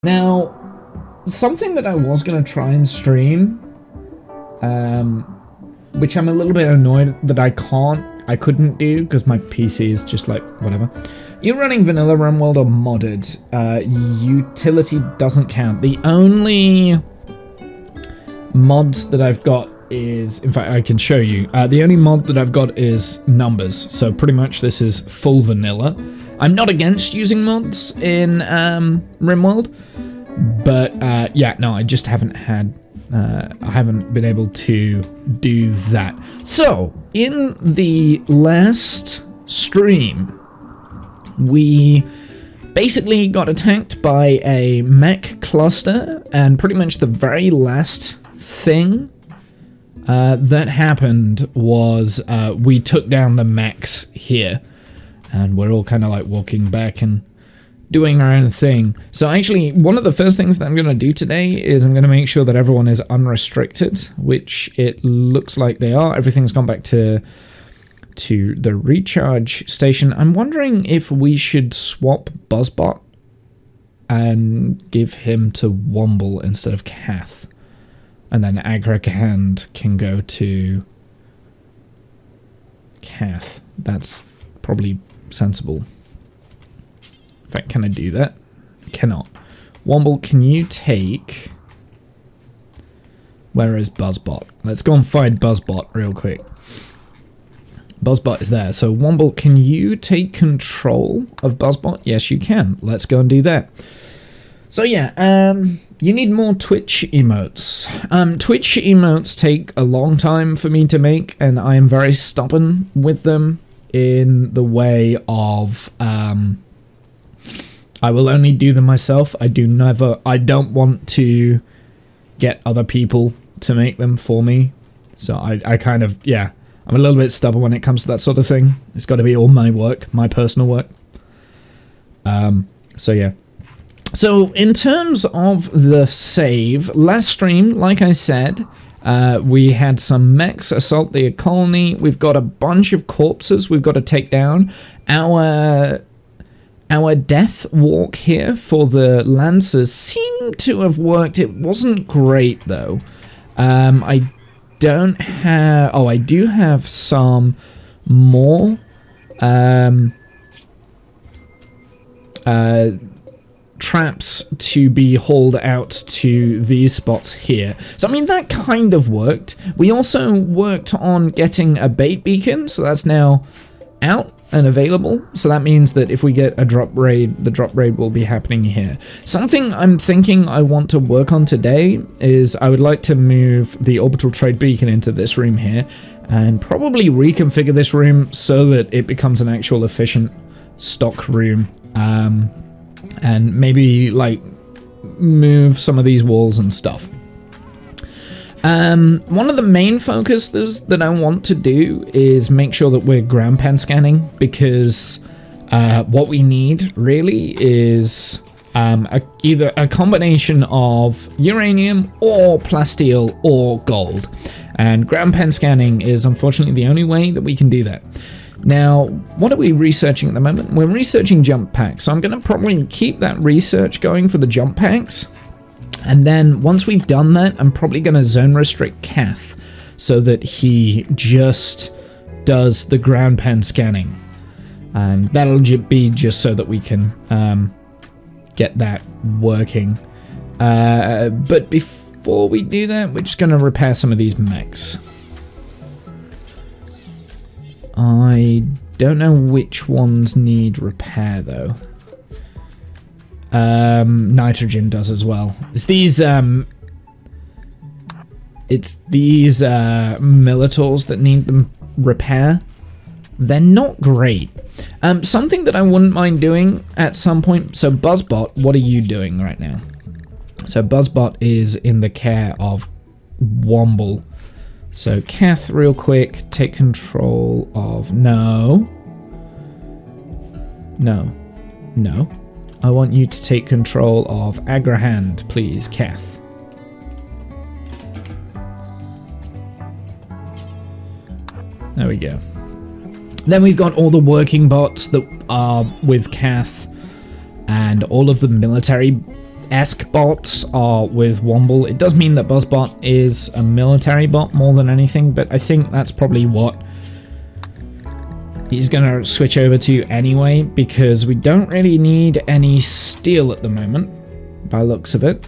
Now, something that I was going to try and stream, which I'm a little bit annoyed that I couldn't do because my PC is just like, whatever. You're running vanilla Rimworld or modded. Utility doesn't count. The only mods that I've got is, in fact, I can show you. The only mod that I've got is numbers. So pretty much this is full vanilla. I'm not against using mods in Rimworld, but yeah, no, I just haven't had, I haven't been able to do that. So, in the last stream, we basically got attacked by a mech cluster, and pretty much the very last thing that happened was we took down the mechs here. And we're all kind of like walking back and doing our own thing. So actually, one of the first things that I'm going to do today is I'm going to make sure that everyone is unrestricted, which it looks like they are. Everything's gone back to the recharge station. I'm wondering if we should swap Buzzbot and give him to Womble instead of Kath. And then Agrahand can go to Kath. That's probably sensible. In fact, can I do that? Cannot. Womble, can you take... Where is Buzzbot? Let's go and find Buzzbot real quick. Buzzbot is there. So Womble, can you take control of Buzzbot? Yes, you can. Let's go and do that. So yeah, you need more Twitch emotes. Twitch emotes take a long time for me to make, and I am very stubborn with them. In the way of, I will only do them myself. I don't want to get other people to make them for me. So I kind of, yeah, I'm a little bit stubborn when it comes to that sort of thing. It's got to be all my work, my personal work. So yeah. So in terms of the save, last stream, like I said, we had some mechs assault the colony. We've got a bunch of corpses we've got to take down. Our death walk here for the Lancers seemed to have worked. It wasn't great, though. I don't have... Oh, I do have some more... traps to be hauled out to these spots here. So I mean, that kind of worked. We also worked on getting a bait beacon, so that's now out and available. So that means that if we get a drop raid, the drop raid will be happening here. Something I'm thinking I want to work on today is I would like to move the orbital trade beacon into this room here and probably reconfigure this room so that it becomes an actual efficient stock room. And maybe, like, move some of these walls and stuff. One of the main focuses that I want to do is make sure that we're ground pen scanning, because what we need, really, is either a combination of uranium or plasteel or gold. And ground pen scanning is, unfortunately, the only way that we can do that. Now, what are we researching at the moment? We're researching jump packs, so I'm going to probably keep that research going for the jump packs. And then, once we've done that, I'm probably going to zone restrict Kath, so that he just does the ground pen scanning. And that'll be just so that we can get that working. But before we do that, we're just going to repair some of these mechs. I don't know which ones need repair, though. Nitrogen does as well. It's these Militors that need them repair. They're not great. Something that I wouldn't mind doing at some point. So Buzzbot, what are you doing right now? So Buzzbot is in the care of Womble. So Kath, real quick, take control of... No. I want you to take control of Agrahand, please, Kath. There we go. Then we've got all the working bots that are with Kath, and all of the military esque bots are with Womble. It does mean that Buzzbot is a military bot more than anything, but I think that's probably what he's gonna switch over to anyway, because we don't really need any steel at the moment, by looks of it.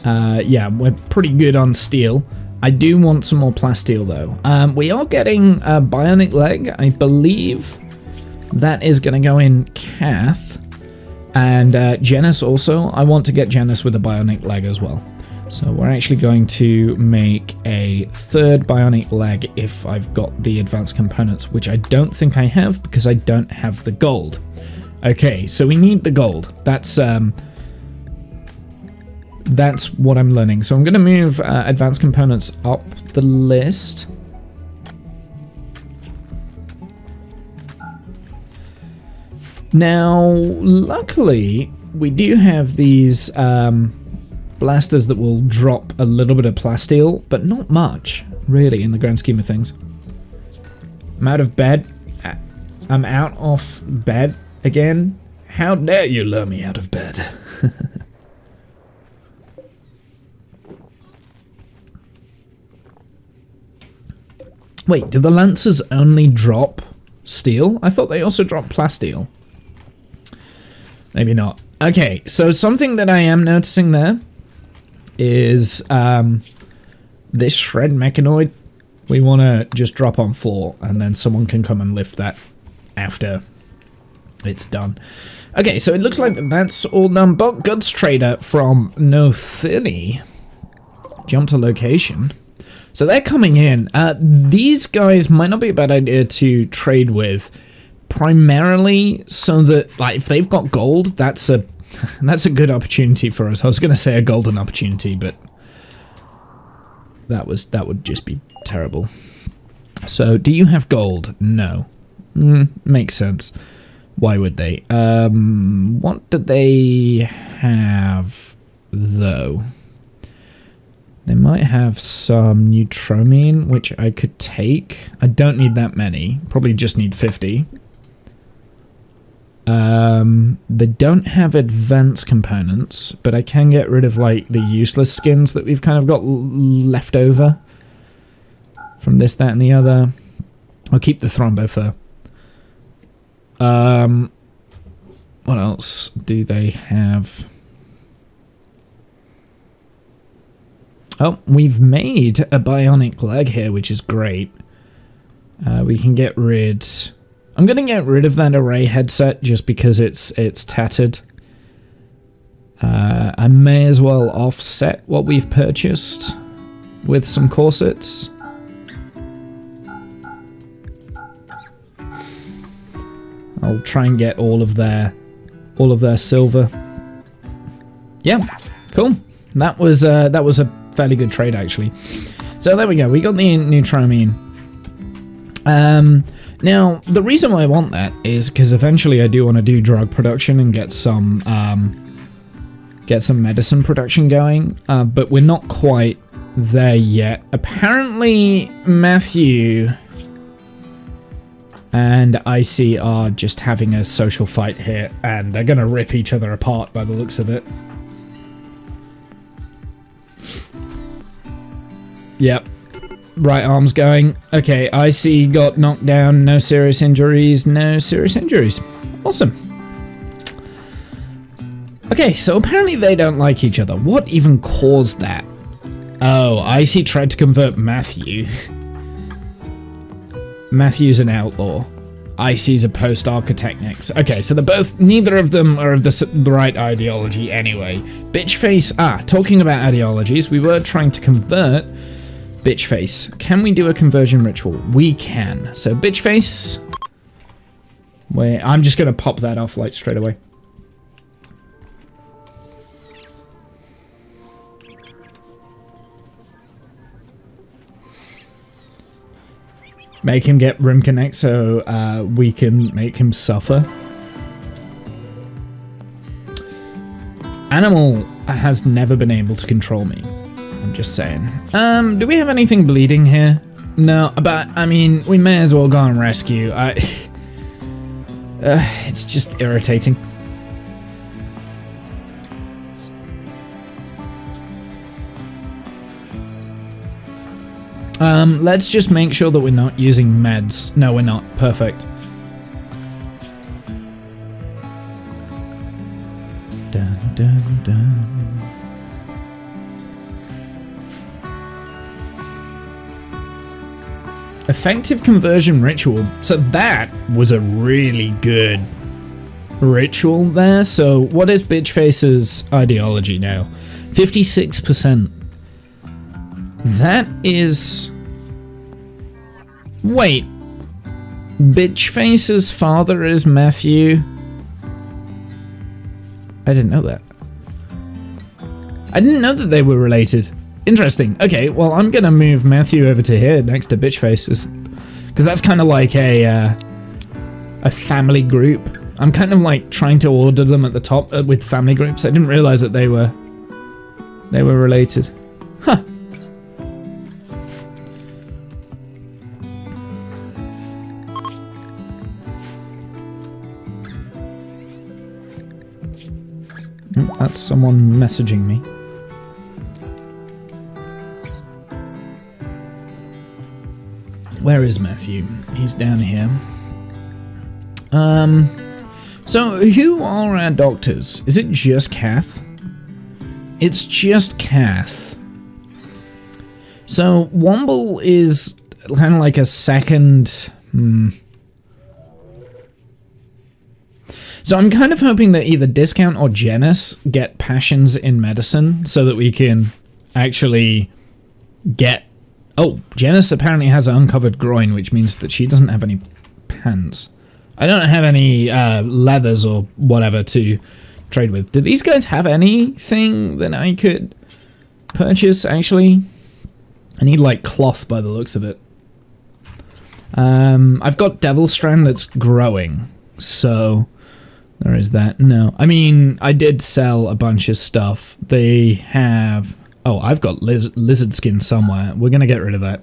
Yeah, we're pretty good on steel. I do want some more plasteel though. We are getting a bionic leg. I believe that is gonna go in Kath. And Janice also. I want to get Janice with a bionic leg as well. So we're actually going to make a third bionic leg if I've got the advanced components, which I don't think I have because I don't have the gold. Okay, so we need the gold. That's what I'm learning. So I'm going to move advanced components up the list. Now, luckily, we do have these blasters that will drop a little bit of plasteel, but not much, really, in the grand scheme of things. I'm out of bed. I'm out of bed again. How dare you lure me out of bed? Wait, do the Lancers only drop steel? I thought they also drop plasteel. Maybe not. Okay, so something that I am noticing there is this shred mechanoid. We want to just drop on floor, and then someone can come and lift that after it's done. Okay, so it looks like that's all done. But Goods Trader from Nothini jumped to location. So they're coming in. These guys might not be a bad idea to trade with, primarily so that, like, if they've got gold, that's a good opportunity for us. I was going to say a golden opportunity, but that would just be terrible. So, do you have gold? No. Makes sense. Why would they? What do they have, though? They might have some Neutromine, which I could take. I don't need that many. Probably just need 50. They don't have advanced components, but I can get rid of, like, the useless skins that we've kind of got left over from this, that, and the other. I'll keep the Thrombo fur. What else do they have? Oh, we've made a bionic leg here, which is great. We can get rid... I'm going to get rid of that array headset just because it's tattered. I may as well offset what we've purchased with some corsets. I'll try and get all of their silver. Yeah, cool. That was a fairly good trade, actually. So there we go. We got the Neutromine. Now, the reason why I want that is because eventually I do want to do drug production and get some medicine production going, but we're not quite there yet. Apparently, Matthew and Icy are just having a social fight here, and they're going to rip each other apart by the looks of it. Yep. Right arm's going. Okay, Icy got knocked down. No serious injuries. No serious injuries. Awesome. Okay, so apparently they don't like each other. What even caused that? Oh, Icy tried to convert Matthew. Matthew's an outlaw. Icy's a post-architectnics. Okay, so they're both... Neither of them are of the right ideology anyway. Bitchface... talking about ideologies, we were trying to convert... Bitchface. Can we do a conversion ritual? We can. So Bitchface. Wait, I'm just going to pop that off like straight away. Make him get room connect so we can make him suffer. Animal has never been able to control me. I'm just saying. Do we have anything bleeding here? No, but, I mean, we may as well go and rescue. It's just irritating. Let's just make sure that we're not using meds. No, we're not. Perfect. Dun, dun, dun. Effective conversion ritual. So that was a really good ritual there. So what is Bitchface's ideology now? 56%. That is... Wait. Bitchface's father is Matthew? I didn't know that. I didn't know that they were related. Interesting. Okay, well, I'm gonna move Matthew over to here next to Bitchface, because that's kind of like a family group. I'm kind of like trying to order them at the top with family groups. I didn't realize that they were related. Huh. That's someone messaging me. Where is Matthew? He's down here. So who are our doctors? Is it just Kath? It's just Kath. So Womble is kind of like a second... So I'm kind of hoping that either Discount or Janice get passions in medicine so that we can actually get... Oh, Janice apparently has an uncovered groin, which means that she doesn't have any pants. I don't have any leathers or whatever to trade with. Do these guys have anything that I could purchase, actually? I need, like, cloth by the looks of it. I've got Devil Strand that's growing, so there is that. No, I mean, I did sell a bunch of stuff. They have... Oh, I've got lizard skin somewhere. We're going to get rid of that.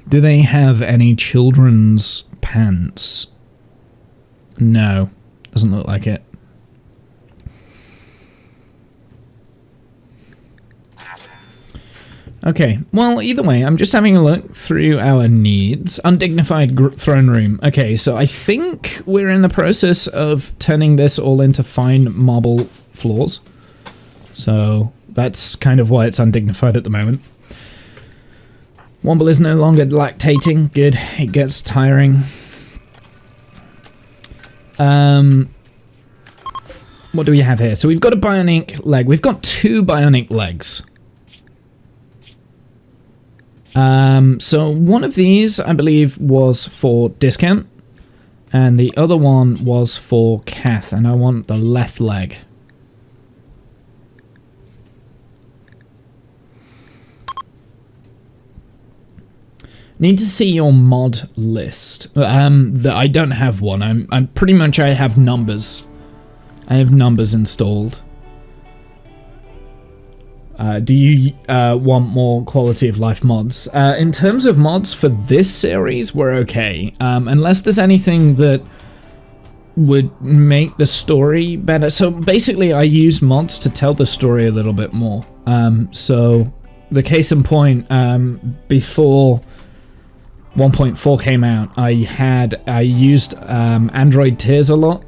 Do they have any children's pants? No. Doesn't look like it. Okay, well, either way, I'm just having a look through our needs. Undignified throne room. Okay, so I think we're in the process of turning this all into fine marble floors. So that's kind of why it's undignified at the moment. Womble is no longer lactating. Good. It gets tiring. What do we have here? So we've got a bionic leg. We've got 2 bionic legs. So one of these, I believe, was for Discount, and the other one was for Kath, and I want the left leg. Need to see your mod list. I don't have one. I'm pretty much, I have numbers. I have numbers installed. Do you want more quality of life mods? In terms of mods for this series, we're okay. Unless there's anything that would make the story better. So basically, I use mods to tell the story a little bit more. So the case in point, before 1.4 came out, I used Android Tears a lot.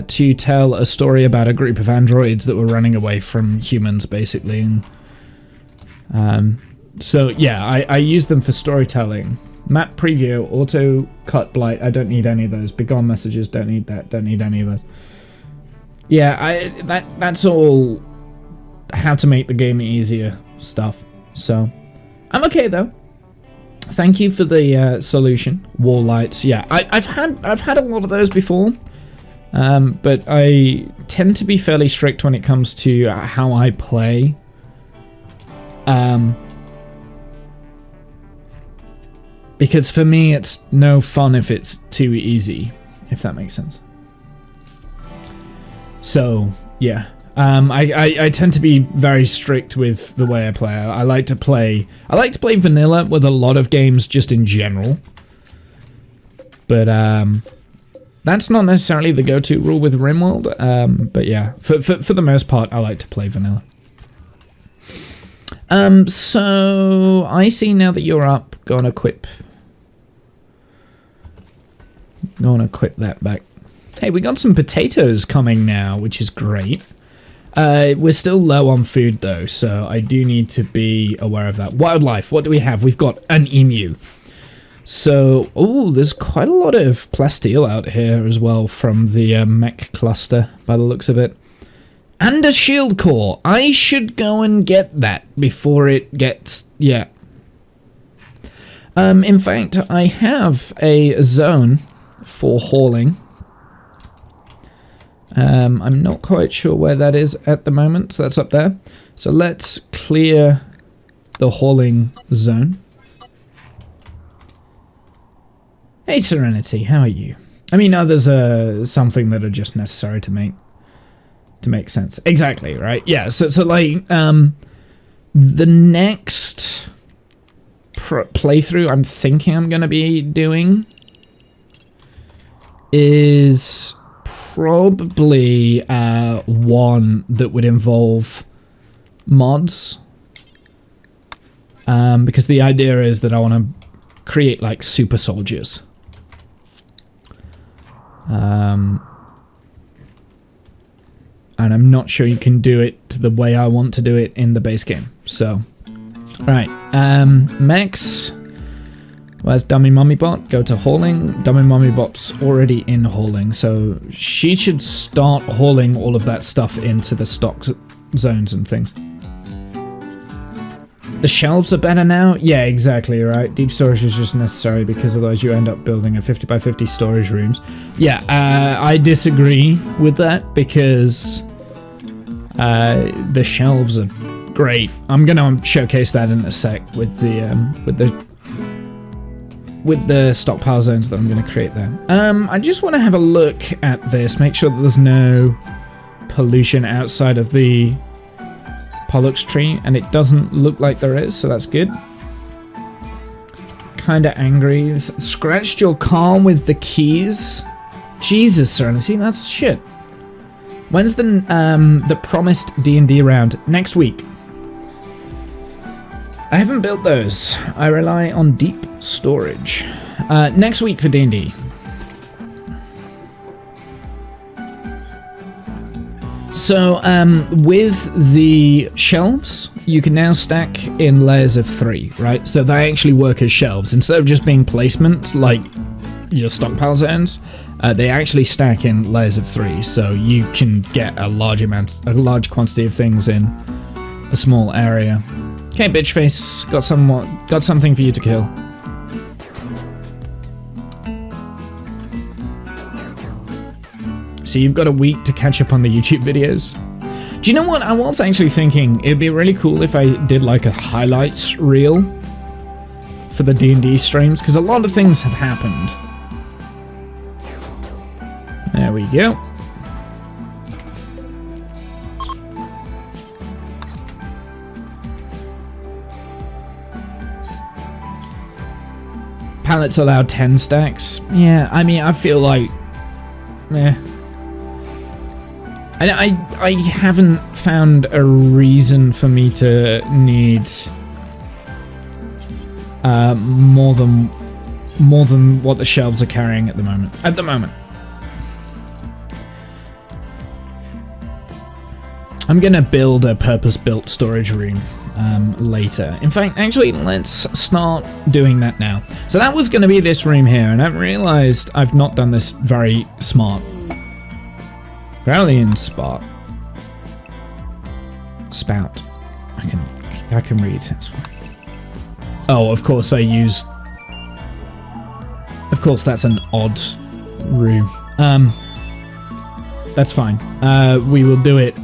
To tell a story about a group of androids that were running away from humans, basically. And, so, yeah, I use them for storytelling. Map preview, auto cut blight, I don't need any of those. Begone messages, don't need that, don't need any of those. Yeah, that's all how to make the game easier stuff. So, I'm okay, though. Thank you for the solution. Wall lights, yeah, I've had a lot of those before. But I tend to be fairly strict when it comes to how I play. Because for me, it's no fun if it's too easy, if that makes sense. So, yeah. I tend to be very strict with the way I play. I like to play vanilla with a lot of games just in general. But, that's not necessarily the go-to rule with Rimworld, but yeah, for the most part, I like to play vanilla. So I see now that you're up. Go on, equip. Go on, equip that back. Hey, we got some potatoes coming now, which is great. We're still low on food though, so I do need to be aware of that. Wildlife, what do we have? We've got an emu. So, oh, there's quite a lot of plasteel out here as well from the mech cluster, by the looks of it. And a shield core. I should go and get that before it gets... yeah. In fact, I have a zone for hauling. I'm not quite sure where that is at the moment, so that's up there. So let's clear the hauling zone. Hey Serenity, how are you? I mean, others are something that are just necessary to make sense. Exactly, right? Yeah, so like, the next playthrough I'm thinking I'm gonna be doing is probably one that would involve mods. Because the idea is that I want to create like super soldiers. And I'm not sure you can do it the way I want to do it in the base game. So, right. Max, where's Dummy Mummy Bot? Go to hauling. Dummy Mummy Bot's already in hauling, so she should start hauling all of that stuff into the stock zones and things. The shelves are better now? Yeah, exactly, right. Deep storage is just necessary because otherwise you end up building a 50 by 50 storage rooms. Yeah, I disagree with that because the shelves are great. I'm gonna showcase that in a sec with the stockpile zones that I'm gonna create there. I just want to have a look at this, make sure that there's no pollution outside of the Pollux tree, and it doesn't look like there is, so that's good. Kinda angry. Scratched your car with the keys? Jesus, Serenity, that's shit. When's the promised D&D round? Next week. I haven't built those. I rely on deep storage. Next week for D&D. So, with the shelves, you can now stack in layers of 3, right? So they actually work as shelves. Instead of just being placements, like your stockpile zones, they actually stack in layers of 3. So you can get a large quantity of things in a small area. Okay, bitch face, got something for you to kill. So you've got a week to catch up on the YouTube videos. Do you know what? I was actually thinking it'd be really cool if I did like a highlights reel for the D&D streams, because a lot of things have happened. There we go. Pallets allow 10 stacks. Yeah, I mean, I feel like... eh. I haven't found a reason for me to need more than what the shelves are carrying at the moment. I'm gonna build a purpose-built storage room later. In fact, actually, let's start doing that now. So that was gonna be this room here, and I've realized I've not done this very smart. Growlian spot. Spout. I can read, it's fine. Oh, of course I used... Of course that's an odd room. That's fine. We will do it.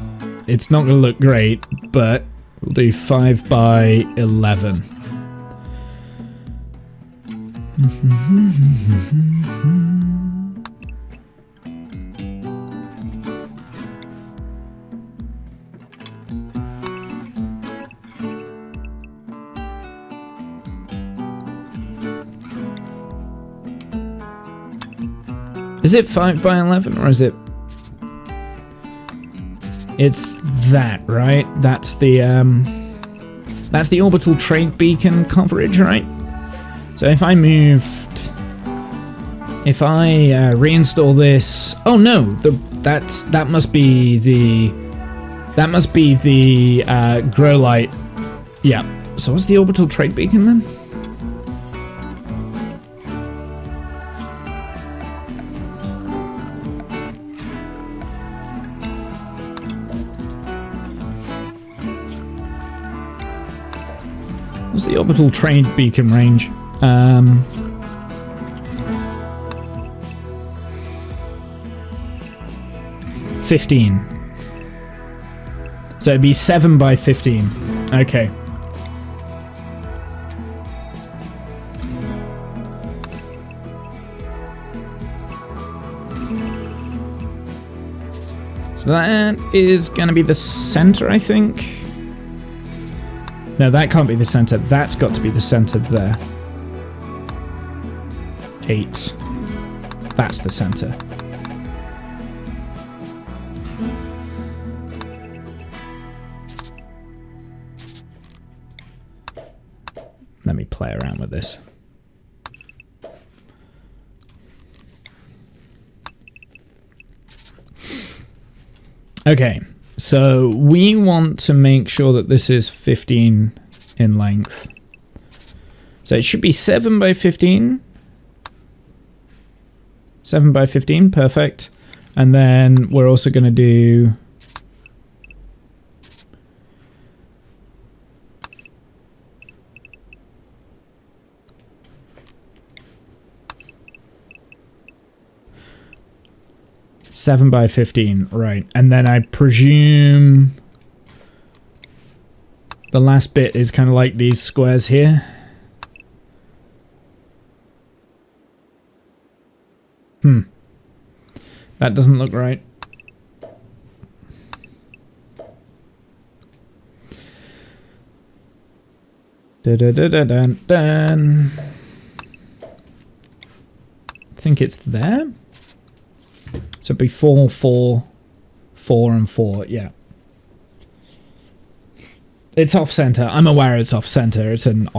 It's not gonna look great, but we'll do 5 by 11. Is it 5 by 11 or is it... It's that, right? That's the That's the orbital trade beacon coverage, right? So if I reinstall this, oh no, that must be the grow light. Yeah. So what's the orbital trade beacon then? What's the orbital trade beacon range? 15. So it'd be 7 by 15. Okay. So that is going to be the center, I think. No, that can't be the center. That's got to be the center there. 8. That's the center. Let me play around with this. Okay, so we want to make sure that this is 15 in length. So it should be 7 by 15. 7 by 15, perfect. And then we're also going to do... Seven by 15, right. And then I presume the last bit is kind of like these squares here. That doesn't look right. Dun. I think it's there. So it'd be 4, 4, 4, and 4, yeah. It's off-center. I'm aware it's off-center. It's an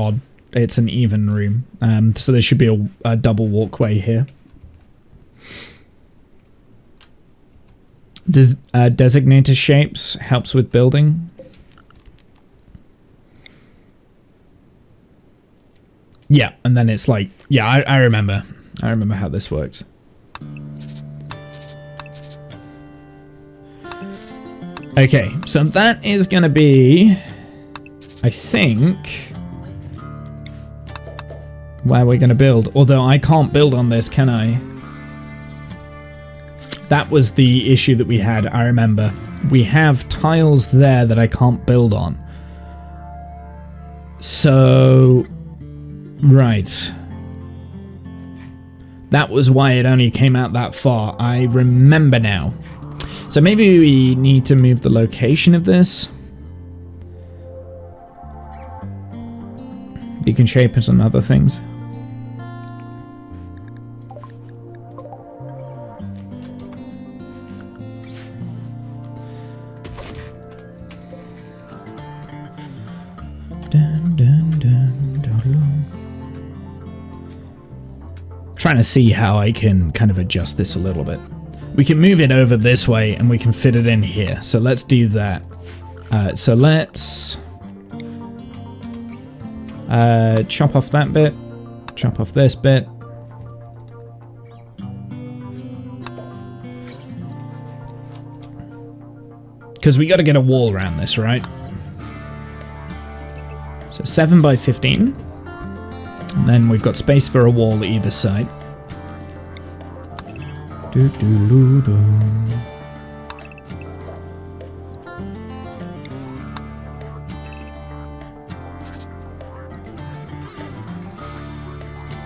even room. So there should be a double walkway here. Does designator shapes helps with building? Yeah, and then it's like, yeah, I remember. I remember how this works. Okay, so that is going to be, I think, where we're going to build. Although I can't build on this, can I? That was the issue that we had, I remember. We have tiles there that I can't build on. So, right. That was why it only came out that far. I remember now. So maybe we need to move the location of this. Beacon shape and some other things. Trying to see how I can kind of adjust this a little bit. We can move it over this way and we can fit it in here. So let's do that. So let's chop off that bit, chop off this bit. Because we got to get a wall around this, right? So 7 by 15. And then we've got space for a wall either side.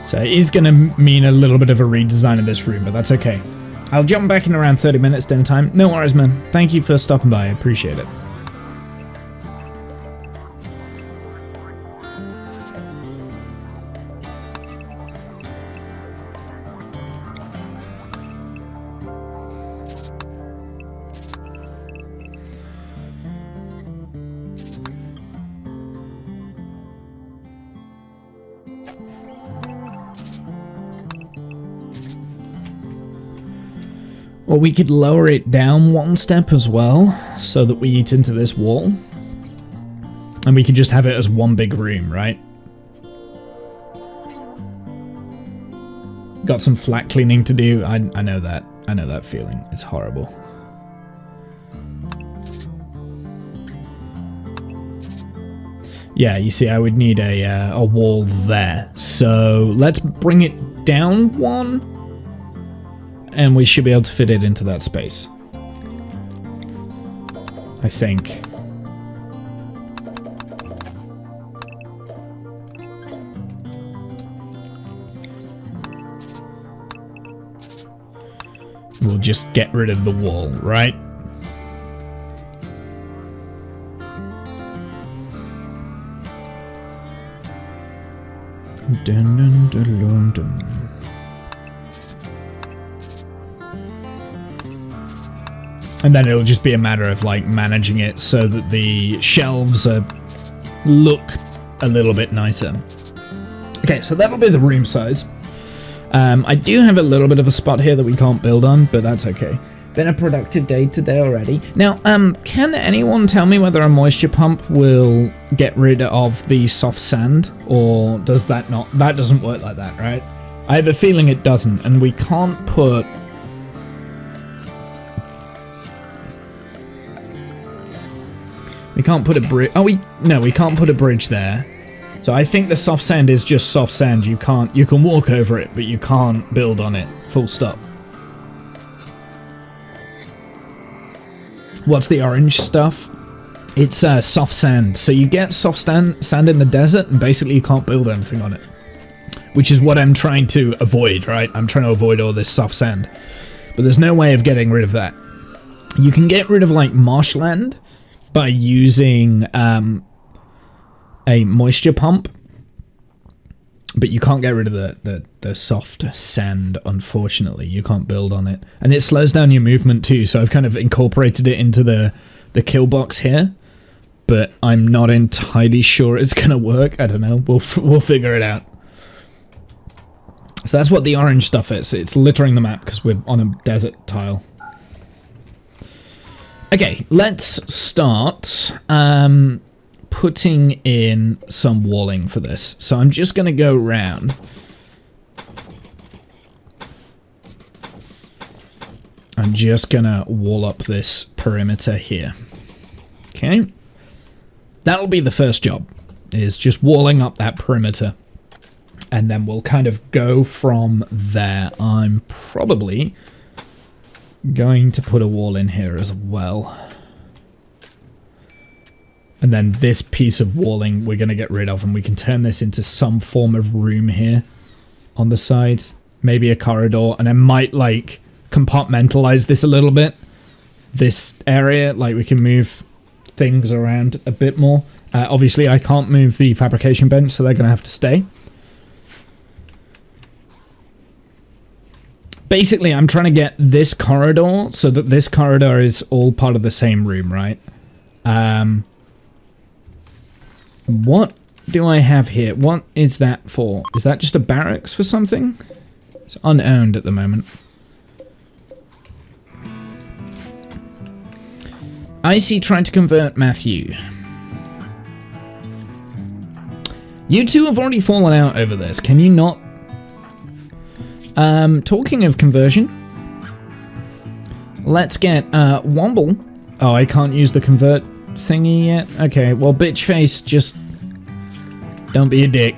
So it is going to mean a little bit of a redesign of this room, but that's okay. I'll jump back in around 30 minutes dinner time. No worries, man. Thank you for stopping by. I appreciate it. Or we could lower it down one step as well, so that we eat into this wall. And we could just have it as one big room, right? Got some flat cleaning to do. I know that. I know that feeling. It's horrible. Yeah, you see, I would need a wall there. So let's bring it down one. And we should be able to fit it into that space. I think. We'll just get rid of the wall, right? Dun, dun, dun, dun, dun. And then it'll just be a matter of like managing it so that the shelves look a little bit nicer. Okay, so that'll be the room size. I do have a little bit of a spot here that we can't build on, but that's okay. Been a productive day today already. Now, can anyone tell me whether a moisture pump will get rid of the soft sand, or does that not? That doesn't work like that, right? I have a feeling it doesn't, and we can't put... We can't put a bridge... Oh, no, we can't put a bridge there. So I think the soft sand is just soft sand. You can walk over it, but you can't build on it. Full stop. What's the orange stuff? It's soft sand. So you get soft sand in the desert, and basically you can't build anything on it. Which is what I'm trying to avoid, right? I'm trying to avoid all this soft sand. But there's no way of getting rid of that. You can get rid of, like, marshland by using a moisture pump, but you can't get rid of the soft sand, unfortunately. You can't build on it. And it slows down your movement too, so I've kind of incorporated it into the kill box here, but I'm not entirely sure it's gonna work. I don't know. We'll figure it out. So that's what the orange stuff is. It's littering the map because we're on a desert tile. Okay, let's start putting in some walling for this. So I'm just going to go around. I'm just going to wall up this perimeter here. Okay. That'll be the first job, is just walling up that perimeter. And then we'll kind of go from there. I'm probably going to put a wall in here as well. And then this piece of walling we're going to get rid of, and we can turn this into some form of room here on the side. Maybe a corridor, and I might like compartmentalize this a little bit. This area, like we can move things around a bit more. Obviously I can't move the fabrication bench, so they're going to have to stay. Basically, I'm trying to get this corridor so that this corridor is all part of the same room, right? What do I have here? What is that for? Is that just a barracks for something? It's unowned at the moment. Icy trying to convert Matthew. You two have already fallen out over this. Can you not? Talking of conversion, let's get Womble. Oh, I can't use the convert thingy yet. Okay, well, bitch face, just don't be a dick.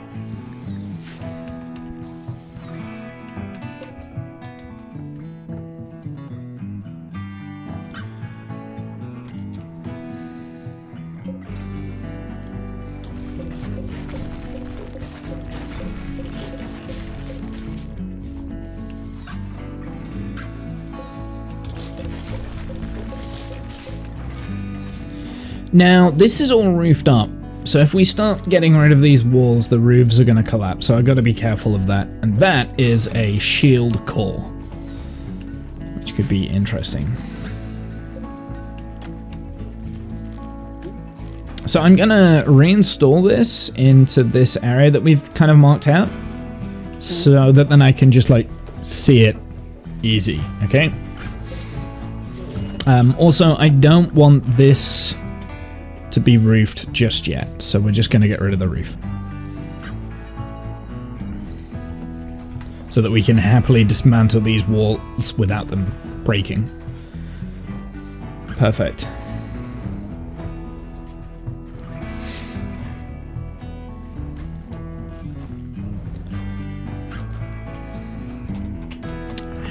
Now, this is all roofed up, so if we start getting rid of these walls, the roofs are going to collapse, so I've got to be careful of that. And that is a shield core, which could be interesting. So I'm going to reinstall this into this area that we've kind of marked out, so that then I can just, like, see it easy, okay? Also, I don't want this to be roofed just yet, so we're just going to get rid of the roof. So that we can happily dismantle these walls without them breaking. Perfect.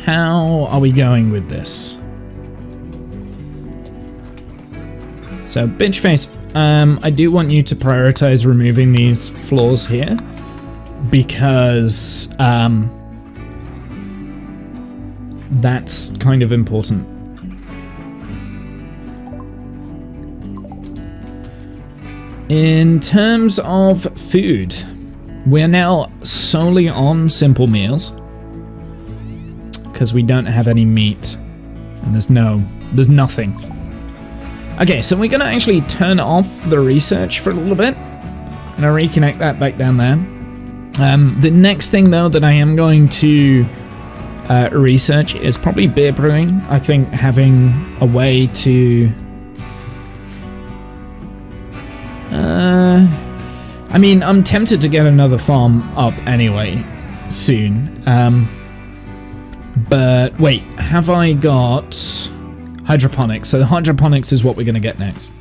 How are we going with this? So, bitch face, I do want you to prioritize removing these floors here because that's kind of important. In terms of food, we're now solely on simple meals because we don't have any meat and there's nothing. Okay, so we're gonna actually turn off the research for a little bit and I'll reconnect that back down there. The next thing though that I am going to research is probably beer brewing. I think having a way to I mean, I'm tempted to get another farm up anyway soon. But wait, have I got hydroponics? So the hydroponics is what we're going to get next.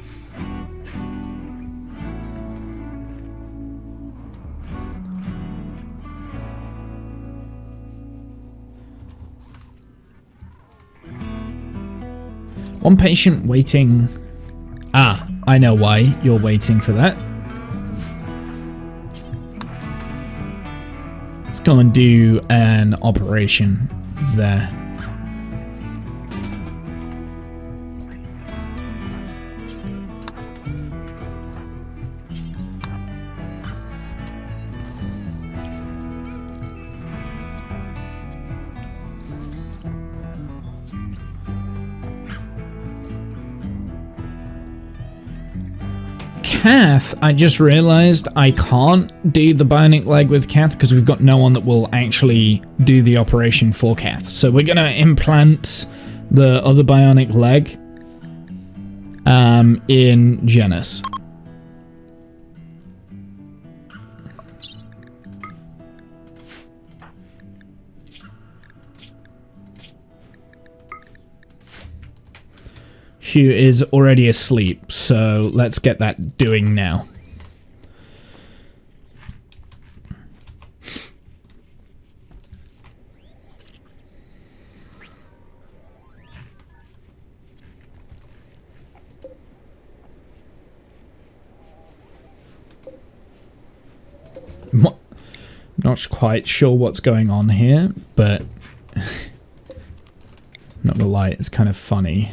One patient waiting. Ah, I know why you're waiting for that. Let's go and do an operation there. Kath, I just realized I can't do the bionic leg with Kath because we've got no one that will actually do the operation for Kath. So we're going to implant the other bionic leg in Janice. Who is already asleep, so let's get that doing now. Not quite sure what's going on here, but not gonna lie, it's kind of funny.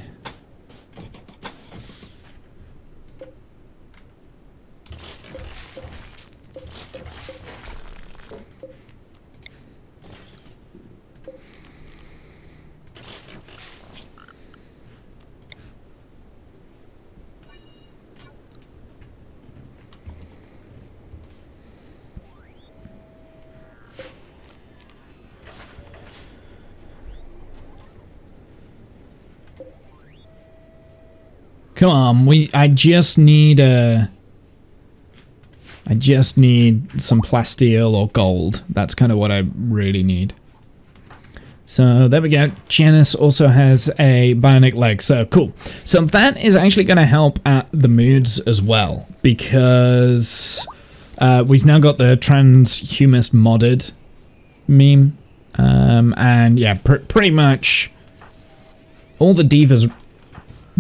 Come on, I just need some plasteel or gold. That's kind of what I really need. So there we go. Janice also has a bionic leg, so cool. So that is actually going to help at the moods as well, because we've now got the transhumist modded meme, and yeah, pretty much all the divas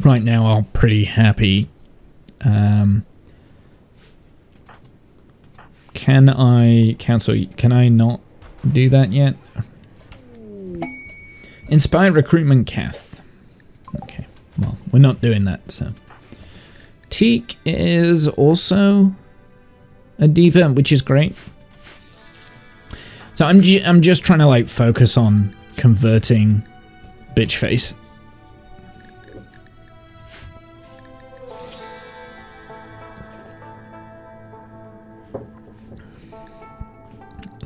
right now are pretty happy. Can I cancel? Can I not do that yet? Inspire recruitment Kath. Okay, well, we're not doing that, so. Teak is also a diva, which is great. So I'm just trying to like focus on converting bitch face.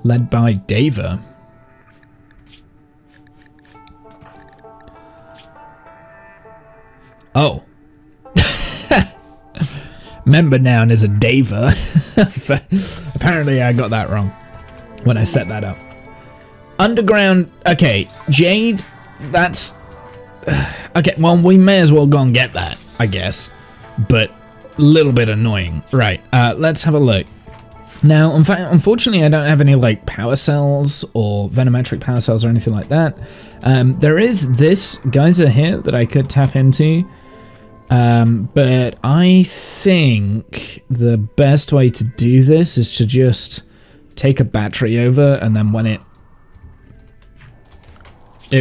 Led by Dava. Oh. Member noun is a diva. Apparently I got that wrong when I set that up. Underground, okay, Jade, that's... okay, well, we may as well go and get that, I guess. But a little bit annoying. Right, let's have a look. Now, unfortunately, I don't have any, like, power cells or venometric power cells or anything like that. There is this geyser here that I could tap into. But I think the best way to do this is to just take a battery over, and then when it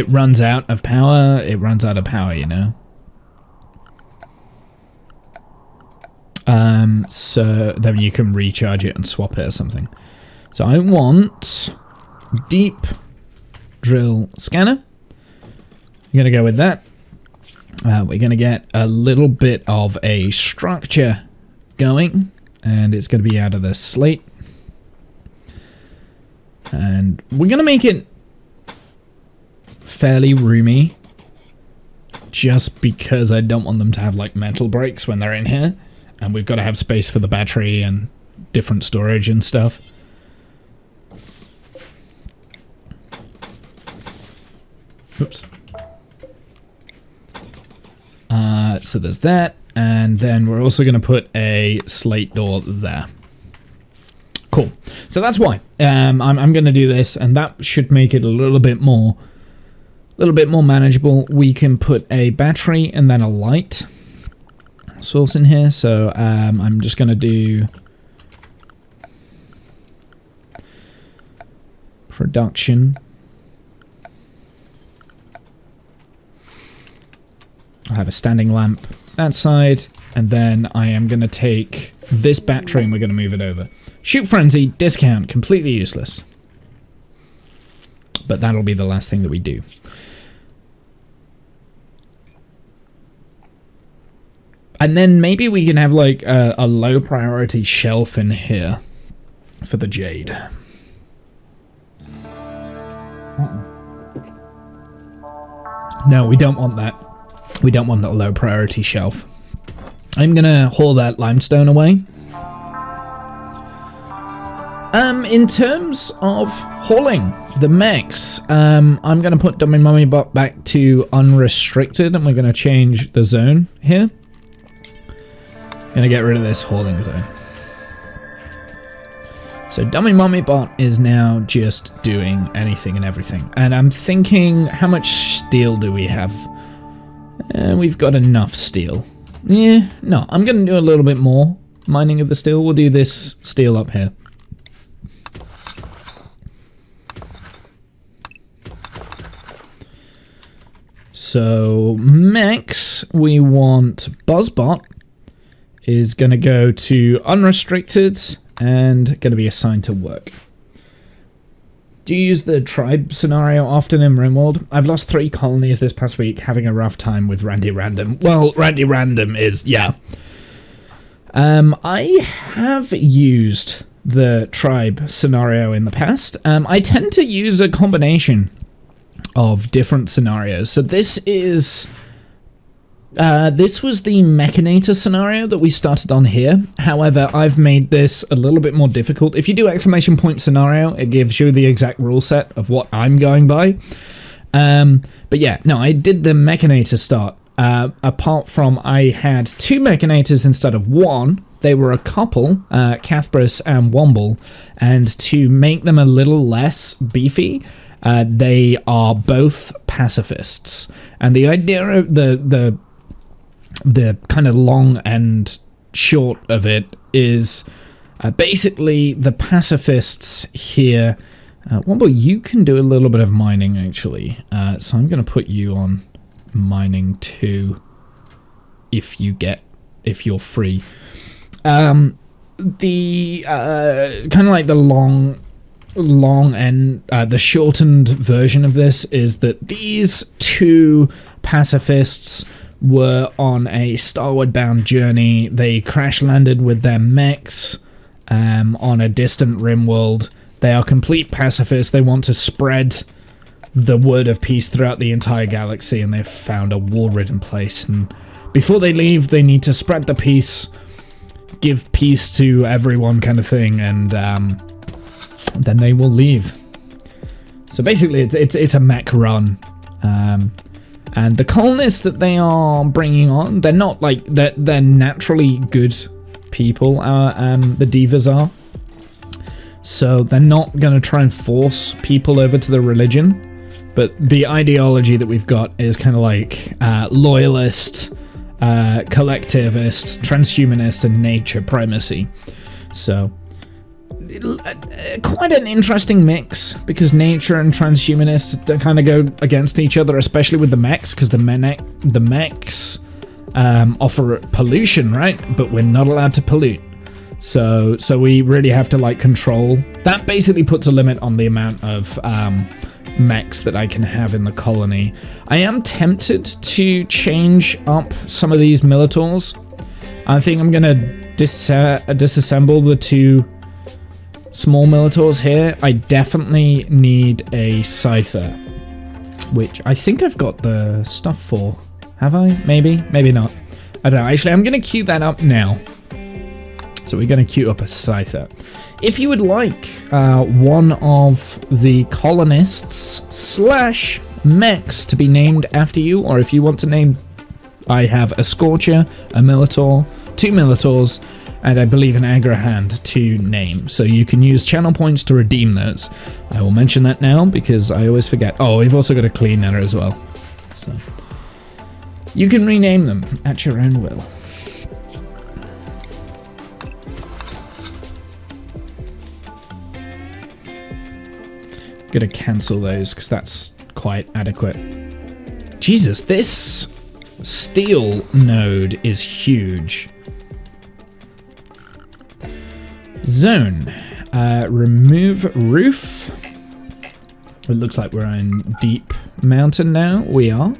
runs out of power, it runs out of power, you know? So then you can recharge it and swap it or something. So I want deep drill scanner. I'm gonna go with that. We're going to get a little bit of a structure going, and it's going to be out of the slate. And we're going to make it fairly roomy, just because I don't want them to have like mental breaks when they're in here. And we've got to have space for the battery and different storage and stuff. Oops. So there's that, and then we're also going to put a slate door there. Cool. So that's why I'm going to do this, and that should make it a little bit more manageable. We can put a battery and then a light source in here. So I'm just going to do production. I have a standing lamp that side, and then I am going to take this battery and we're going to move it over. Shoot Frenzy, discount, completely useless. But that'll be the last thing that we do. And then maybe we can have like a low priority shelf in here for the Jade. No, we don't want that. We don't want that low priority shelf. I'm gonna haul that limestone away. In terms of hauling the mechs, I'm gonna put Dummy Mummy Bot back to unrestricted, and we're gonna change the zone here. Gonna get rid of this hauling zone. So Dummy Mummy Bot is now just doing anything and everything. And I'm thinking, how much steel do we have? We've got enough steel. Yeah, no, I'm going to do a little bit more mining of the steel. We'll do this steel up here. So, mechs, we want Buzzbot is going to go to unrestricted and going to be assigned to work. Do you use the tribe scenario often in Rimworld? I've lost 3 colonies this past week, having a rough time with Randy Random. Well, Randy Random is, yeah. I have used the tribe scenario in the past. I tend to use a combination of different scenarios. So this is... this was the Mechanator scenario that we started on here. However, I've made this a little bit more difficult. If you do exclamation point scenario, it gives you the exact rule set of what I'm going by. But yeah, no, I did the Mechanator start. Apart from I had 2 Mechanators instead of 1. They were a couple, Cathbris and Womble. And to make them a little less beefy, they are both pacifists. And the idea of the kind of long and short of it is basically the pacifists here. Womble, you can do a little bit of mining actually, so I'm going to put you on mining too, if you're free. The kind of like the long and the shortened version of this is that these 2 pacifists were on a Starward-bound journey. They crash-landed with their mechs on a distant Rimworld. They are complete pacifists. They want to spread the word of peace throughout the entire galaxy, and they've found a war-ridden place. And before they leave, they need to spread the peace, give peace to everyone kind of thing, and then they will leave. So basically, it's a mech run. And the colonists that they are bringing on, they're not like, they're naturally good people, the Divas are. So they're not going to try and force people over to the religion. But the ideology that we've got is kind of like loyalist, collectivist, transhumanist, and nature primacy. So quite an interesting mix, because nature and transhumanist kind of go against each other, especially with the mechs, because the mechs offer pollution, right? But we're not allowed to pollute. So we really have to like control. That basically puts a limit on the amount of mechs that I can have in the colony. I am tempted to change up some of these Militors. I think I'm gonna disassemble the two small Militors here. I definitely need a Scyther, which I think I've got the stuff for. Have I? Maybe? Maybe not. I don't know. Actually, I'm going to queue that up now. So we're going to queue up a Scyther. If you would like one of the colonists / mechs to be named after you, or if you want to name... I have a Scorcher, a Militor, 2 Militors, and I believe an Agrahand to name. So you can use channel points to redeem those. I will mention that now because I always forget. Oh, we've also got a Cleaner as well. So you can rename them at your own will. Gonna cancel those because that's quite adequate. Jesus, this steel node is huge. Zone. Remove roof. It looks like we're in deep mountain now. We are.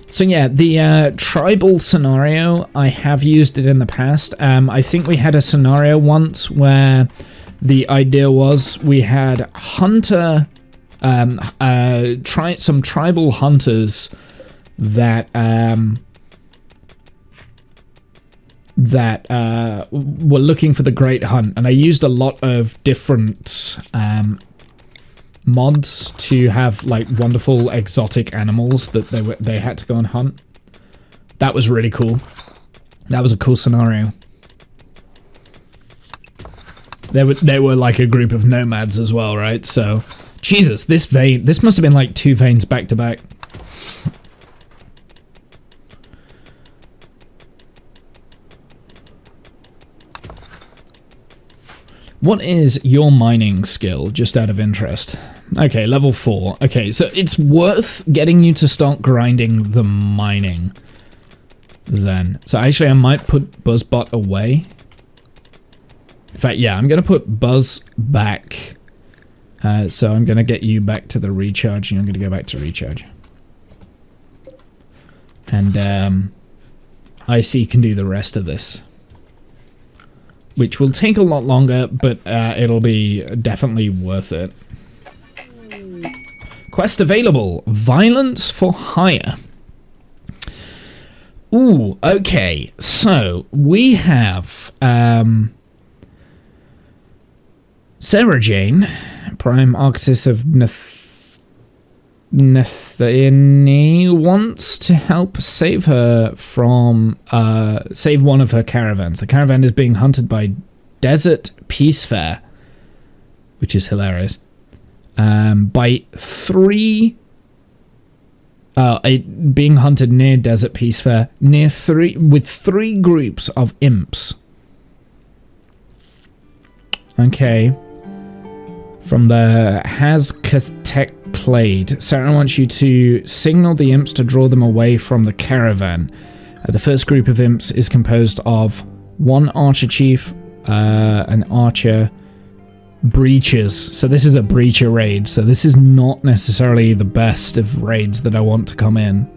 So yeah, the tribal scenario, I have used it in the past. I think we had a scenario once where the idea was we had hunter, some tribal hunters that were looking for the Great Hunt, and I used a lot of different mods to have like wonderful exotic animals that they had to go and hunt. That was really cool. That was a cool scenario. They were like a group of nomads as well, right? So, Jesus, this must have been like 2 veins back to back. What is your mining skill, just out of interest? Okay, level 4. Okay, so it's worth getting you to start grinding the mining then. So actually I might put Buzzbot away. In fact, yeah, I'm going to put Buzz back. So I'm going to get you back to the recharge, and I'm going to go back to recharge. And IC can do the rest of this, which will take a lot longer, but it'll be definitely worth it. Quest available. Violence for hire. Ooh, okay. So, we have Sarah Jane, Prime Architect of Nethini, wants to help save her from, save one of her caravans. The caravan is being hunted by Desert Peace Fair, which is hilarious. By 3, being hunted near Desert Peace Fair, with 3 groups of imps. Okay. From the Hazkatek Clade. Sarah wants you to signal the imps to draw them away from the caravan. The first group of imps is composed of 1 archer chief, an archer, breachers. So this is a breacher raid. So this is not necessarily the best of raids that I want to come in.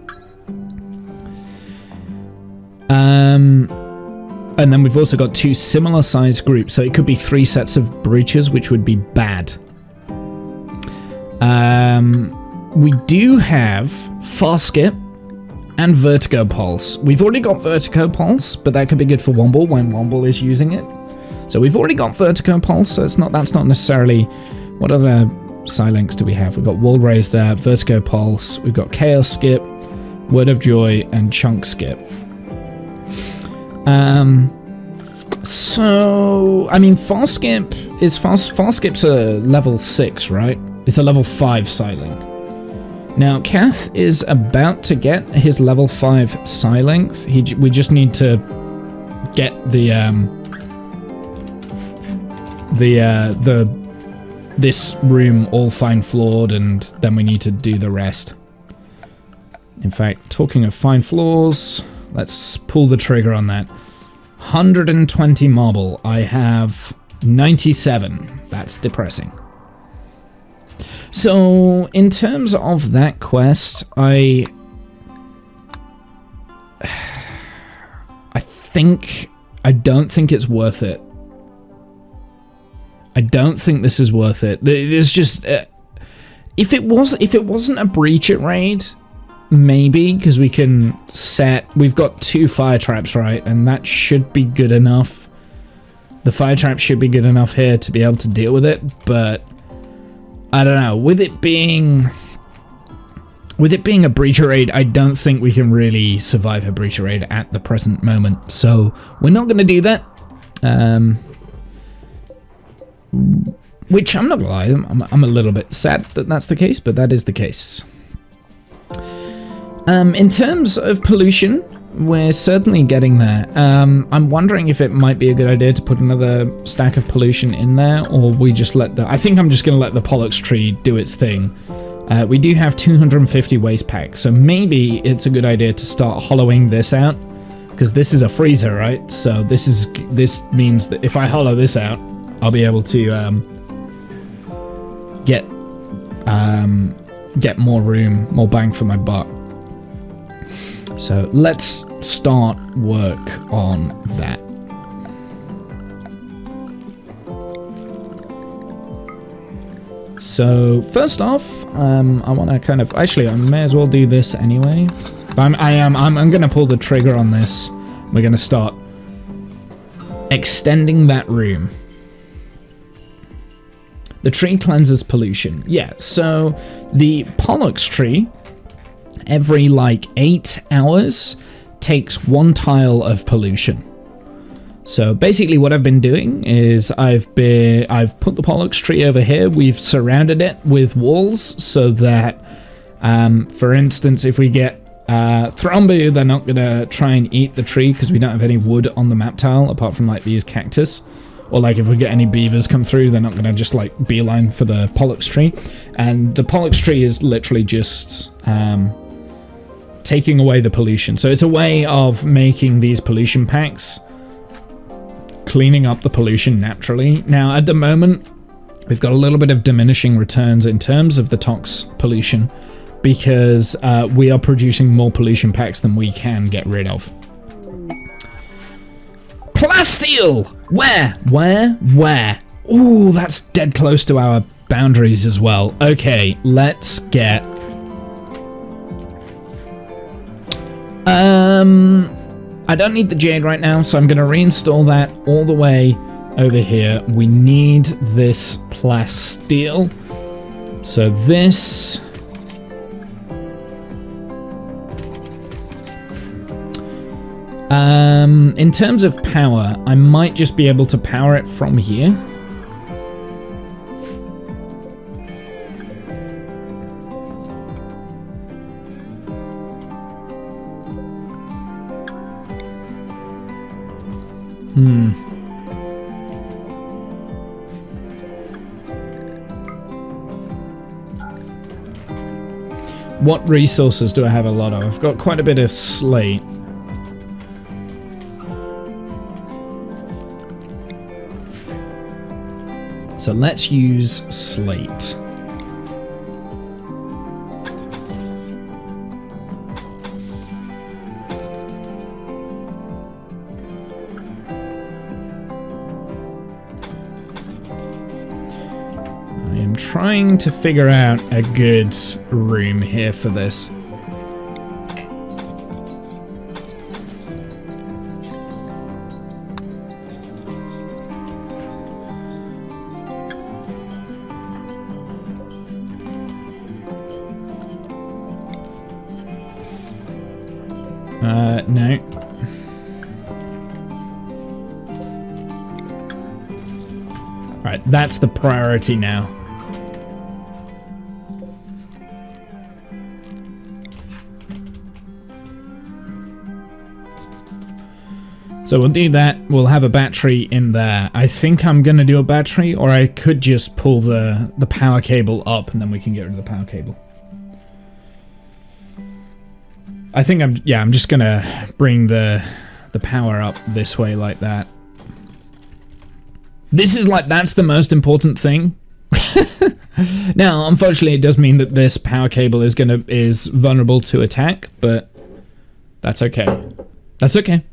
And then we've also got 2 similar sized groups. So it could be 3 sets of breachers, which would be bad. we do have fast skip and vertigo pulse. We've already got vertigo pulse, but that could be good for Womble when Womble is using it. So we've already got vertigo pulse, so that's not necessarily... What other Psylinks do we have? We've got Wall Raise there, vertigo pulse, we've got chaos skip, word of joy, and chunk skip. So I mean, fast skip's a level 6, right? It's a level 5 Psylink. Now Kath is about to get his level 5 Psylink. We just need to get this room all fine floored, and then we need to do the rest. In fact, talking of fine floors, let's pull the trigger on that. 120 marble. I have 97. That's depressing. So, in terms of that quest, I don't think it's worth it. I don't think this is worth it. There's just... if it wasn't a breach it raid, maybe, because we can set... We've got 2 fire traps, right? And that should be good enough. The fire trap should be good enough here to be able to deal with it, but... I don't know. With it being a breach raid, I don't think we can really survive a breach raid at the present moment. So, we're not going to do that. Which, I'm not gonna lie, I'm a little bit sad that that's the case, but that is the case. In terms of pollution, we're certainly getting there. I'm wondering if it might be a good idea to put another stack of pollution in there, or we just let I think I'm just gonna let the Pollux tree do its thing. We do have 250 waste packs, so maybe it's a good idea to start hollowing this out, because this is a freezer, right? So this means that if I hollow this out, I'll be able to get more room, more bang for my buck. So let's start work on that. So first off, I want to kind of... Actually, I may as well do this anyway. I'm going to pull the trigger on this. We're going to start extending that room. The tree cleanses pollution. Yeah, so the Pollux tree, every like 8 hours, takes 1 tile of pollution. So basically what I've been doing is I've put the Pollux tree over here. We've surrounded it with walls so that, for instance, if we get Thrombu, they're not going to try and eat the tree because we don't have any wood on the map tile apart from like these cactus. Or like if we get any beavers come through, they're not going to just like beeline for the Pollux tree. And the Pollux tree is literally just taking away the pollution. So it's a way of making these pollution packs, cleaning up the pollution naturally. Now at the moment, we've got a little bit of diminishing returns in terms of the tox pollution because we are producing more pollution packs than we can get rid of. Plasteel! Where? Ooh, that's dead close to our boundaries as well. Okay, let's get... I don't need the jade right now, so I'm going to reinstall that all the way over here. We need this plasteel. So this... in terms of power, I might just be able to power it from here. What resources do I have a lot of? I've got quite a bit of slate. So let's use slate. I am trying to figure out a good room here for this. No. Right, that's the priority now. So we'll do that. We'll have a battery in there. I think I'm going to do a battery, or I could just pull the power cable up and then we can get rid of the power cable. I think I'm just going to bring the power up this way like that. This is like, that's the most important thing. Now, unfortunately, it does mean that this power cable is vulnerable to attack, but that's okay. That's okay.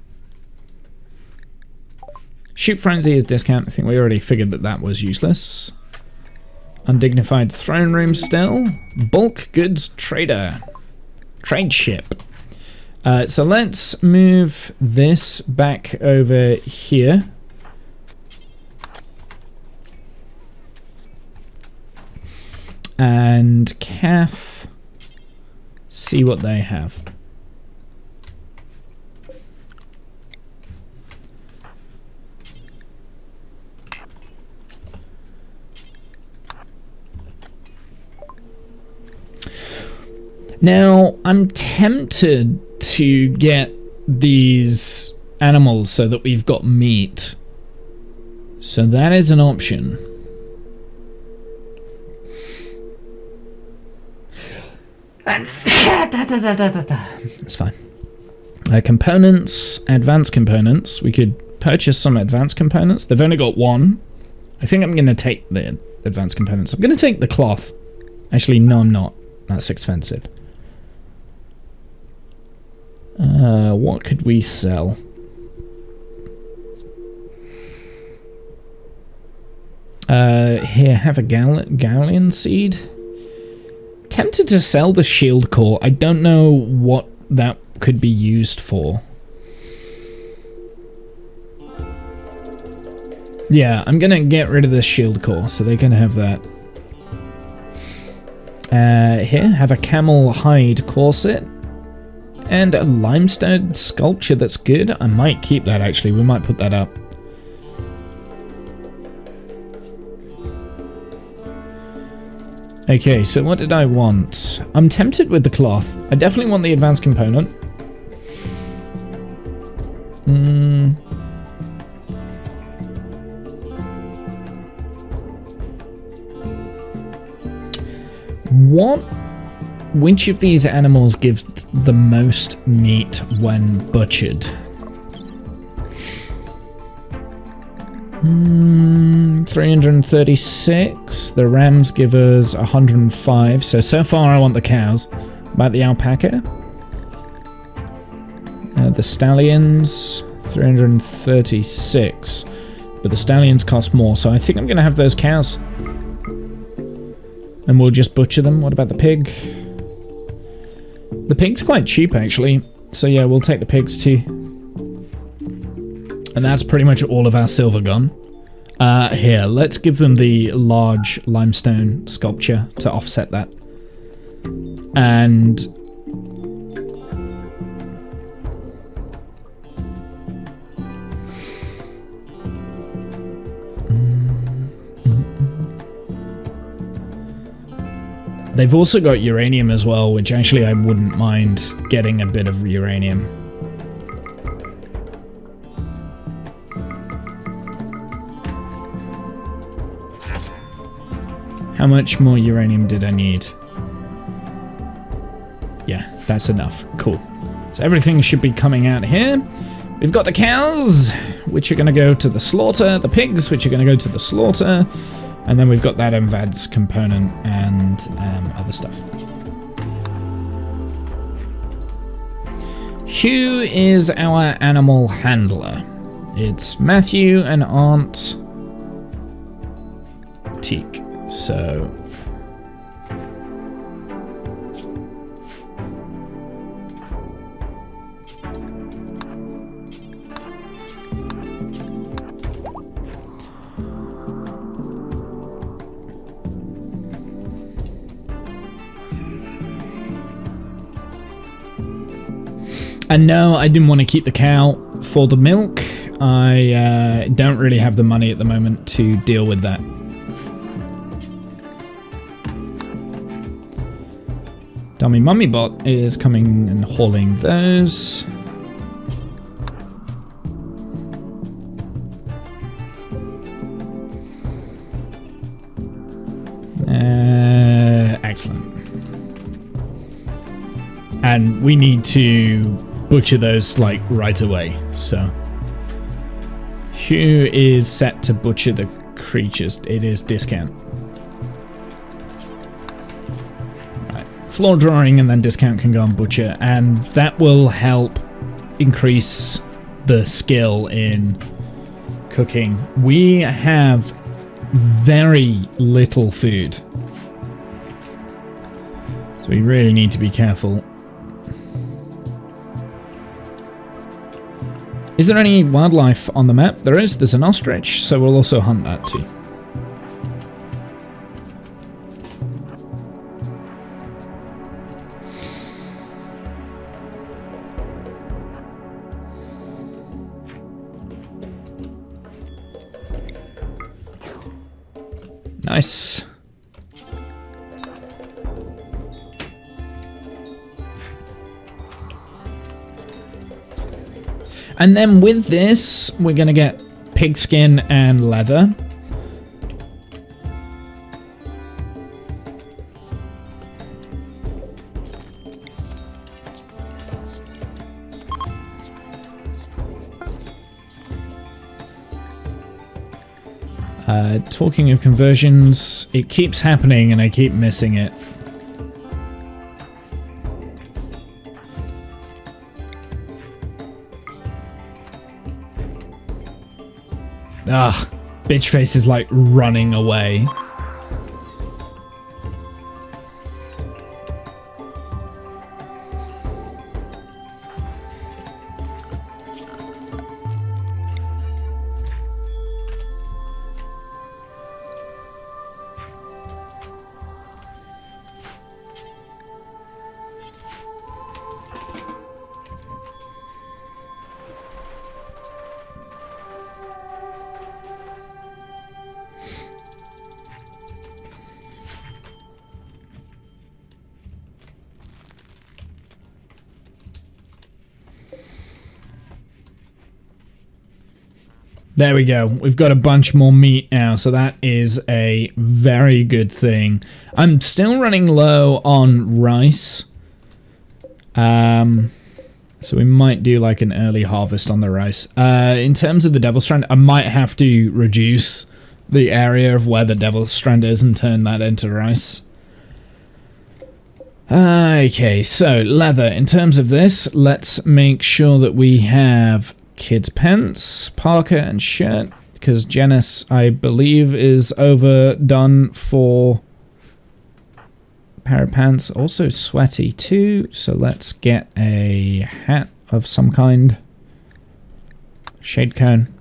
Shoot frenzy is discount. I think we already figured that was useless. Undignified throne room still. Bulk goods trader. Trade ship. So let's move this back over here. And Kath, see what they have. Now, I'm tempted to get these animals so that we've got meat. So that is an option. That's fine. Components, advanced components. We could purchase some advanced components. They've only got one. I think I'm going to take the advanced components. I'm going to take the cloth. Actually, no, I'm not. That's expensive. What could we sell? Here, have a galleon seed. Tempted to sell the shield core. I don't know what that could be used for. Yeah, I'm gonna get rid of the shield core, so they can have that. Here, have a camel hide corset. And a limestone sculpture, that's good. I might keep that, actually. We might put that up. Okay, so what did I want? I'm tempted with the cloth. I definitely want the advanced component. Which of these animals gives the most meat when butchered? 336. The rams give us 105. So far I want the cows. About the alpaca? The stallions, 336. But the stallions cost more, so I think I'm going to have those cows. And we'll just butcher them. What about the pig? The pig's quite cheap, actually. So yeah, we'll take the pigs too. And that's pretty much all of our silver gone. Here, let's give them the large limestone sculpture to offset that. And... they've also got uranium as well, which actually I wouldn't mind getting a bit of uranium. How much more uranium did I need? Yeah, that's enough. Cool. So everything should be coming out here. We've got the cows, which are going to go to the slaughter. The pigs, which are going to go to the slaughter. And then we've got that advanced component and other stuff. Who is our animal handler? It's Matthew and Aunt Teak. So And no, I didn't want to keep the cow for the milk. I don't really have the money at the moment to deal with that. Dummy Mummy Bot is coming and hauling those. Excellent. And we need to butcher those like right away. So who is set to butcher the creatures? It is Discount. Right. Floor drawing and then Discount can go and butcher, and that will help increase the skill in cooking. We have very little food, so we really need to be careful. Is there any wildlife on the map? There is. There's an ostrich, so we'll also hunt that too. Nice. And then with this, we're going to get pigskin and leather. Talking of conversions, it keeps happening and I keep missing it. Ah, bitch face is like running away. There we go. We've got a bunch more meat now, so that is a very good thing. I'm still running low on rice. So we might do like an early harvest on the rice. In terms of the Devil Strand, I might have to reduce the area of where the Devil Strand is and turn that into rice. Okay, so leather. In terms of this, let's make sure that we have kids' pants, parka, and shirt, because Janice, I believe, is overdone for a pair of pants. Also sweaty too, so let's get a hat of some kind. Shade cone.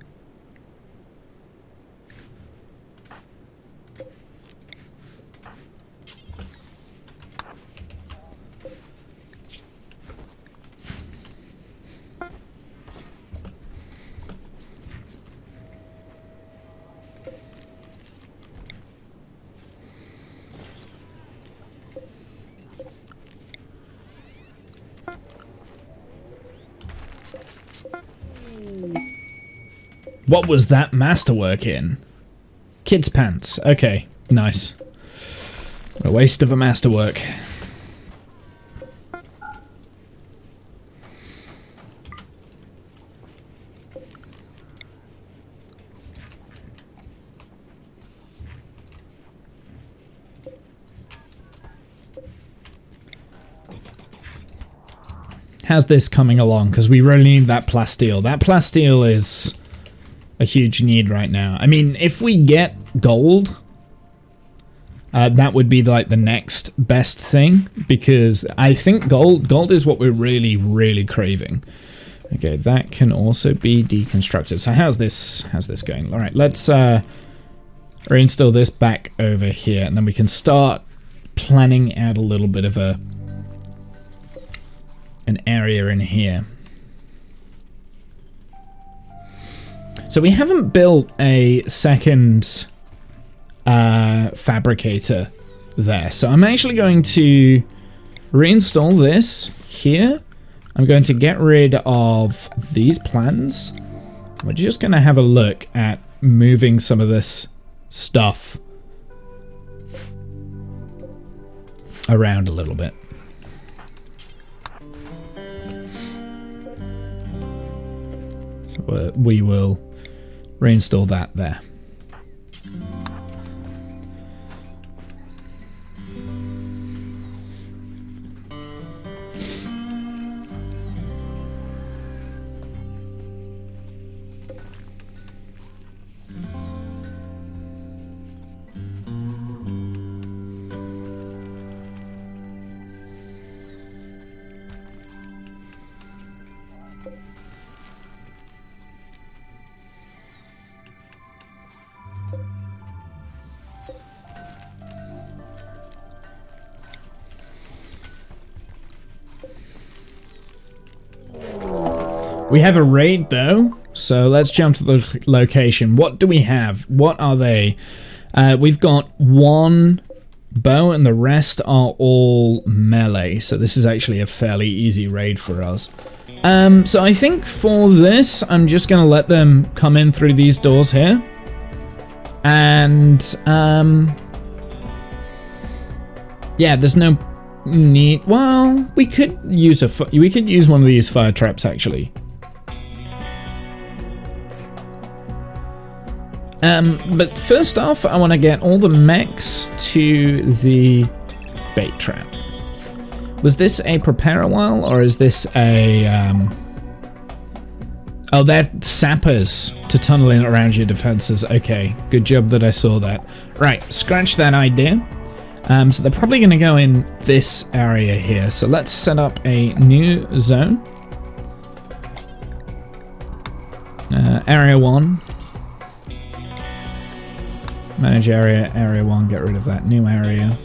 What was that masterwork in? Kids' pants. Okay, nice. A waste of a masterwork. How's this coming along? Because we really need that plasteel. That plasteel is a huge need right now. I mean, if we get gold, that would be like the next best thing, because I think gold is what we're really craving. Okay, that can also be deconstructed. So how's this going? All right, let's reinstall this back over here, and then we can start planning out a little bit of an area in here. So we haven't built a second fabricator there. So I'm actually going to reinstall this here. I'm going to get rid of these plans. We're just going to have a look at moving some of this stuff around a little bit. So we will reinstall that there. We have a raid though, so let's jump to the location. What do we have? What are they? We've got one bow and the rest are all melee, so this is actually a fairly easy raid for us. So I think for this, I'm just gonna let them come in through these doors here. And, yeah, there's no need. Well, we could use one of these fire traps actually. But first off, I want to get all the mechs to the bait trap. Was this a prepare a while, or is this a, oh, they're sappers to tunnel in around your defenses. Okay, good job that I saw that. Right, scratch that idea. So they're probably going to go in this area here. So let's set up a new zone. Area 1. Manage area, area 1, get rid of that new area.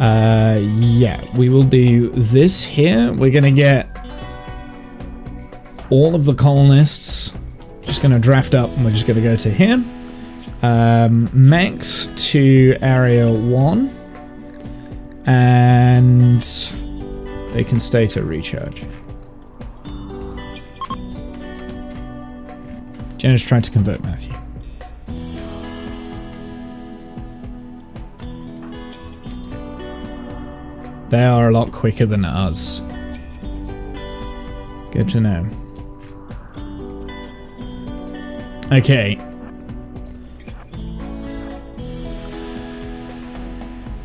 Yeah, we will do this here. We're gonna get all of the colonists. Just gonna draft up and we're just gonna go to here. Max to area 1. And they can stay to recharge. Jenna's trying to convert Matthew. They are a lot quicker than us. Good to know. Okay.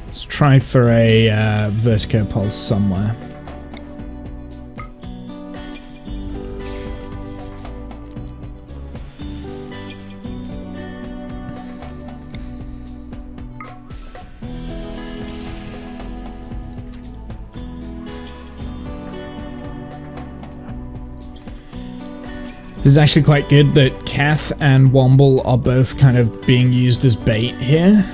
Let's try for a vertigo pulse somewhere. This is actually quite good that Kath and Womble are both kind of being used as bait here.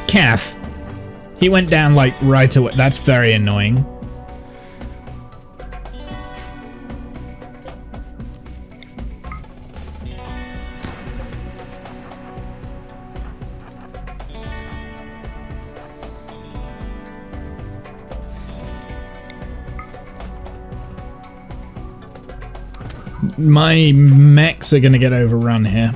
Kath. He went down like right away. That's very annoying. My mechs are gonna get overrun here.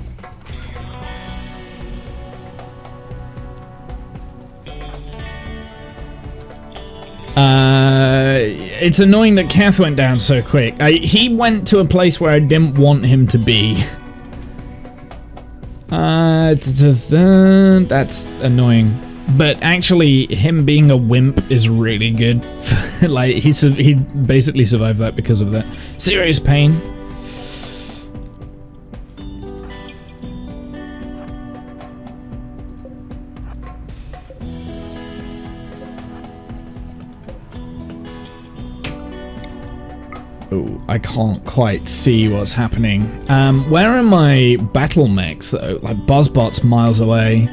It's annoying that Kath went down so quick. He went to a place where I didn't want him to be. That's annoying. But actually, him being a wimp is really good. Like, he basically survived that because of that. Serious pain. Oh, I can't quite see what's happening. Where are my battle mechs though? Like Buzzbot's miles away.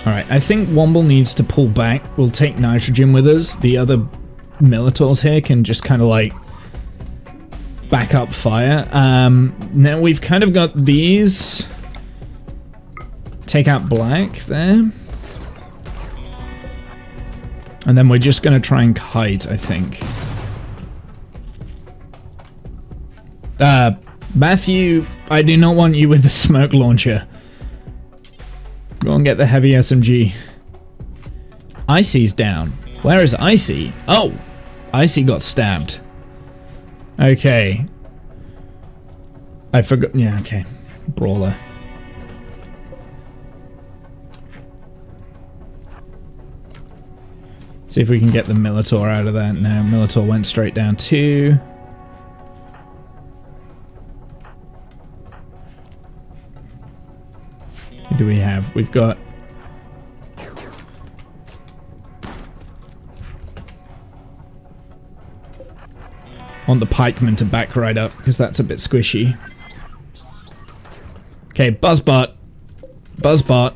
Alright, I think Womble needs to pull back. We'll take nitrogen with us. The other Militors here can just kind of like back up fire. Now we've kind of got these. Take out black there. And then we're just going to try and kite, I think. Matthew, I do not want you with the smoke launcher. Go and get the heavy SMG. Icy's down. Where is Icy? Oh! Icy got stabbed. Okay. I forgot. Yeah, okay. Brawler. See if we can get the Militor out of that. No, Militor went straight down too. Who do we have? We've got... want the pikeman to back right up, because that's a bit squishy. Okay, Buzzbot. Buzzbot.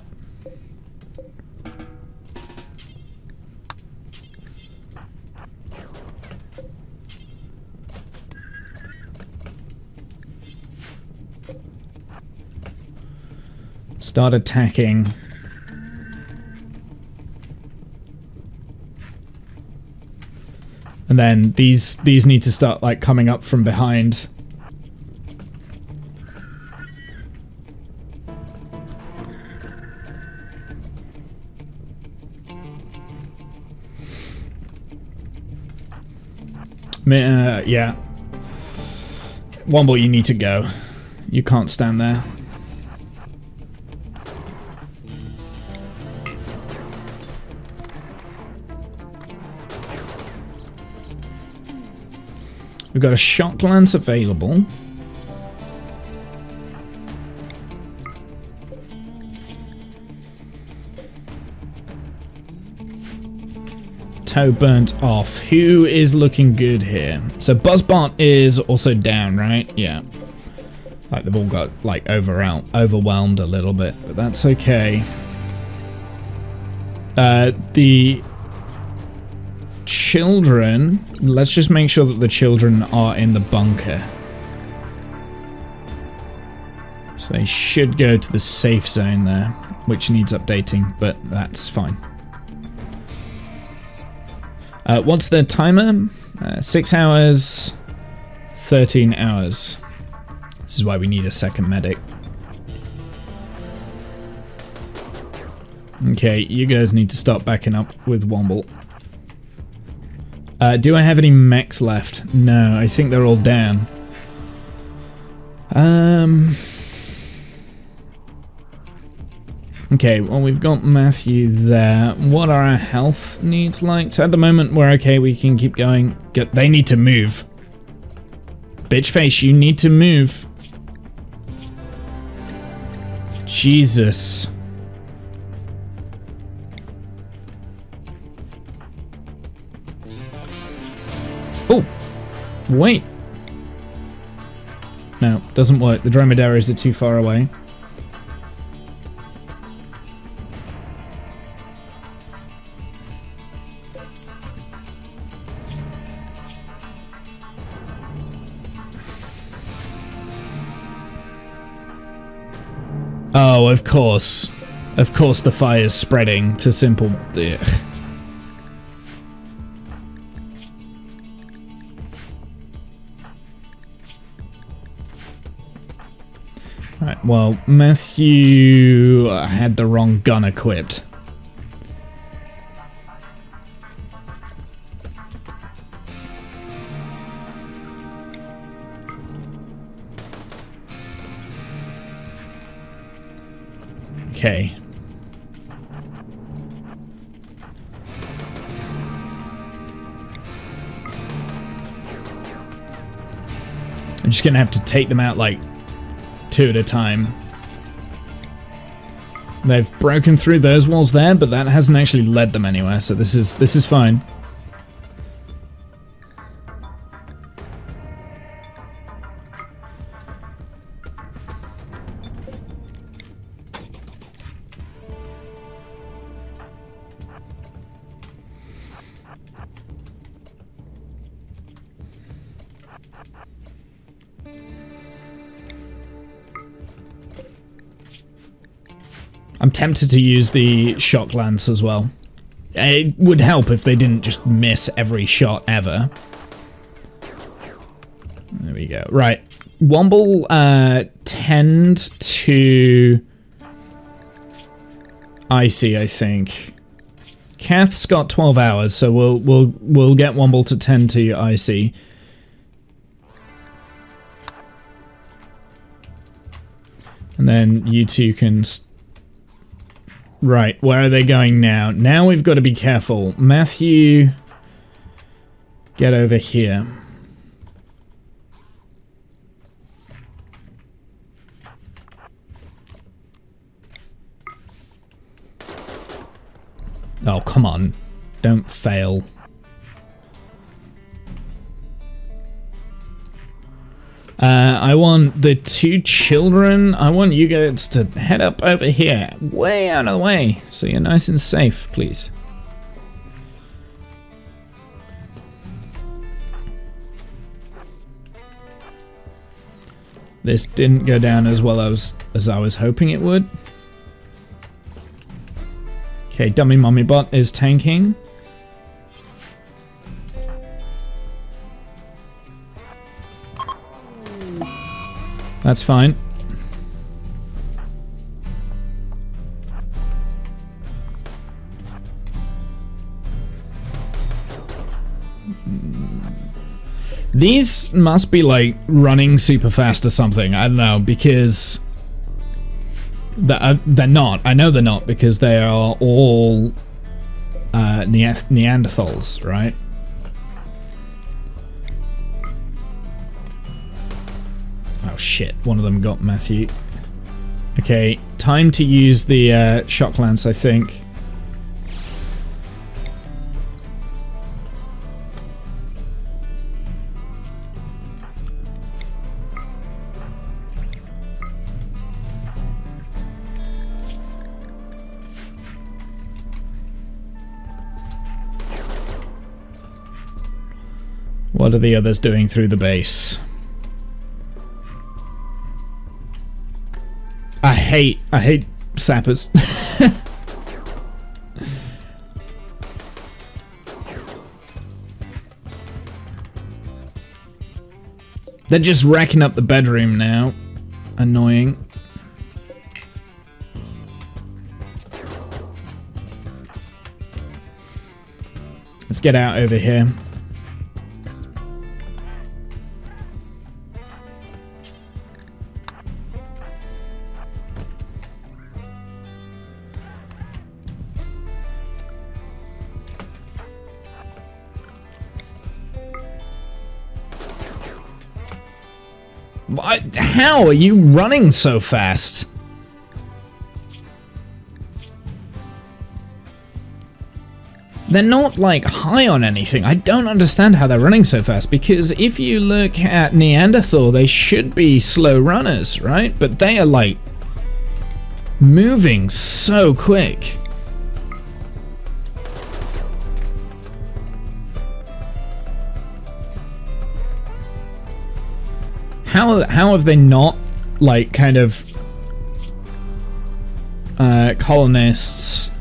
Start attacking. And then these need to start like coming up from behind. Yeah. Womble, you need to go. You can't stand there. We've got a shock lance available. Toe burnt off. Who is looking good here? So Buzzbot is also down, right? Yeah. Like they've all got like overwhelmed a little bit, but that's okay. The children, let's just make sure that the children are in the bunker. So they should go to the safe zone there, which needs updating, but that's fine. What's the timer? 6 hours, 13 hours. This is why we need a second medic. Okay, you guys need to start backing up with Womble. Do I have any mechs left? No, I think they're all down. Okay, well we've got Matthew there. What are our health needs like? So at the moment we're okay, we can keep going. They need to move. Bitchface, you need to move. Jesus. Oh, wait. No, doesn't work. The dromedaries are too far away. Oh, of course. Of course the fire's spreading to simple... Ugh. Right, well, Matthew had the wrong gun equipped. Okay. I'm just gonna have to take them out like 2 at a time. They've broken through those walls there, but that hasn't actually led them anywhere, so this is fine. I'm tempted to use the shock lance as well. It would help if they didn't just miss every shot ever. There we go. Right. Womble tend to icy, I think. Kath's got 12 hours, so we'll get Womble to tend to icy. And then you two can... Right, where are they going now? Now we've got to be careful. Matthew, get over here. Oh, come on. Don't fail. I want the two children. I want you guys to head up over here. Way out of the way. So you're nice and safe, please. This didn't go down as well as I was hoping it would. Okay, Dummy Mommy Bot is tanking. That's fine. These must be like running super fast or something. I don't know, because they're not. I know they're not because they are all Neanderthals, right? Oh shit, one of them got Matthew. Okay, time to use the shock lance, I think. What are the others doing through the base? I hate sappers. They're just racking up the bedroom now. Annoying. Let's get out over here. How are you running so fast? They're not like high on anything. I don't understand how they're running so fast, because if you look at Neanderthal, they should be slow runners, right? But they are like moving so quick. How have they not, like, kind of colonists,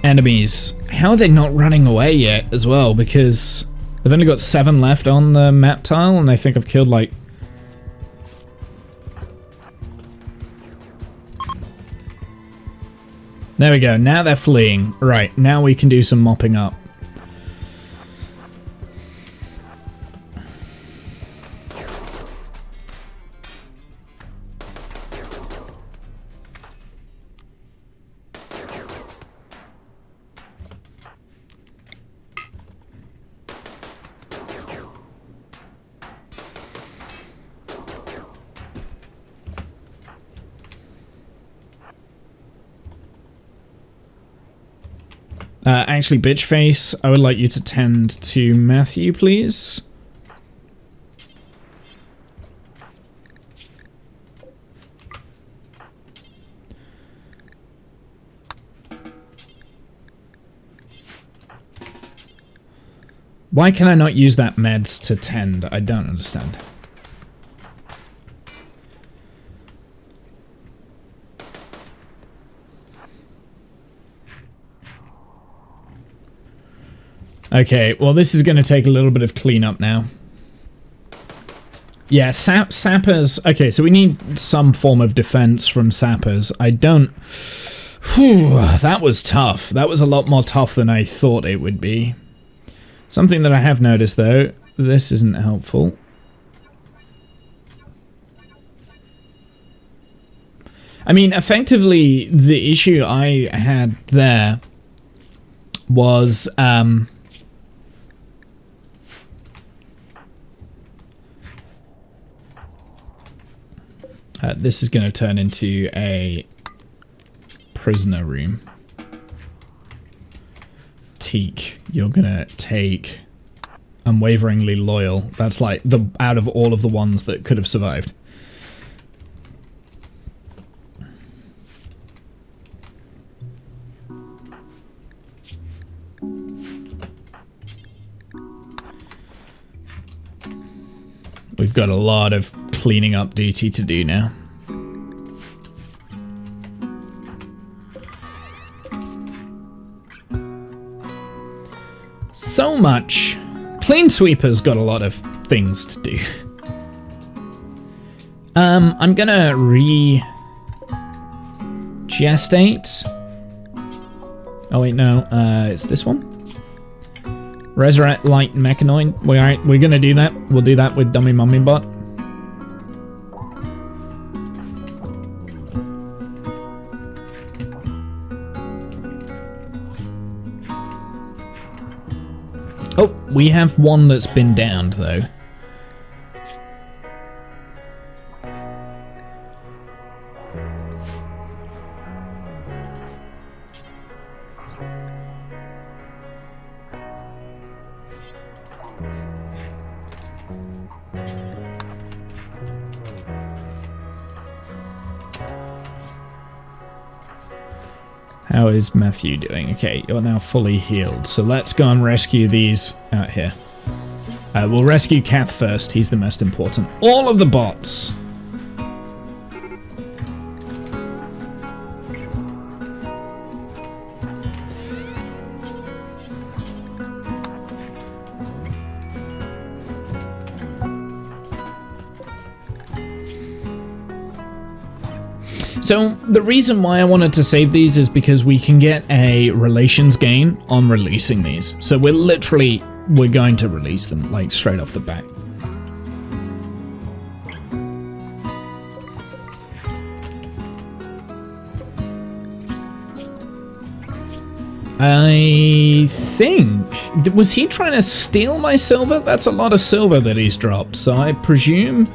enemies, how are they not running away yet as well? Because they've only got 7 left on the map tile, and I think I've killed, like... There we go, now they're fleeing. Right, now we can do some mopping up. Actually, Bitchface, I would like you to tend to Matthew, please. Why can I not use that meds to tend? I don't understand. Okay, well this is going to take a little bit of cleanup now. Yeah, sappers. Okay, so we need some form of defense from sappers. I don't... Whew, that was tough. That was a lot more tough than I thought it would be. Something that I have noticed, though, this isn't helpful. I mean, effectively, the issue I had there was... this is going to turn into a prisoner room. Teak, you're going to take unwaveringly loyal. That's like the out of all of the ones that could have survived. We've got a lot of cleaning up duty to do now. So much. Clean Sweeper's got a lot of things to do. I'm gonna gestate. Oh wait, no, it's this one. Resurrect Light Mechanoid. We're gonna do that. We'll do that with Dummy Mummy Bot. Oh, we have one that's been downed though. How is Matthew doing? Okay, you're now fully healed. So let's go and rescue these out here. We'll rescue Kath first. He's the most important. All of the bots. So the reason why I wanted to save these is because we can get a relations gain on releasing these. So we're going to release them like straight off the bat. I think, was he trying to steal my silver? That's a lot of silver that he's dropped. So I presume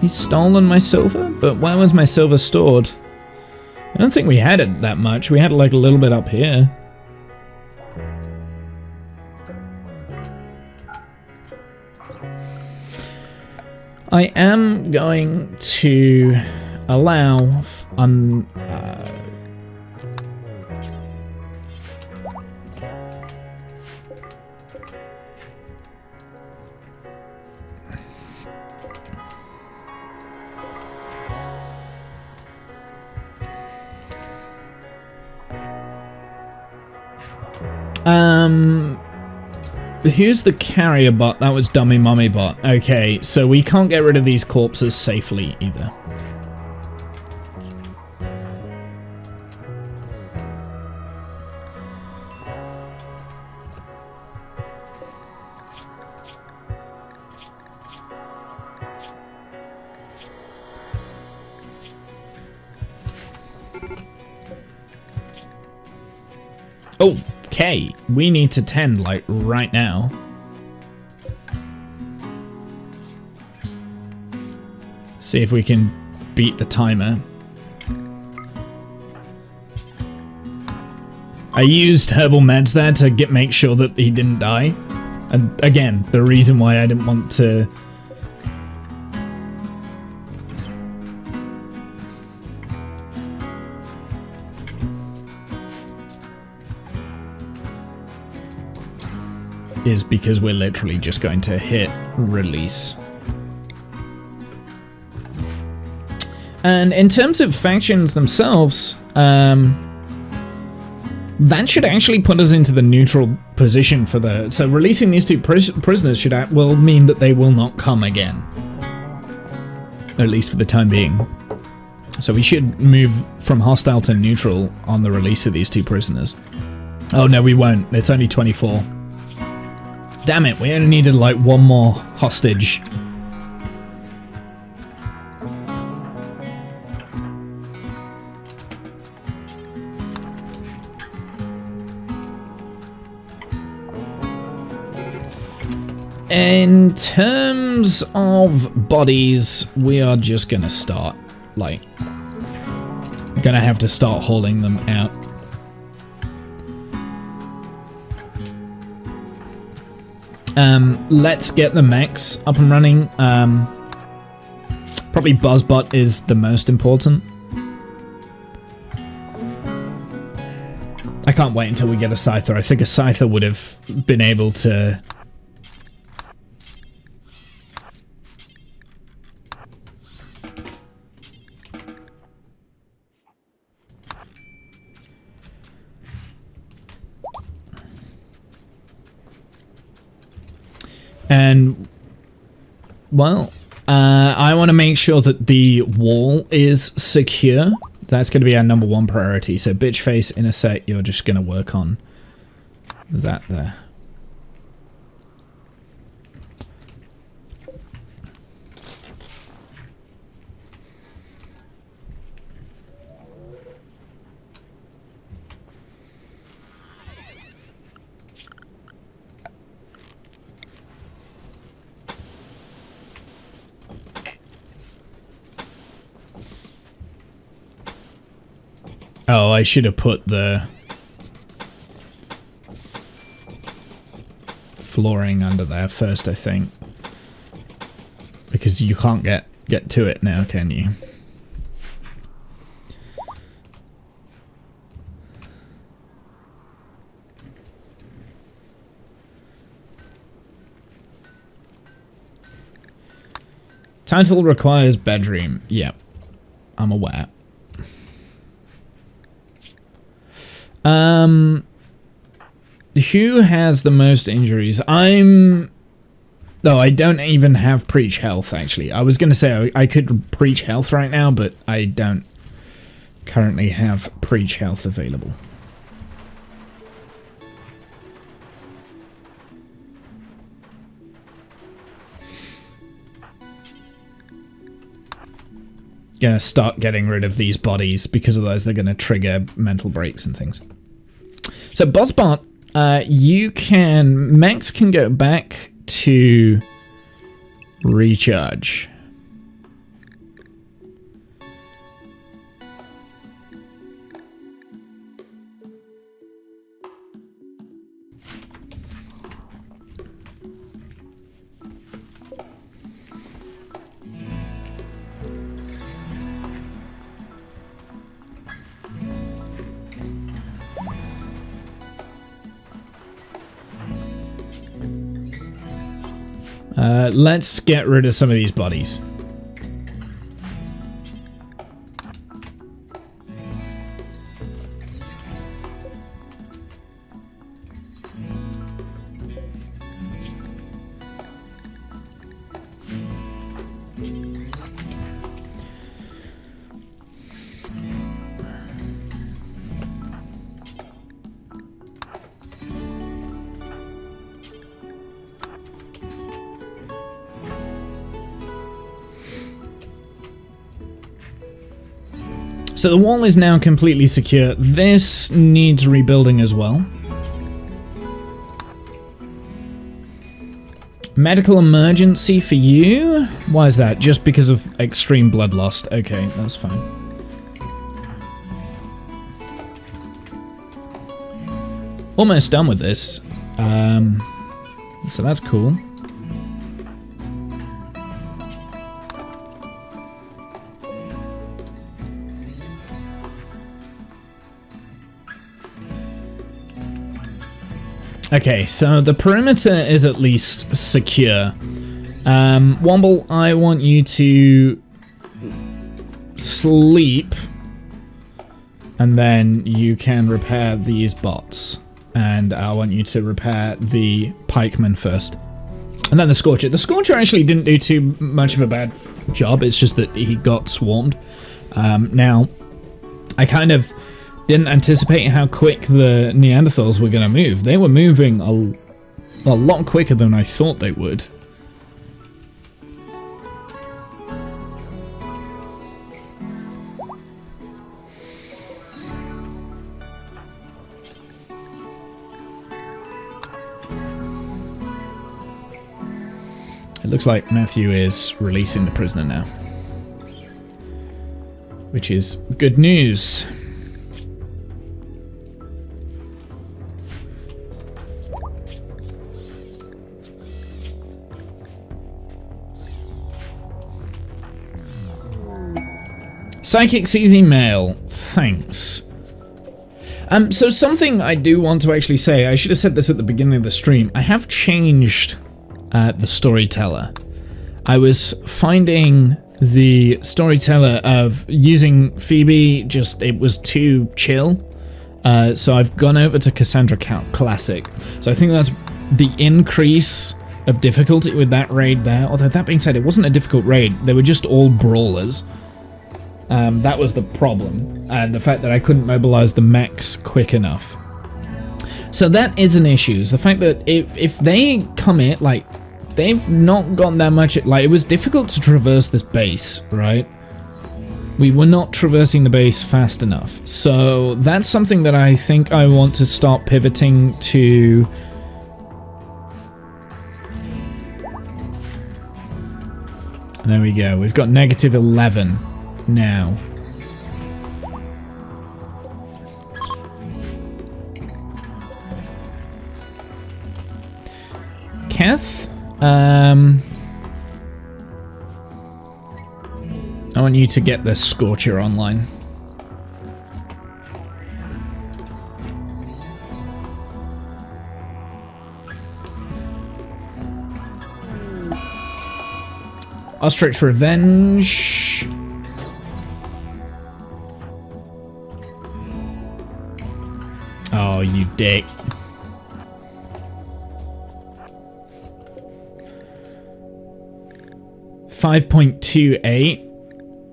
he's stolen my silver, but where was my silver stored? I don't think we had it that much. We had like a little bit up here. I am going to allow here's the carrier bot. That was Dummy Mummy Bot. Okay, so we can't get rid of these corpses safely either. Okay, we need to tend like right now. See if we can beat the timer. I used herbal meds there to make sure that he didn't die. And again, the reason why I didn't want to... is because we're literally just going to hit release. And in terms of factions themselves, That should actually put us into the neutral position for the... So releasing these two prisoners will mean that they will not come again. At least for the time being. So we should move from hostile to neutral on the release of these two prisoners. Oh no, we won't. It's only 24. Damn it, we only needed like one more hostage. In terms of bodies, we are just gonna start, like, gonna have to start hauling them out. Let's get the mechs up and running. Probably Buzzbot is the most important. I can't wait until we get a Scyther. I think a Scyther would have been able to... And, well, I want to make sure that the wall is secure. That's going to be our #1 priority. So, bitch face, intersect, you're just going to work on that there. Oh, I should have put the flooring under there first, I think. Because you can't get to it now, can you? Title requires bedroom. Yep, I'm aware. Who has the most injuries? No, I don't even have preach health, actually. I was going to say I could preach health right now, but I don't currently have preach health available. Gonna start getting rid of these bodies, because otherwise they're gonna trigger mental breaks and things. So Buzzbot, mechs can go back to recharge. Let's get rid of some of these bodies. So the wall is now completely secure. This needs rebuilding as well. Medical emergency for you? Why is that? Just because of extreme blood loss. Okay, that's fine. Almost done with this. So that's cool. Okay, so the perimeter is at least secure. Womble, I want you to sleep And then you can repair these bots. And I want you to repair the pikeman first. And then the Scorcher. The Scorcher actually didn't do too much of a bad job. It's just that he got swarmed. Now, I kind of didn't anticipate how quick the Neanderthals were going to move. They were moving a lot quicker than I thought they would. It looks like Matthew is releasing the prisoner now, which is good news. Psychic Easy Mail, thanks. So something I do want to actually say, I should have said this at the beginning of the stream, I have changed the storyteller. I was finding the storyteller of using Phoebe, it was too chill. So I've gone over to Cassandra Classic. So I think that's the increase of difficulty with that raid there. Although that being said, it wasn't a difficult raid. They were just all brawlers. That was the problem. And the fact that I couldn't mobilize the mechs quick enough. So that is an issue. Is the fact that if they come in, like, they've not got that much, like, it was difficult to traverse this base, right? We were not traversing the base fast enough. So that's something that I think I want to start pivoting to. There we go. We've got -11 now. Kath, I want you to get the Scorcher online. Ostrich Revenge. Oh, you dick. .28.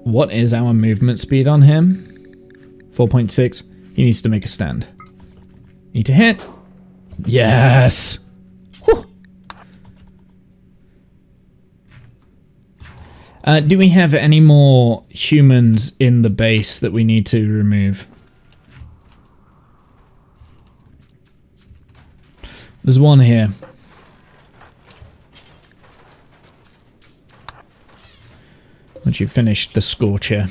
What is our movement speed on him? 4.6. He needs to make a stand. Need to hit. Yes. Whew. Do we have any more humans in the base that we need to remove? There's one here. Once you've finished the Scorcher.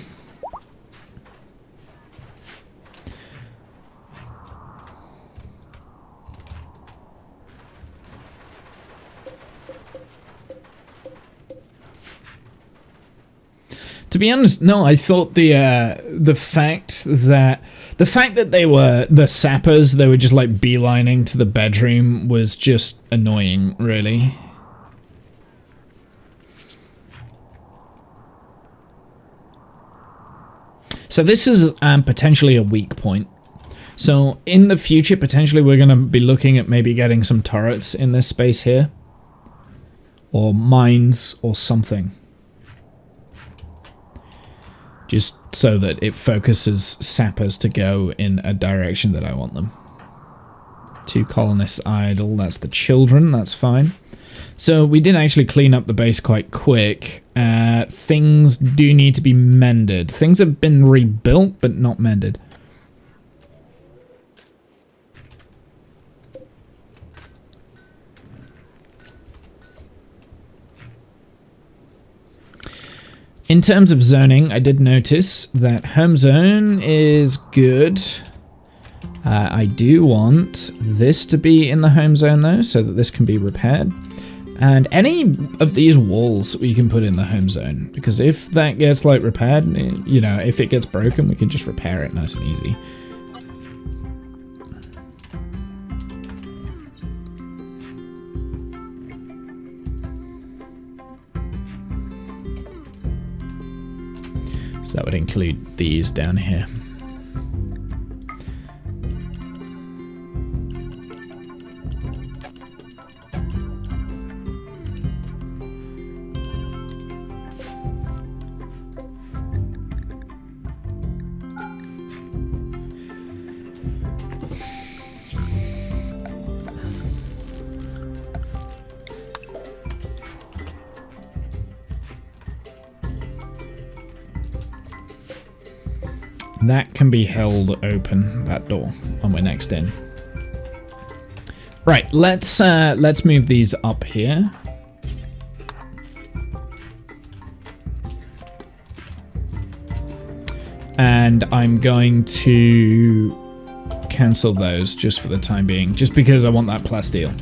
To be honest, no, I thought the fact that they were the sappers, they were just like beelining to the bedroom was just annoying, really. So this is potentially a weak point. So in the future, potentially we're going to be looking at maybe getting some turrets in this space here. Or mines or something. Just so that it focuses sappers to go in a direction that I want them. 2 colonists idle, that's the children, that's fine. So we did actually clean up the base quite quick. Things do need to be mended. Things have been rebuilt, but not mended. In terms of zoning, I did notice that home zone is good. I do want this to be in the home zone though, so that this can be repaired. And any of these walls we can put in the home zone, because if that gets like repaired, you know, if it gets broken, we can just repair it nice and easy. So that would include these down here. That can be held open, that door, when we're next in. Right, let's move these up here. And I'm going to cancel those just for the time being, just because I want that plasteel.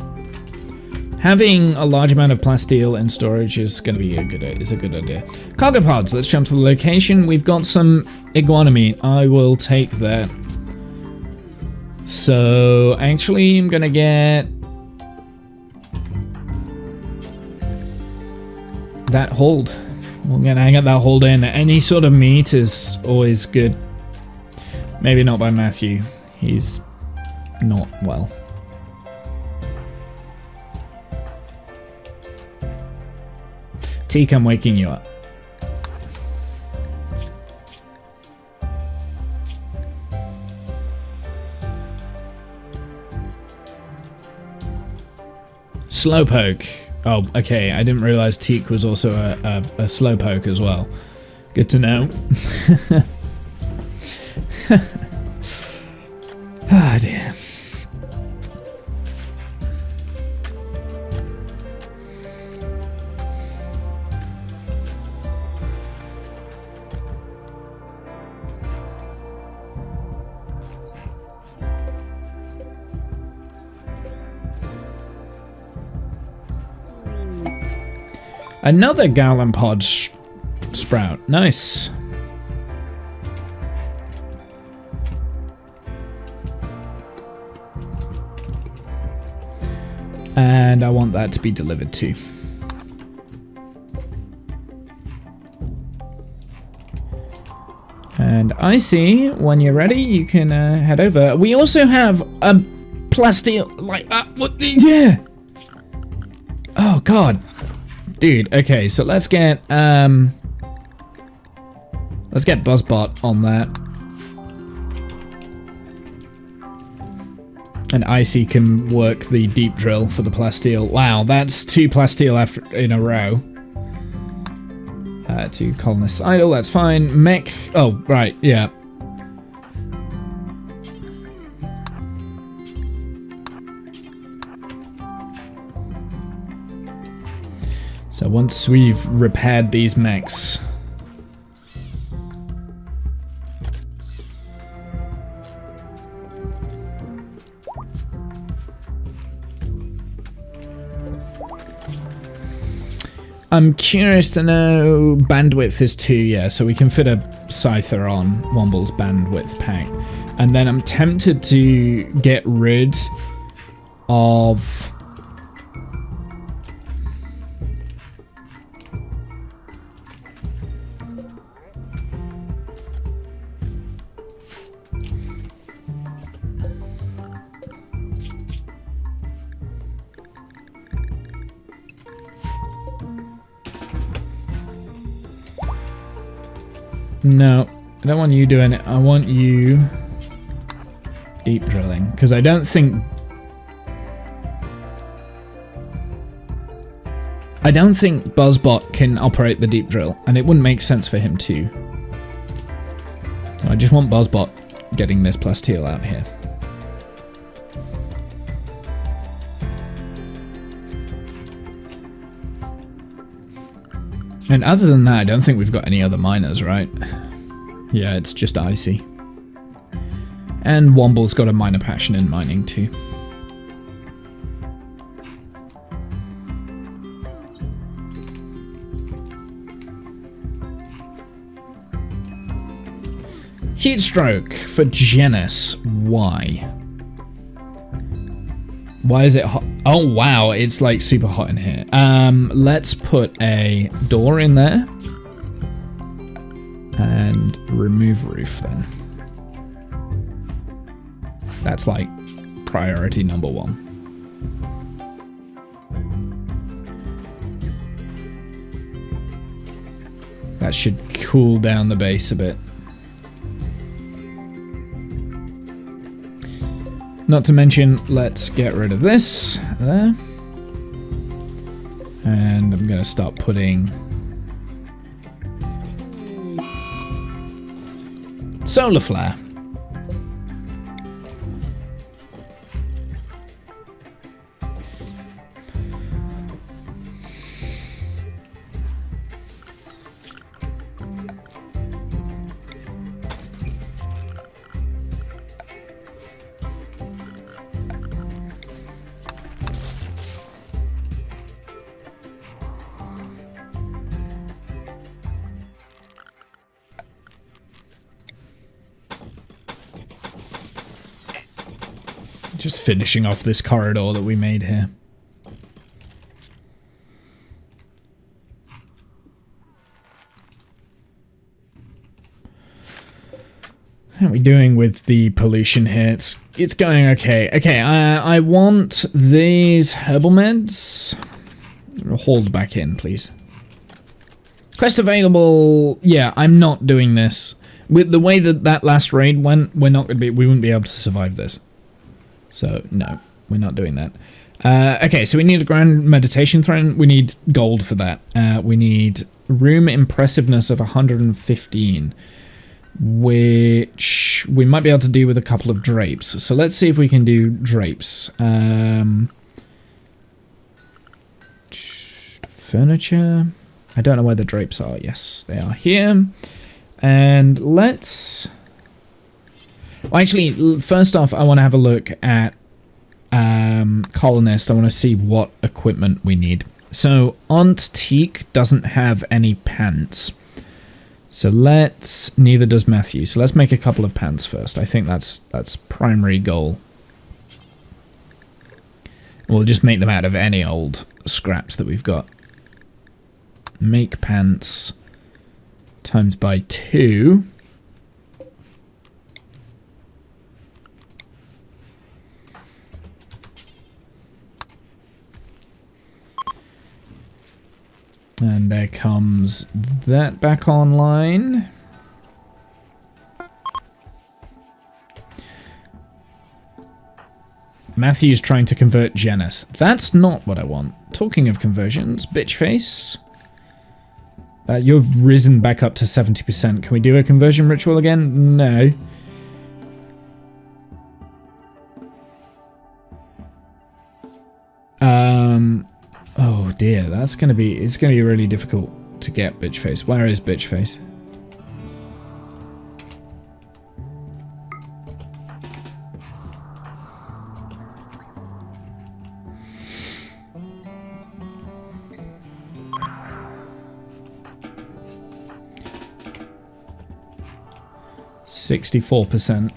Having a large amount of plasteel in storage is going to be a good idea. Cargo pods, let's jump to the location. We've got some iguana meat. I will take that. So, actually, I'm going to get that hold. We're going to get that hold in. Any sort of meat is always good. Maybe not by Matthew. He's not well. Teak, I'm waking you up. Slowpoke. Oh, okay. I didn't realize Teak was also a slowpoke as well. Good to know. Ah, dear. Another gallon pod sprout. Nice. And I want that to be delivered too. And I see, when you're ready, you can head over. We also have a plasteel, like, what, yeah. Oh, God. Dude, okay, so let's get Buzzbot on that. And Icy can work the deep drill for the plasteel. Wow, that's 2 plasteel in a row. 2 colonists idle, that's fine. Mech, oh, right, yeah. So once we've repaired these mechs, I'm curious to know, bandwidth is 2, yeah, so we can fit a Scyther on Womble's bandwidth pack. And then I'm tempted to get rid of... No, I don't want you doing it. I want you deep drilling, because I don't think Buzzbot can operate the deep drill, and it wouldn't make sense for him to. So I just want Buzzbot getting this plasteel out here. And other than that, I don't think we've got any other miners, right? Yeah, it's just Icy. And Womble's got a minor passion in mining too. Heatstroke for Genis. Why? Why is it hot? Oh wow, it's like super hot in here. Let's put a door in there. And remove roof then. That's like priority number 1. That should cool down the base a bit. Not to mention, let's get rid of this there. And I'm going to start putting Solar flare. Just finishing off this corridor that we made here. How are we doing with the pollution here? It's going okay. Okay, I want these herbal meds hauled back in, please. Quest available. Yeah, I'm not doing this. With the way that last raid went, we wouldn't be able to survive this. So, no, we're not doing that. Okay, so we need a grand meditation throne. We need gold for that. We need room impressiveness of 115, which we might be able to do with a couple of drapes. So let's see if we can do drapes. Furniture. I don't know where the drapes are. Yes, they are here. And let's... Well, actually, first off, I want to have a look at Colonist. I want to see what equipment we need. So, Aunt Teak doesn't have any pants. So neither does Matthew. So let's make a couple of pants first. I think that's primary goal. We'll just make them out of any old scraps that we've got. Make pants times by 2. And there comes that back online. Matthew's trying to convert Janice. That's not what I want. Talking of conversions, bitch face. You've risen back up to 70%. Can we do a conversion ritual again? No. Oh dear, it's gonna be really difficult to get bitch face. Where is bitch face? %64%.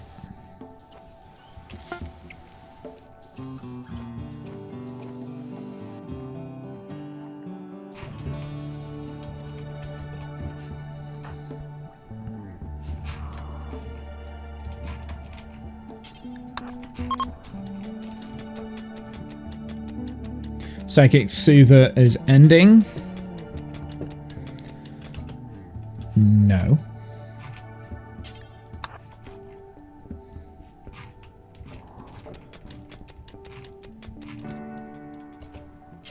Psychic Soother is ending. No.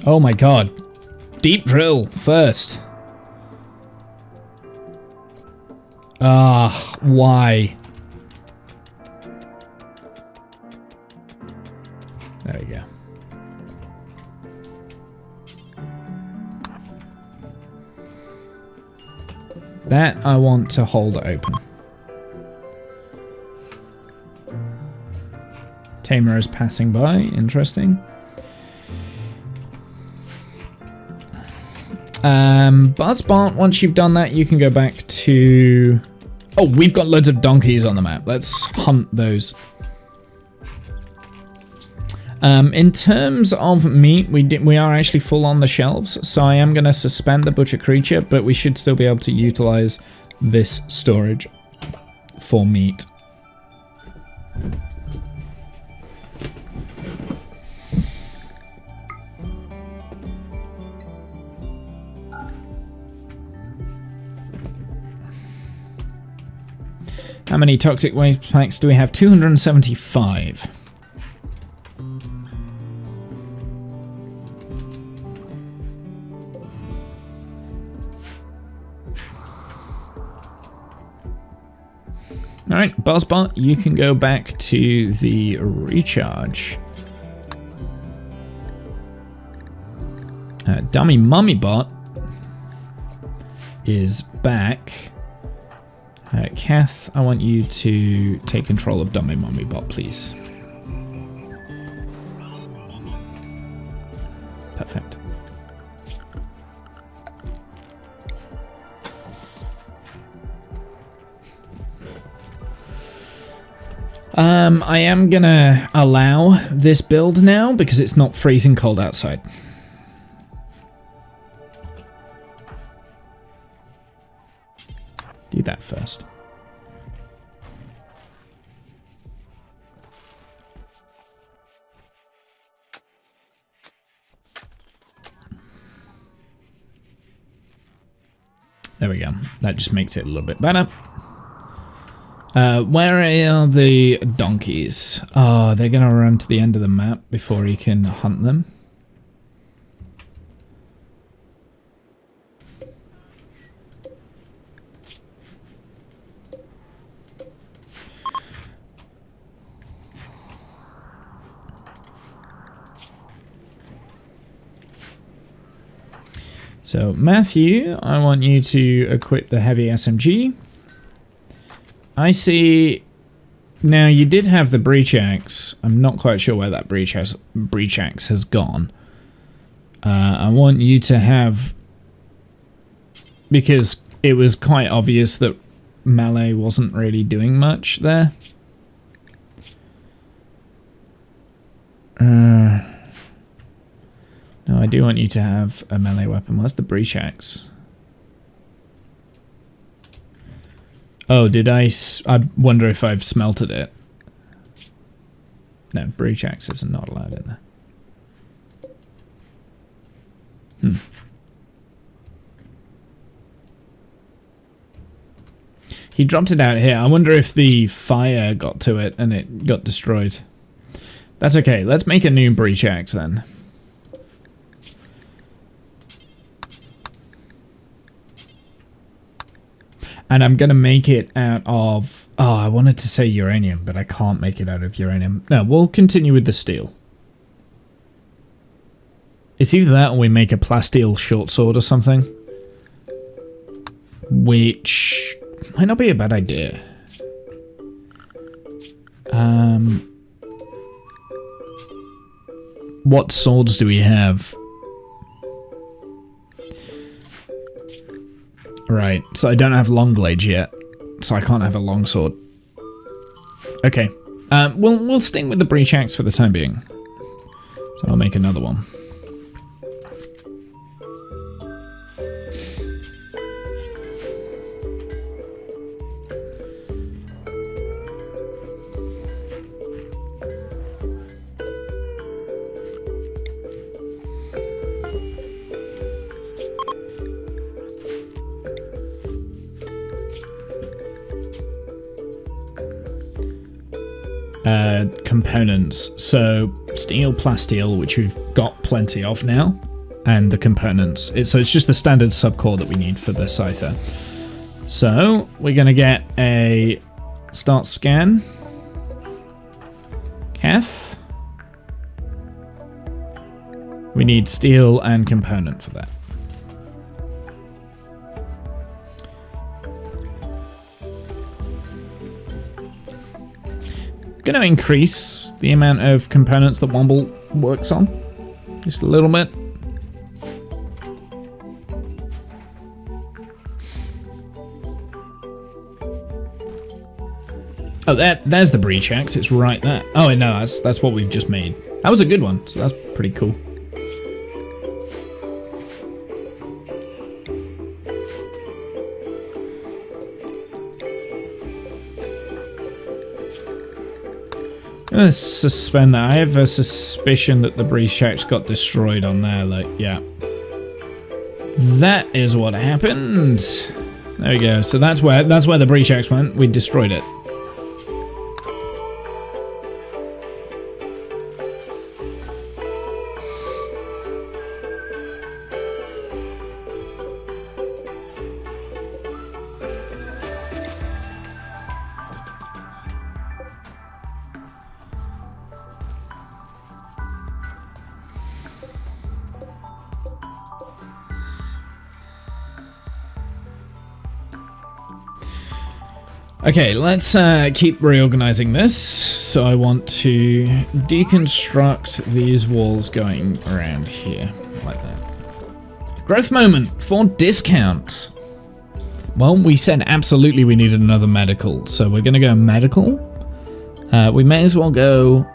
Oh my god. Deep drill first. Why? There we go. That I want to hold open. Tamer is passing by. Interesting. Buzzbot, once you've done that, you can go back to... Oh, we've got loads of donkeys on the map. Let's hunt those. In terms of meat, we are actually full on the shelves, so I am going to suspend the butcher creature, but we should still be able to utilize this storage for meat. How many toxic waste packs do we have? 275. Alright, boss bot, you can go back to the recharge. Dummy mummy bot is back. Kath, I want you to take control of dummy mummy bot, please. Perfect. I am gonna allow this build now because it's not freezing cold outside. Do that first. There we go. That just makes it a little bit better. Where are the donkeys? Oh, they're gonna run to the end of the map before he can hunt them. So, Matthew, I want you to equip the heavy SMG. I see... Now, you did have the breach axe. I'm not quite sure where that breach axe has gone. I want you to have... Because it was quite obvious that melee wasn't really doing much there. No, I do want you to have a melee weapon. Where's the breach axe? Oh, did I wonder if I've smelted it. No, breach axes are not allowed in there. He dropped it out here. I wonder if the fire got to it and it got destroyed. That's okay. Let's make a new breach axe then. And I'm going to make it out of... Oh, I wanted to say uranium, but I can't make it out of uranium. No, we'll continue with the steel. It's either that or we make a plasteel short sword or something. Which might not be a bad idea. What swords do we have? Right, so I don't have long blades yet, so I can't have a long sword. Okay, we'll stick with the breach axe for the time being. So I'll make another one. Components. So steel, plasteel, which we've got plenty of now, and the components. So it's just the standard subcore that we need for the scyther. So we're gonna get a start scan. Kath. We need steel and component for that. Going to increase the amount of components that Womble works on just a little bit. Oh, there's the breach axe. It's right there. Oh no, that's what we've just made. That was a good one, so that's pretty cool. I'm gonna suspend that. I have a suspicion that the breach axe got destroyed on there. Like, yeah, that is what happened. There we go. So that's where the breach axe went. We destroyed it. Okay, let's keep reorganizing this. So I want to deconstruct these walls going around here, like that. Growth moment for discount. Well, we said absolutely we needed another medical, so we're gonna go medical. We may as well go...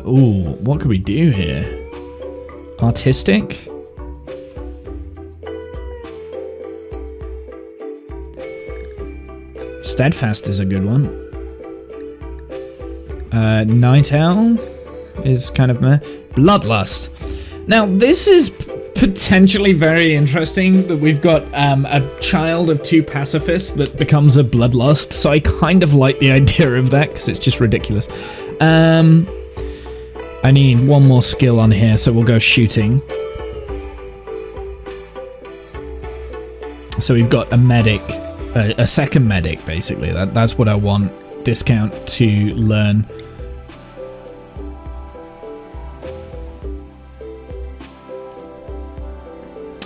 ooh, what could we do here? Artistic? Steadfast is a good one. Night Owl is kind of meh. Bloodlust. Now, this is potentially very interesting that we've got a child of two pacifists that becomes a bloodlust, so I kind of like the idea of that, because it's just ridiculous. I need one more skill on here, so we'll go shooting. So we've got a medic, a second medic, basically. That's what I want. Discount to learn.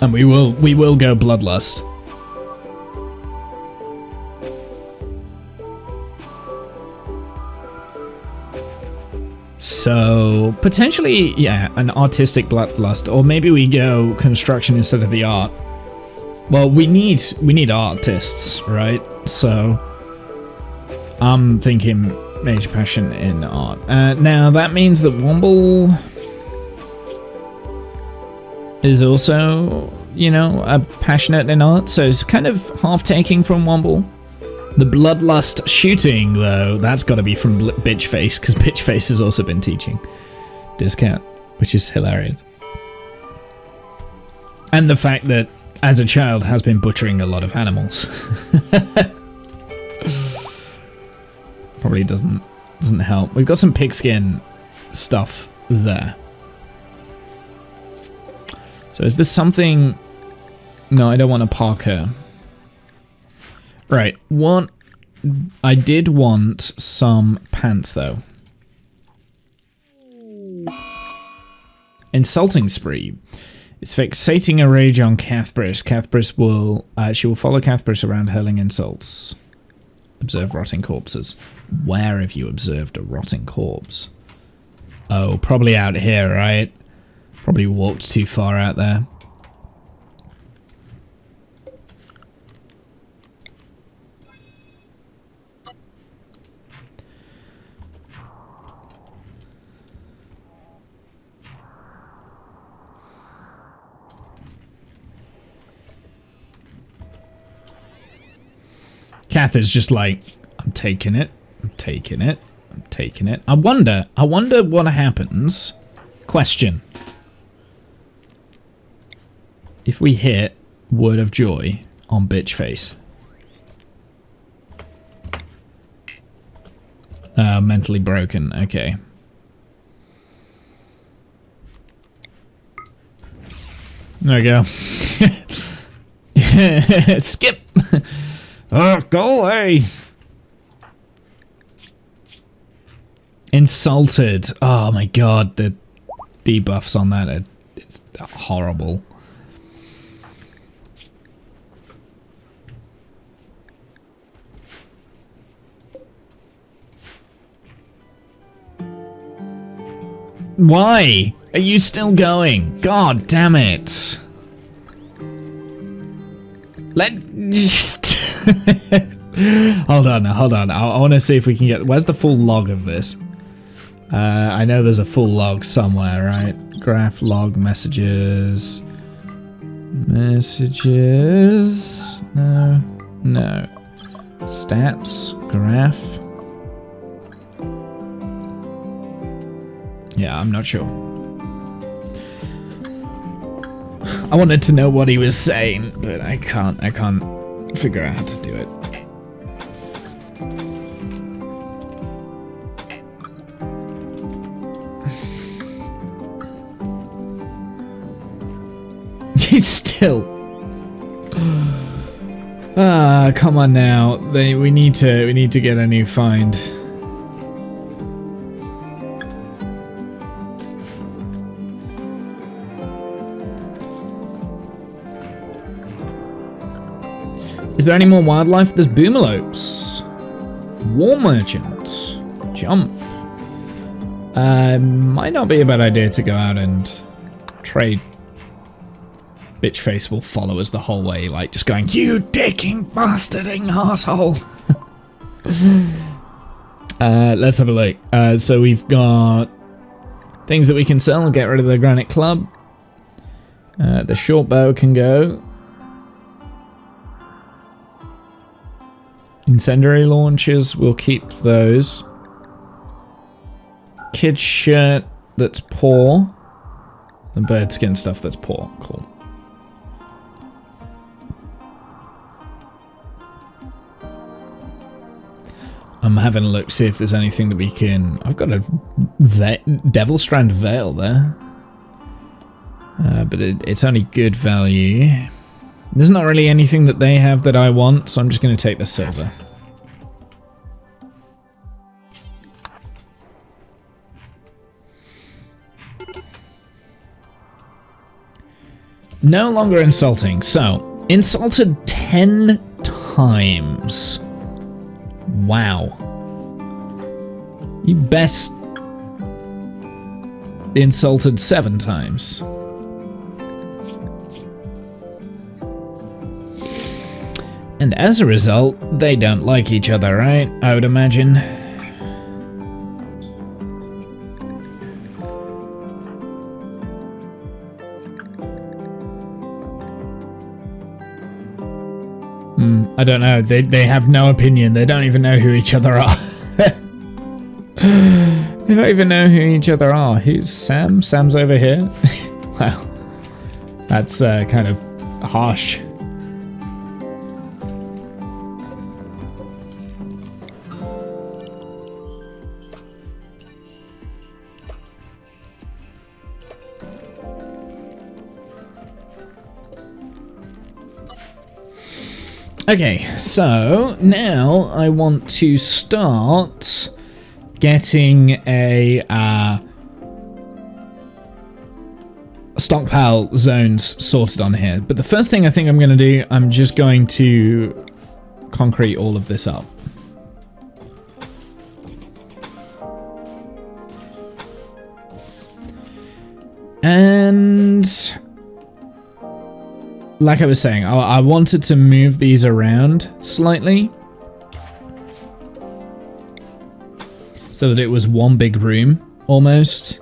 And we will go bloodlust. So potentially, yeah, an artistic bloodlust, or maybe we go construction instead of the art. Well, we need artists, right? So I'm thinking major passion in art. Now that means that Womble is also, you know, passionate in art, so it's kind of half taking from Womble. The bloodlust shooting, though, that's got to be from Bitchface, because Bitchface has also been teaching discount, which is hilarious. And the fact that, as a child, has been butchering a lot of animals. Probably doesn't help. We've got some pigskin stuff there. So is this something... No, I don't want a Parker. Right, what... I did want some pants, though. Insulting Spree. It's fixating a rage on Cathbris. Cathbris will... she will follow Cathbris around hurling insults. Observe rotting corpses. Where have you observed a rotting corpse? Oh, probably out here, right? Probably walked too far out there. Kath is just like, I'm taking it, I'm taking it, I'm taking it. I wonder what happens. Question. If we hit Word of Joy on Bitchface. Mentally broken, okay. There we go. Skip! Oh, go away! Insulted. Oh my god, the debuffs on that, it's horrible. Why? Are you still going? God damn it. Just... hold on. I want to see if we can get... Where's the full log of this? I know there's a full log somewhere, right? Graph, log, messages... Messages... No. Stats, graph... Yeah, I'm not sure. I wanted to know what he was saying, but I can't figure out how to do it. He's still... Ah, come on now. We need to get a new find. Is there any more wildlife? There's boomalopes. War merchant. Jump. Might not be a bad idea to go out and trade. Bitchface will follow us the whole way, like just going, "You dicking bastarding asshole." Let's have a look. So we've got things that we can sell. Get rid of the granite club. The short bow can go. Incendiary launchers, we'll keep those. Kid shirt, that's poor. The bird skin stuff, that's poor. Cool. I'm having a look, see if there's anything that we can... I've got a Devil Strand Veil there. But it's only good value. There's not really anything that they have that I want, so I'm just going to take the silver. No longer insulting. So, insulted 10 times. Wow. You best insulted 7 times. And as a result, they don't like each other, right? I would imagine. I don't know. They have no opinion. They don't even know who each other are. They don't even know who each other are. Who's Sam? Sam's over here. Wow. That's kind of harsh. Okay, so now I want to start getting a stockpile zones sorted on here. But the first thing I think I'm going to do, I'm just going to concrete all of this up. And like I was saying, I wanted to move these around slightly so that it was one big room, almost.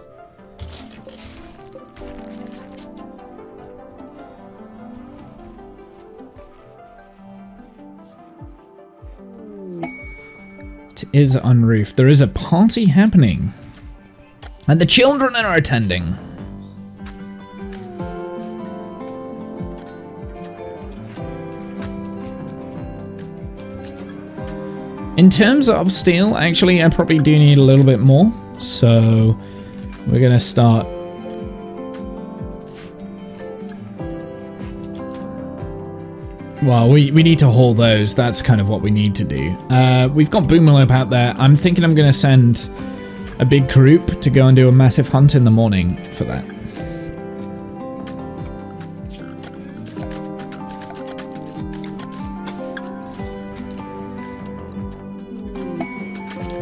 It is unroofed. There is a party happening, and the children are attending. In terms of steel, actually, I probably do need a little bit more. So we're going to start. Well, we need to haul those. That's kind of what we need to do. We've got Boomerlope out there. I'm thinking I'm going to send a big group to go and do a massive hunt in the morning for that.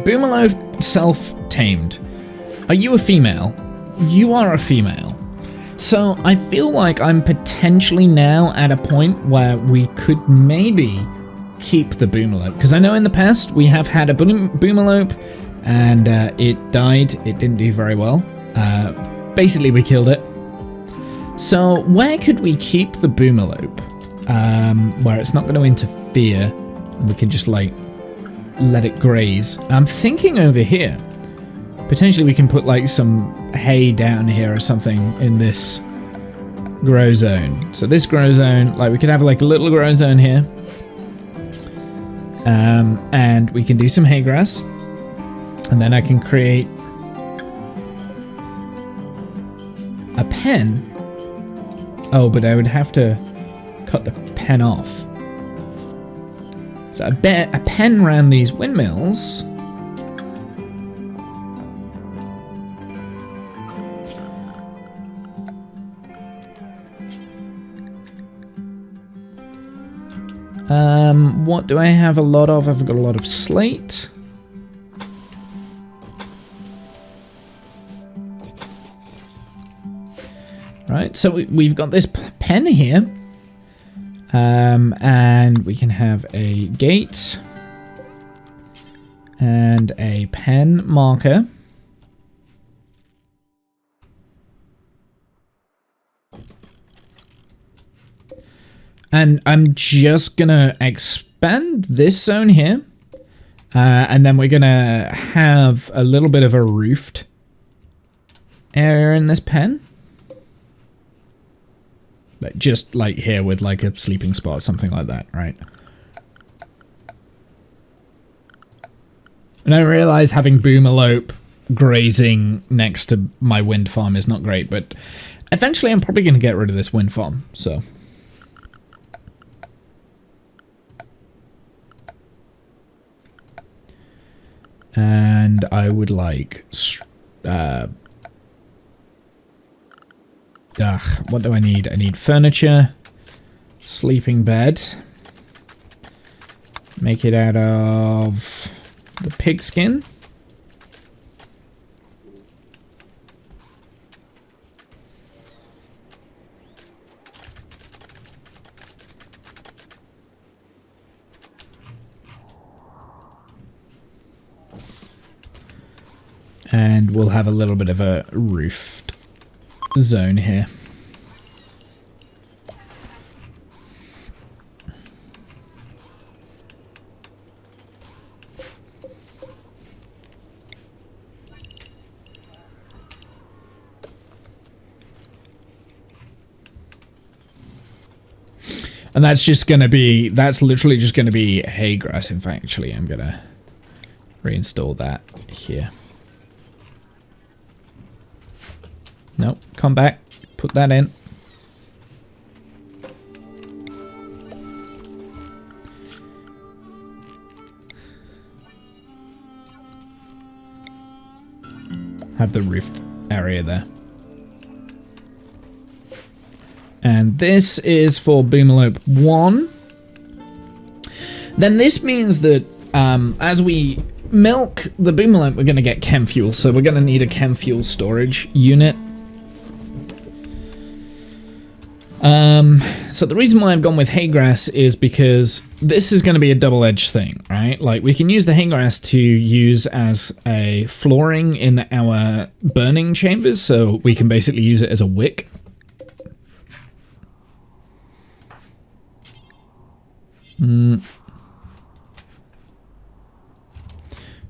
Boomerlope self-tamed. Are you a female? You are a female. So I feel like I'm potentially now at a point where we could maybe keep the Boomerlope. Because I know in the past we have had a Boomerlope and it died. It didn't do very well. Basically we killed it. So where could we keep the Boomerlope? Where it's not going to interfere. We can just like let it graze. I'm thinking over here. Potentially we can put like some hay down here or something in this grow zone. So this grow zone, like we could have like a little grow zone here. And we can do some hay grass. And then I can create a pen. Oh, but I would have to cut the pen off. So I bet a pen around these windmills. What do I have a lot of? I've got a lot of slate. Right, so we've got this pen here. And we can have a gate. And a pen marker. And I'm just gonna expand this zone here. And then we're gonna have a little bit of a roofed area in this pen. Like just like here with like a sleeping spot, something like that, right? And I realize having Boomerlope grazing next to my wind farm is not great, but eventually I'm probably gonna get rid of this wind farm, so. And I would like, what do I need? I need furniture, sleeping bed, make it out of the pigskin. And we'll have a little bit of a roofed zone here. And that's just going to be, that's literally just going to be hay grass. In fact, actually, I'm going to reinstall that here. Nope, come back, put that in. Have the roofed area there. And this is for Boomerlope 1. Then this means that as we milk the Boomerlope, we're going to get chem fuel. So we're going to need a chem fuel storage unit. So the reason why I've gone with hay grass is because this is going to be a double-edged thing, right? Like, we can use the hay grass to use as a flooring in our burning chambers, so we can basically use it as a wick. No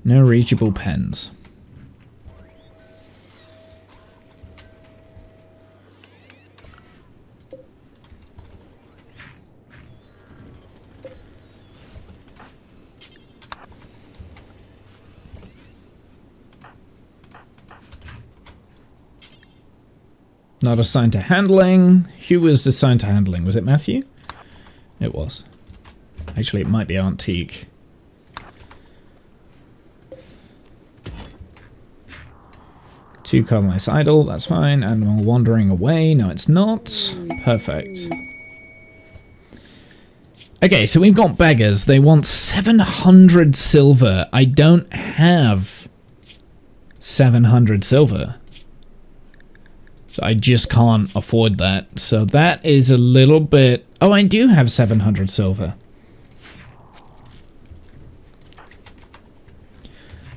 reachable pens. Not assigned to handling. Who was assigned to handling? Was it Matthew? It was. Actually, it might be Antique. Two colonists idle, that's fine. Animal wandering away, no it's not. Perfect. Okay, so we've got beggars. They want 700 silver. I don't have 700 silver. So I just can't afford that. So that is a little bit... Oh, I do have 700 silver.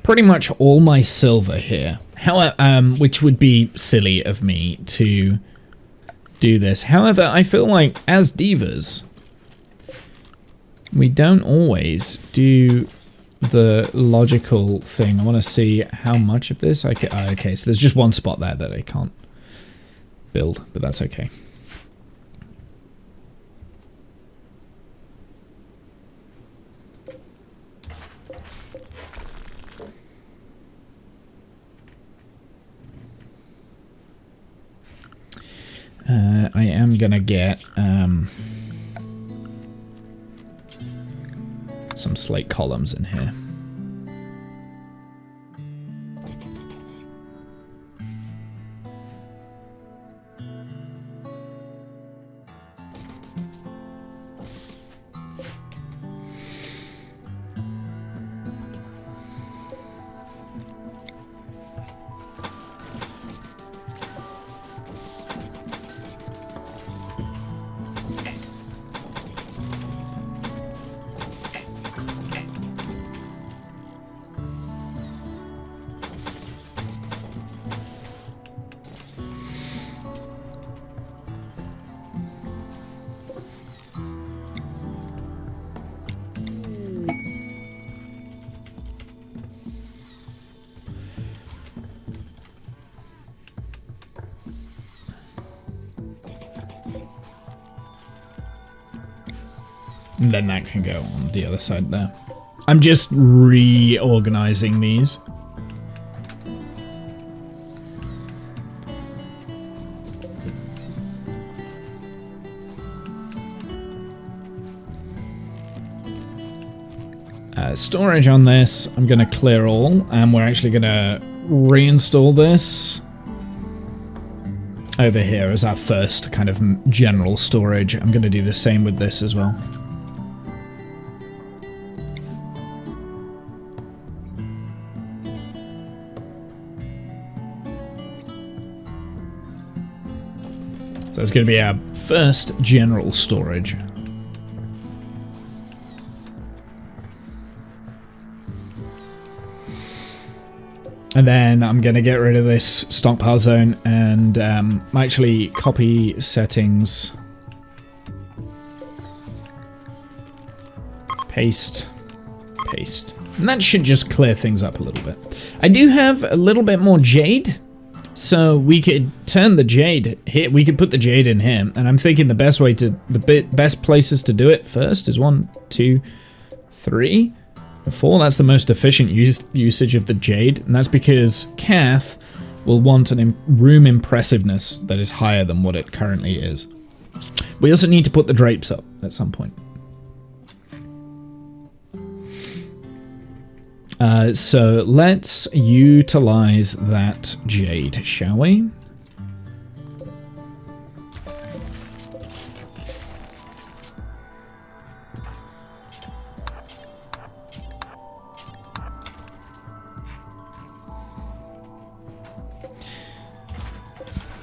Pretty much all my silver here. Which would be silly of me to do this. However, I feel like as divas, we don't always do the logical thing. I want to see how much of this I can... okay, so there's just one spot there that I can't build, but that's okay. I am gonna get some slate columns in here. And then that can go on the other side there. I'm just reorganizing these. Storage on this, I'm going to clear all, and we're actually going to reinstall this over here as our first kind of general storage. I'm going to do the same with this as well. So it's going to be our first general storage. And then I'm going to get rid of this stockpile zone and actually copy settings. Paste. Paste. And that should just clear things up a little bit. I do have a little bit more jade. So we could turn the jade here. We could put the jade in here. And I'm thinking the best way to, best places to do it first is 1, 2, 3. 4, that's the most efficient usage of the jade, and that's because Kath will want a room impressiveness that is higher than what it currently is. We also need to put the drapes up at some point. So let's utilize that jade, shall we?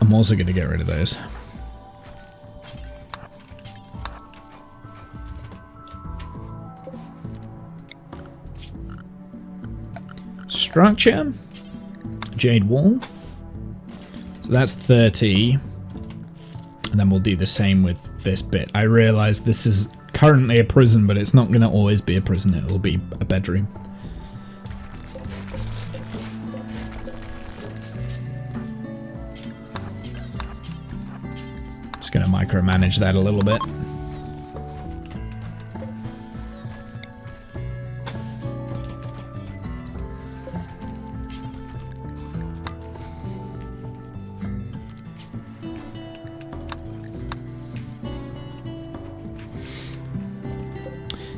I'm also going to get rid of those. Structure. Jade wall. So that's 30. And then we'll do the same with this bit. I realize this is currently a prison, but it's not going to always be a prison. It'll be a bedroom. Going to micromanage that a little bit.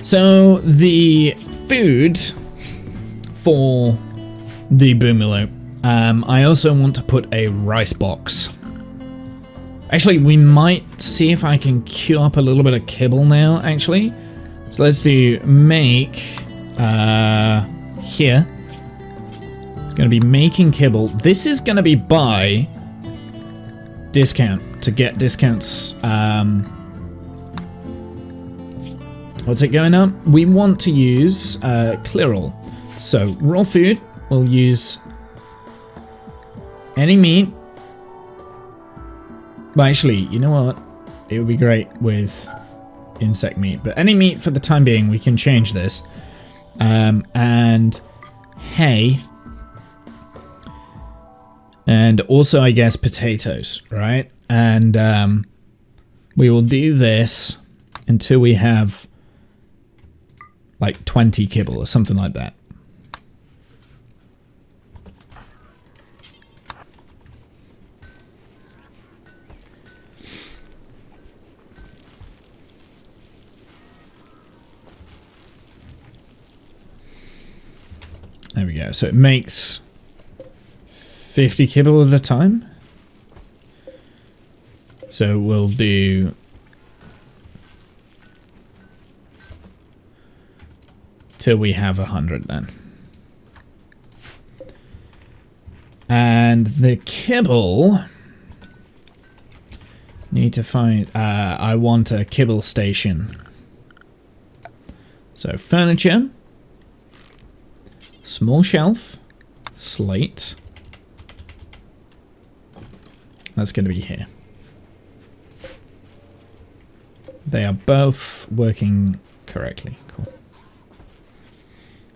So the food for the boomaloo, I also want to put a rice box. Actually, we might see if I can queue up a little bit of kibble now, actually. So let's do make here. It's going to be making kibble. This is going to be by discount to get discounts. What's it going up? We want to use clear all. So raw food, we'll use any meat. Well, actually, you know what? It would be great with insect meat, but any meat for the time being, we can change this. And hay. And also, I guess, potatoes, right? And we will do this until we have like 20 kibble or something like that. There we go. So it makes 50 kibble at a time. So we'll do till we have 100 then. And the kibble, need to find, I want a kibble station. So furniture. Small shelf, slate. That's going to be here. They are both working correctly. Cool.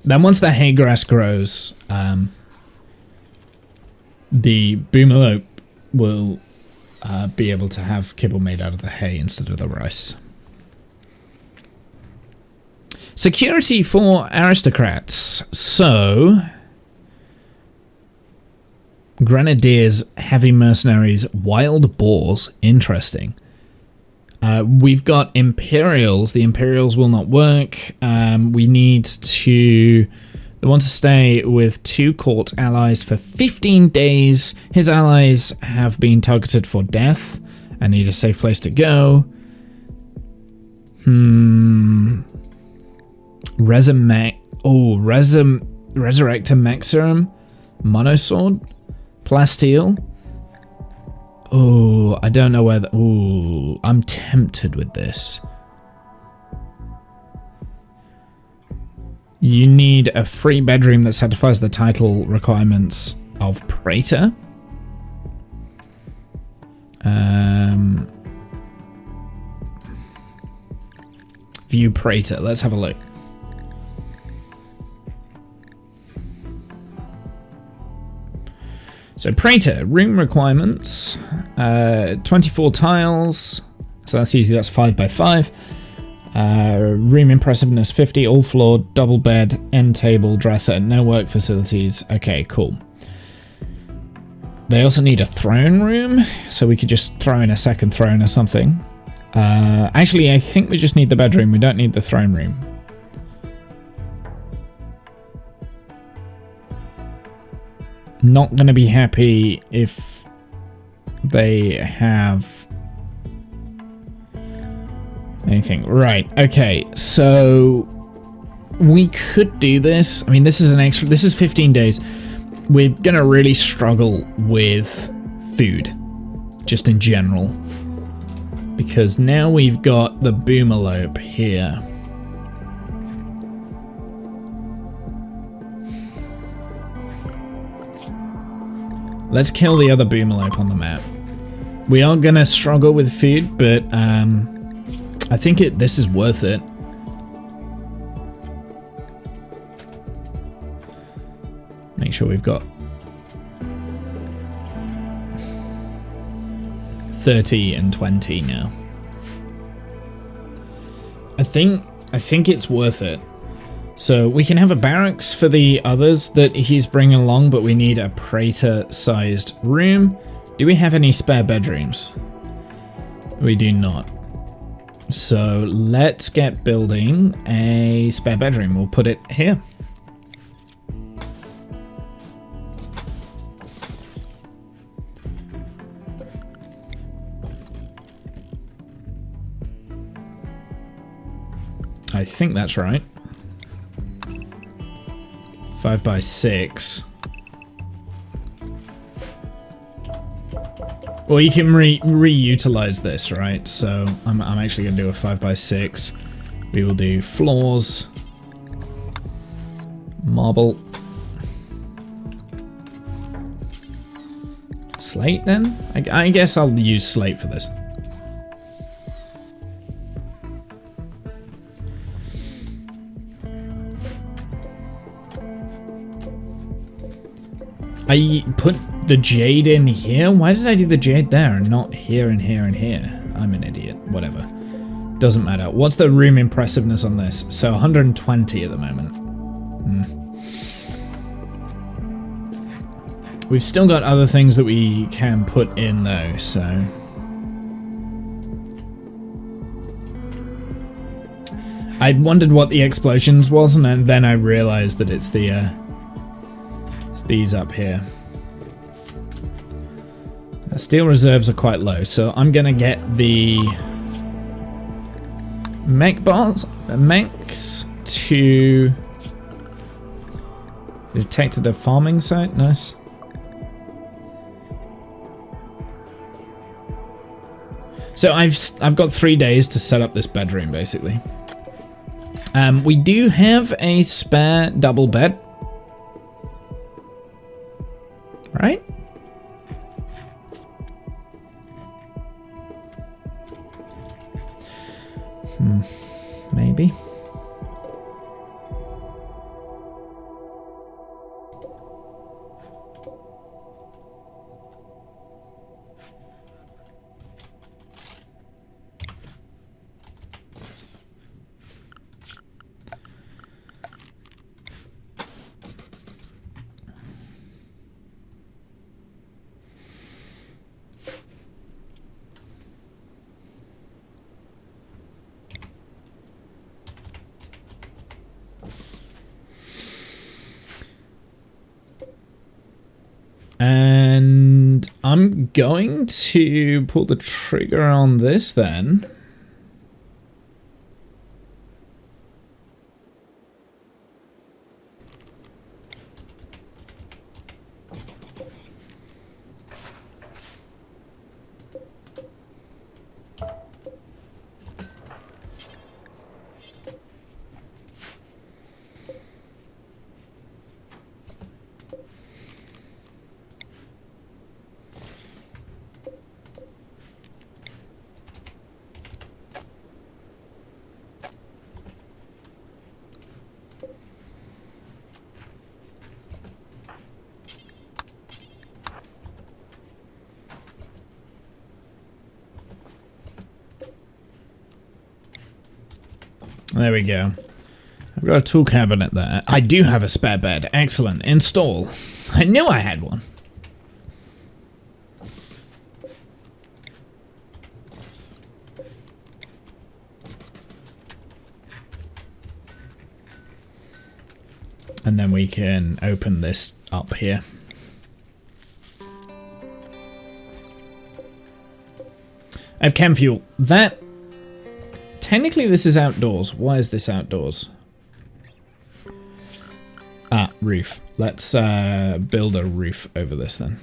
Then once the hay grass grows, the boomaloo will be able to have kibble made out of the hay instead of the rice. Security for aristocrats. So, grenadiers, heavy mercenaries, wild boars. Interesting. We've got Imperials. The Imperials will not work. We need to... They want to stay with 2 court allies for 15 days. His allies have been targeted for death and need a safe place to go. Resurrector Mexerum. Monosword. Plasteel. Oh, I don't know where... Oh, I'm tempted with this. You need a free bedroom that satisfies the title requirements of Praetor. View Praetor. Let's have a look. So Praetor, room requirements, 24 tiles, so that's easy, that's 5 by 5. Room impressiveness 50, all floor, double bed, end table, dresser, no work facilities. Okay, cool. They also need a throne room, so we could just throw in a second throne or something. Actually, I think we just need the bedroom, we don't need the throne room. Not going to be happy if they have anything. Right, okay, so we could do this. I mean, this is an extra, this is 15 days. We're going to really struggle with food, just in general. Because now we've got the Boomerlope here. Let's kill the other Boomerlope on the map. We are gonna struggle with food, but I think this is worth it. Make sure we've got 30 and 20 now. I think it's worth it. So we can have a barracks for the others that he's bringing along, but we need a Praetor-sized room. Do we have any spare bedrooms? We do not. So let's get building a spare bedroom. We'll put it here. I think that's right. 5 by 6. Well, you can reutilize this, right? So I'm actually going to do a 5 by 6. We will do floors, marble, slate. Then I guess I'll use slate for this. I put the jade in here? Why did I do the jade there and not here and here and here? I'm an idiot. Whatever. Doesn't matter. What's the room impressiveness on this? So 120 at the moment. We've still got other things that we can put in though, so... I wondered what the explosions was, and then I realized that it's the these up here. The steel reserves are quite low, so I'm gonna get the mechs to detected a farming site. Nice. So I've got 3 days to set up this bedroom basically. We do have a spare double bed. Right? Maybe. I'm going to pull the trigger on this then. There we go. I've got a tool cabinet there. I do have a spare bed. Excellent. Install. I knew I had one. And then we can open this up here. I have chem fuel. That... Technically this is outdoors. Why is this outdoors? Ah, roof. Let's build a roof over this then.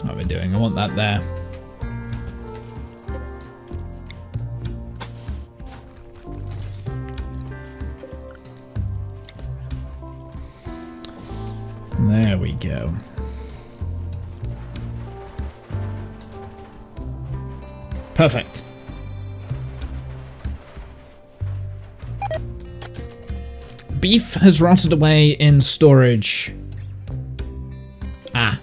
What are we doing? I want that there. There we go. Perfect. Beef has rotted away in storage. Ah.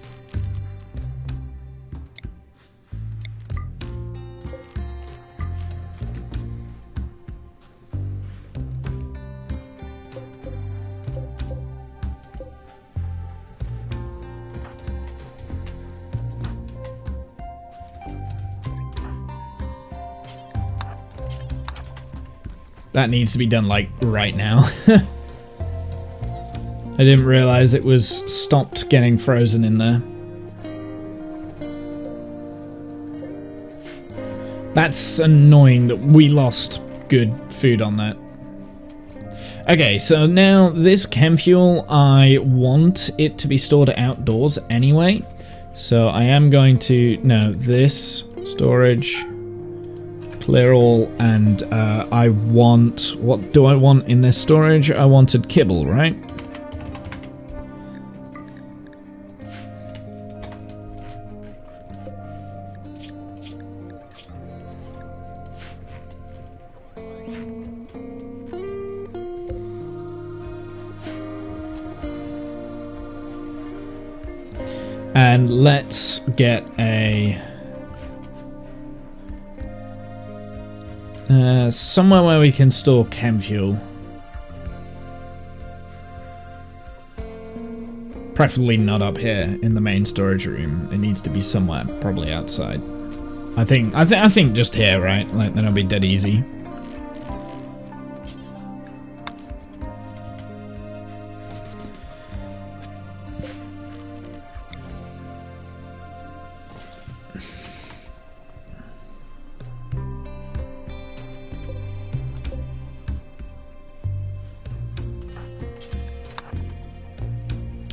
That needs to be done, like, right now. I didn't realize it was stopped getting frozen in there. That's annoying that we lost good food on that. Okay, so now this chem fuel, I want it to be stored outdoors anyway. So I am going to... No, this storage... Clear all, and I want... What do I want in this storage? I wanted kibble, right? And let's get a... somewhere where we can store chem fuel. Preferably not up here in the main storage room. It needs to be somewhere, probably outside. I think just here, right? Like, then it'll be dead easy.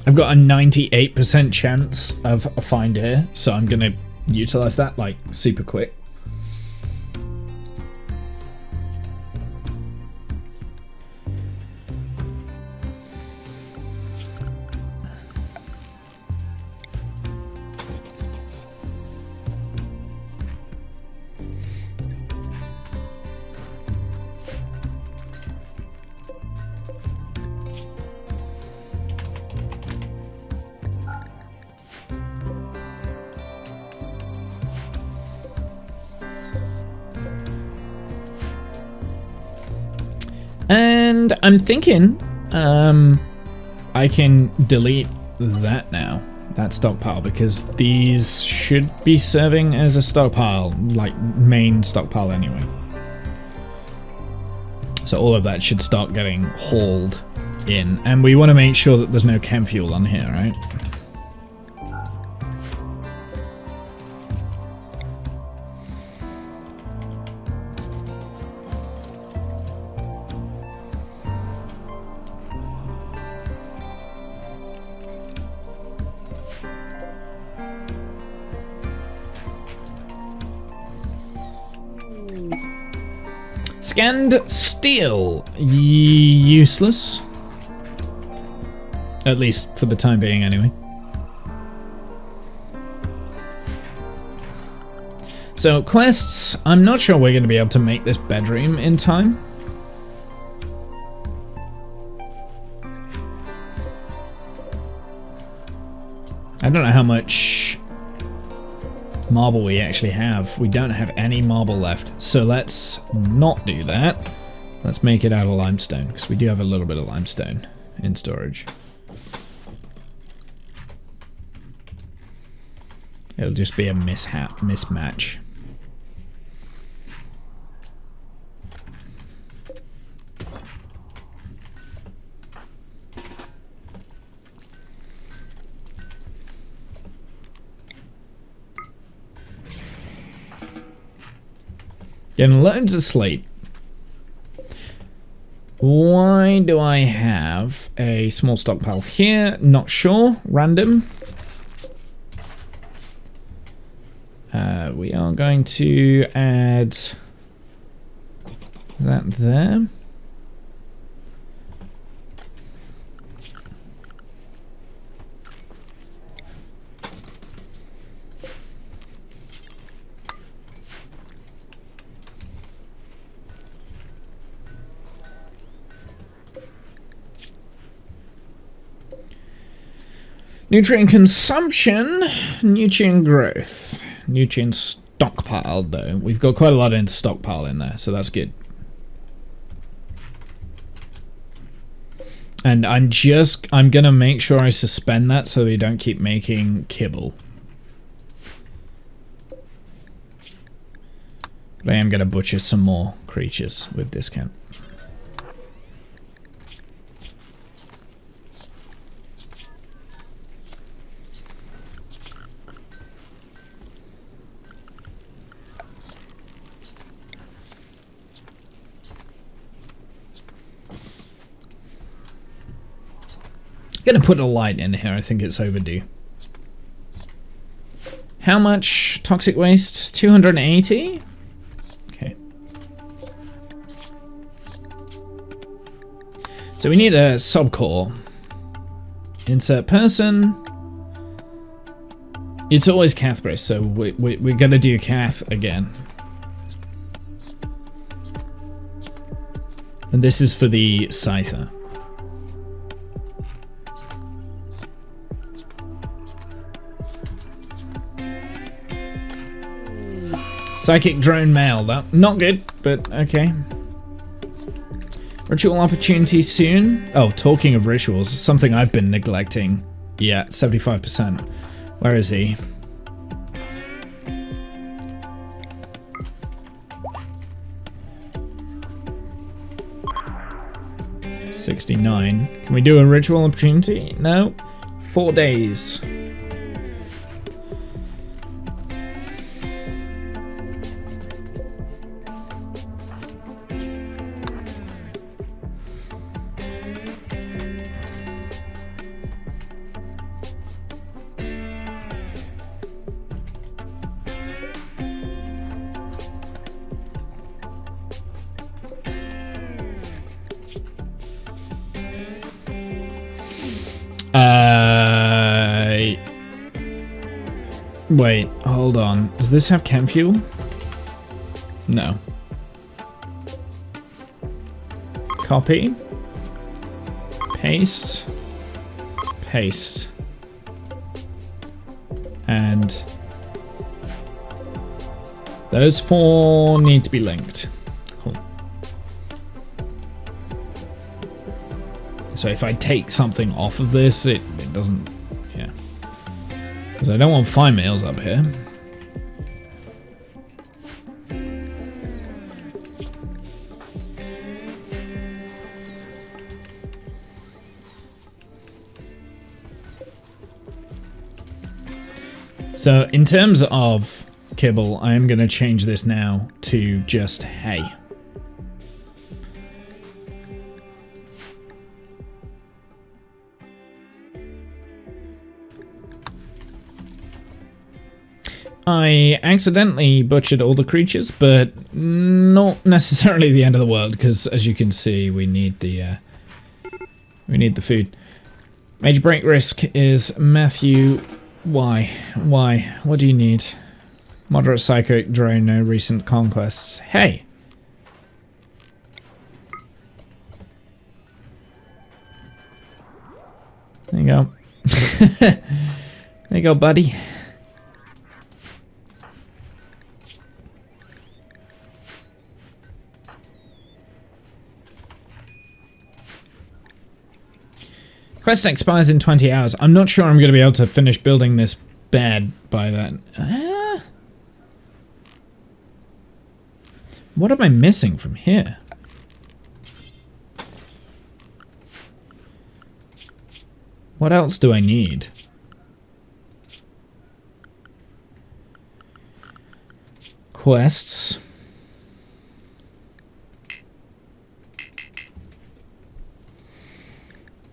I've got a 98% chance of a find here, so I'm gonna utilize that like super quick. And I'm thinking I can delete that now, that stockpile, because these should be serving as a stockpile, like main stockpile anyway. So all of that should start getting hauled in, and we want to make sure that there's no chem fuel on here, right? Scanned steel, useless. At least for the time being, anyway. So, quests. I'm not sure we're going to be able to make this bedroom in time. I don't know how much marble we actually have. We don't have any marble left, so let's not do that. Let's make it out of limestone, because we do have a little bit of limestone in storage. It'll just be a mismatch. Getting loads of slate. Why do I have a small stockpile here? Not sure. Random. We are going to add that there. Nutrient consumption, nutrient growth, nutrient stockpile though. We've got quite a lot in stockpile in there, so that's good. And I'm gonna make sure I suspend that so we don't keep making kibble. But I am gonna butcher some more creatures with discount. Gonna put a light in here, I think it's overdue. How much toxic waste? 280? Okay. So we need a subcore. Insert person. It's always Cathbris, so we're gonna do Cath again. And this is for the Scyther. Psychic drone mail, that not good, but okay. Ritual opportunity soon. Oh, talking of rituals, something I've been neglecting. Yeah, 75%. Where is he? $69. Can we do a ritual opportunity? No. 4 days. Wait, hold on. Does this have chem fuel? No. Copy. Paste. Paste. And those 4 need to be linked. Cool. So if I take something off of this, it doesn't... Yeah. Because I don't want fine meals up here. So in terms of kibble, I am going to change this now to just hay. I accidentally butchered all the creatures, but not necessarily the end of the world, because as you can see, we need the food. Major break risk is Matthew. Why? Why? What do you need? Moderate psychic drone, no recent conquests. Hey! There you go. There you go, buddy. Quest expires in 20 hours. I'm not sure I'm going to be able to finish building this bed by then. What am I missing from here? What else do I need? Quests.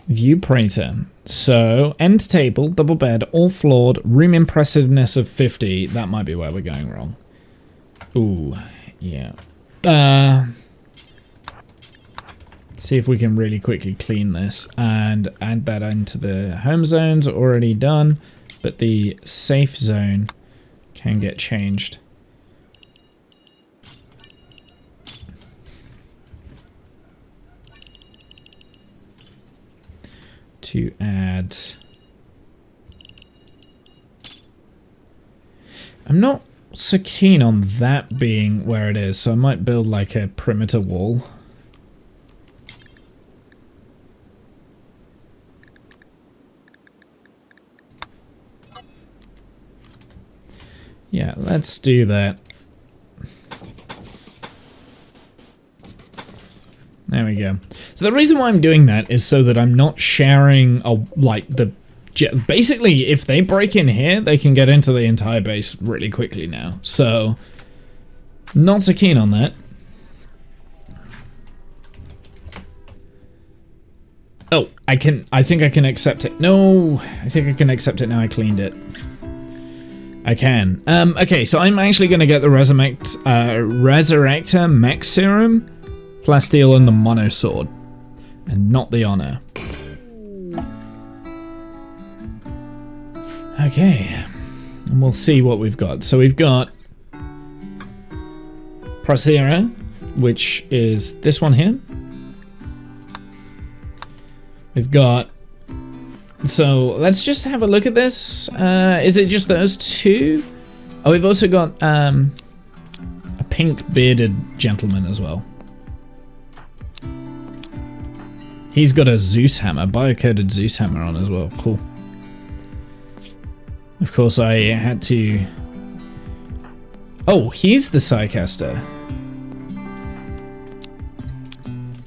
View Praetor. So, end table, double bed, all floored, room impressiveness of 50. That might be where we're going wrong. Ooh, yeah. See if we can really quickly clean this and add that into the home zones. Already done, but the safe zone can get changed. To add... I'm not so keen on that being where it is, so I might build like a perimeter wall. Yeah, let's do that. There we go. So the reason why I'm doing that is so that I'm not sharing, like, the... Basically, if they break in here, they can get into the entire base really quickly now. So, not so keen on that. Oh, I think I can accept it. No, I think I can accept it now I cleaned it. I can. Okay, so I'm actually going to get the Resurrector Mech Serum, Plasteel, and the Mono Sword. And not the Honor. Okay. And we'll see what we've got. So we've got Procera, which is this one here. We've got... So let's just have a look at this. Is it just those two? Oh, we've also got a pink bearded gentleman as well. He's got a Zeus hammer, biocoded Zeus hammer on as well. Cool. Of course, I had to... Oh, he's the Psycaster.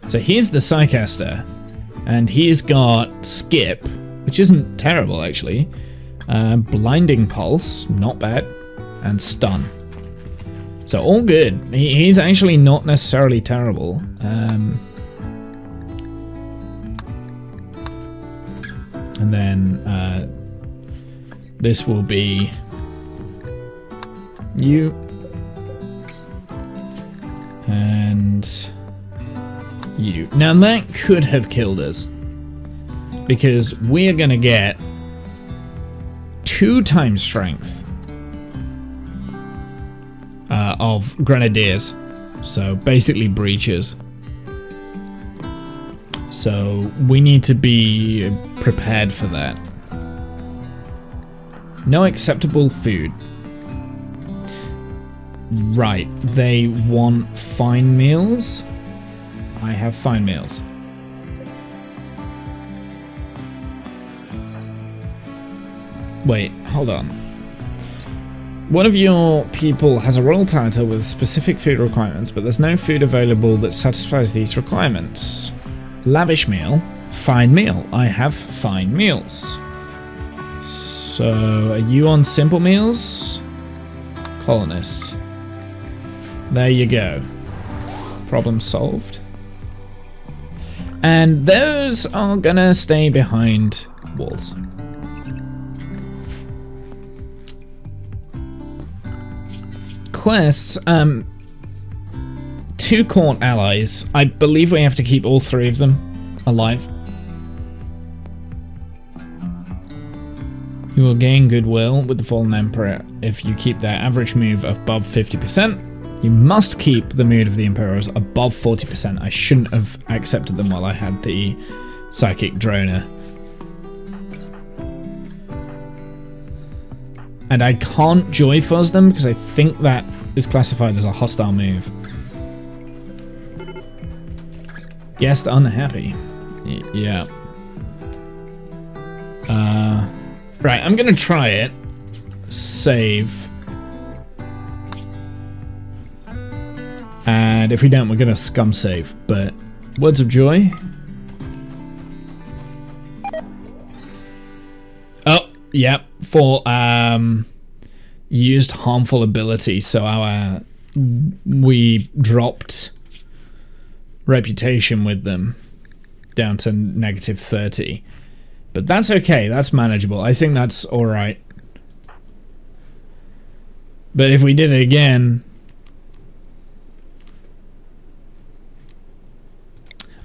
So here's the Psycaster. And he's got Skip, which isn't terrible, actually. Blinding Pulse, not bad. And Stun. So all good. He's actually not necessarily terrible. And then this will be you. And you. Now that could have killed us. Because we're going to get 2 times strength of Grenadiers. So basically breaches. So we need to be prepared for that. No acceptable food. Right, they want fine meals. I have fine meals. Wait, hold on. One of your people has a royal title with specific food requirements, but there's no food available that satisfies these requirements. Lavish meal, fine meal. I have fine meals. So, are you on simple meals? Colonist. There you go. Problem solved. And those are gonna stay behind walls. Quests, 2 court allies. I believe we have to keep all 3 of them alive. You will gain goodwill with the Fallen Emperor if you keep their average move above 50%. You must keep the mood of the Emperors above 40%. I shouldn't have accepted them while I had the Psychic Droner. And I can't Joy Fuzz them because I think that is classified as a hostile move. Guest unhappy. Yeah. Right, I'm gonna try it. Save. And if we don't, we're gonna scum save. But words of joy. Oh, yep. For used harmful ability, so we dropped reputation with them down to -30. But that's okay, that's manageable. I think that's alright. But if we did it again,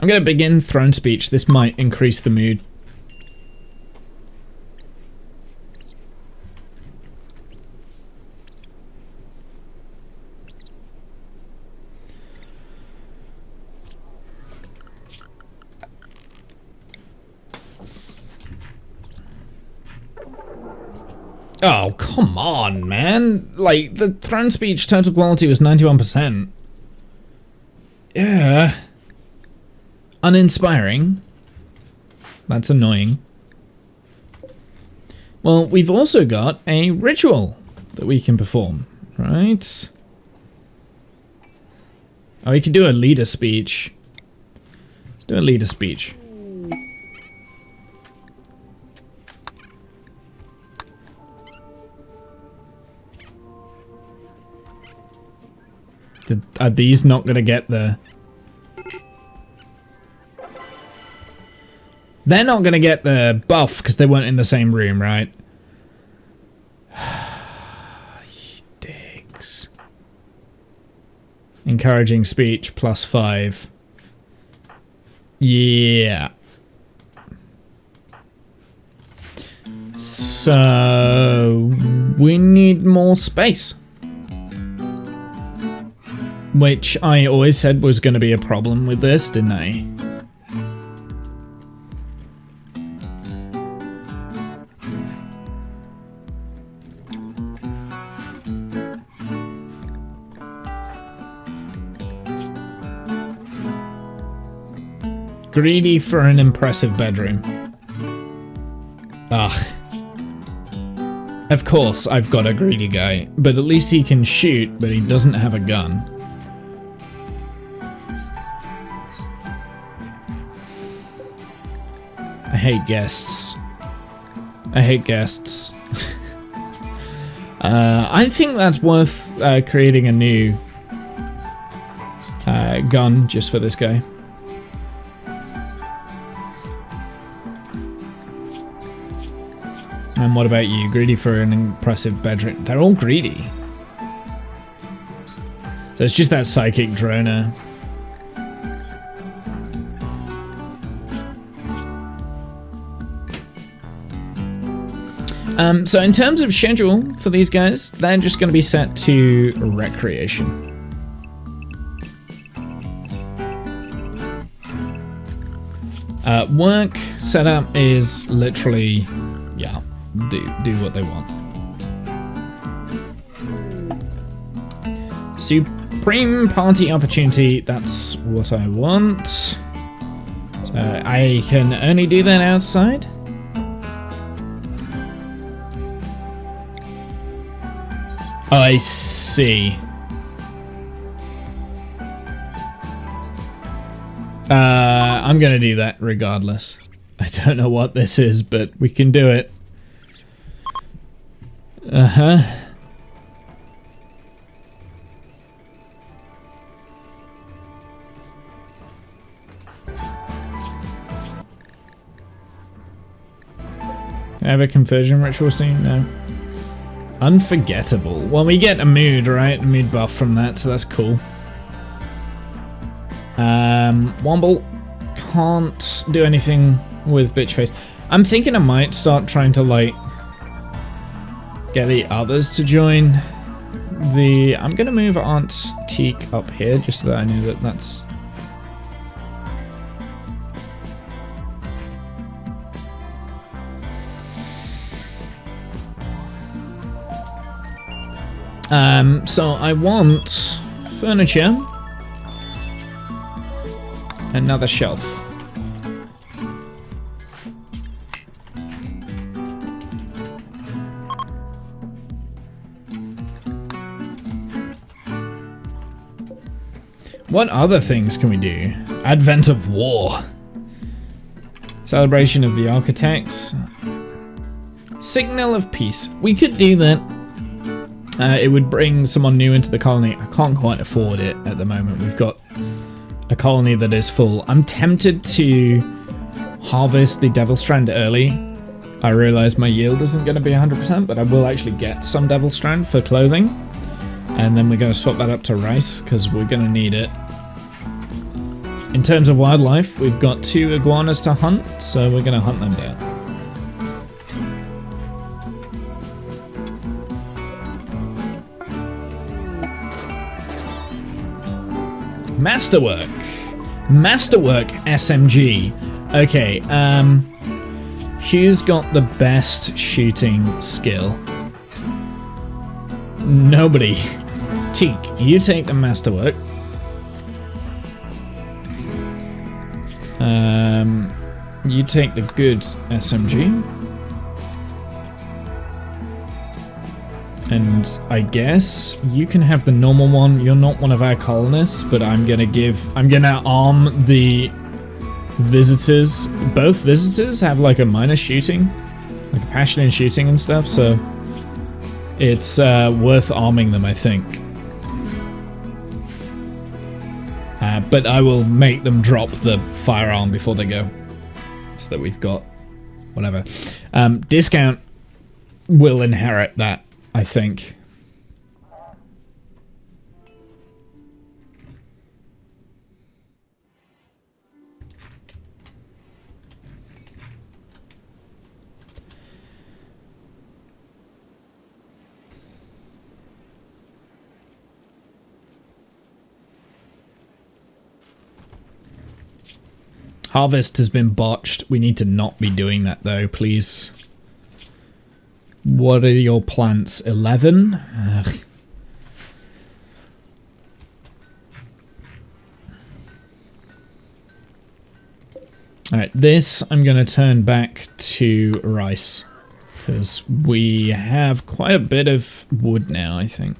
I'm gonna begin throne speech. This might increase the mood. Oh, come on, man. Like, the throne speech total quality was 91%. Yeah. Uninspiring. That's annoying. Well, we've also got a ritual that we can perform, right? Oh, we can do a leader speech. Let's do a leader speech. Are these not going to get the... They're not going to get the buff because they weren't in the same room, right? You dicks. Encouraging speech, +5. Yeah. So... we need more space. Which I always said was going to be a problem with this, didn't I? Greedy for an impressive bedroom. Ugh. Of course, I've got a greedy guy, but at least he can shoot, but he doesn't have a gun. I hate guests. I hate guests. I think that's worth creating a new gun just for this guy. And what about you? Greedy for an impressive bedroom. They're all greedy. So it's just that psychic droner. So in terms of schedule for these guys, they're just going to be set to recreation. Work setup is literally, yeah, do what they want. Supreme party opportunity, that's what I want. So I can only do that outside. I see. I'm gonna do that regardless. I don't know what this is, but we can do it. Uh-huh. Have a conversion ritual scene? No. Unforgettable. Well, we get a mood, right? A mood buff from that, so that's cool. Womble. Can't do anything with bitch face. I'm thinking I might start trying to, like, get the others to join the... I'm gonna move Aunt Teak up here, just so that I know that that's... So I want furniture, another shelf. What other things can we do? Advent of War. Celebration of the Architects. Signal of Peace. We could do that. It would bring someone new into the colony. I can't quite afford it at the moment. We've got a colony that is full. I'm tempted to harvest the Devil Strand early. I realize my yield isn't going to be 100%, but I will actually get some Devil Strand for clothing. And then we're going to swap that up to rice, because we're going to need it. In terms of wildlife, we've got 2 iguanas to hunt, so we're going to hunt them down. Masterwork. Masterwork SMG. Okay, who's got the best shooting skill? Nobody. Teak, you take the Masterwork. You take the good SMG. And I guess you can have the normal one. You're not one of our colonists, but I'm gonna arm the visitors. Both visitors have like a minor shooting, like a passion in shooting and stuff, so it's worth arming them, I think. But I will make them drop the firearm before they go, so that we've got whatever. Discount will inherit that, I think. Harvest has been botched. We need to not be doing that though, please. What are your plants? 11? Ugh. Alright, this I'm going to turn back to rice, because we have quite a bit of wood now, I think.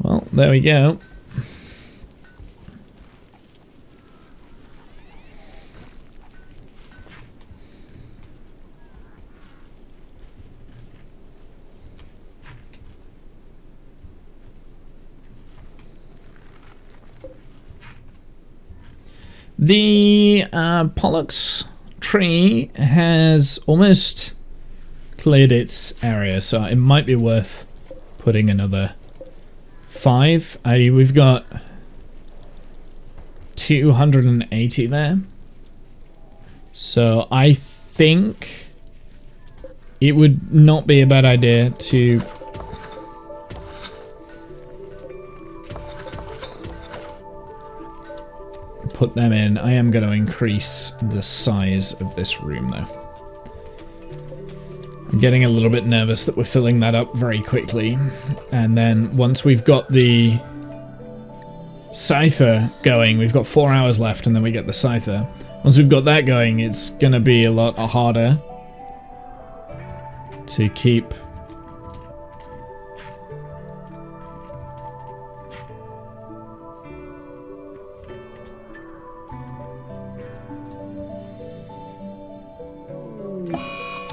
Well, there we go. The Pollux tree has almost cleared its area, so it might be worth putting another 5. We've got 280 there. So I think it would not be a bad idea to put them in. I am going to increase the size of this room though. I'm getting a little bit nervous that we're filling that up very quickly. And then once we've got the Scyther going, we've got 4 hours left and then we get the Scyther. Once we've got that going, it's going to be a lot harder to keep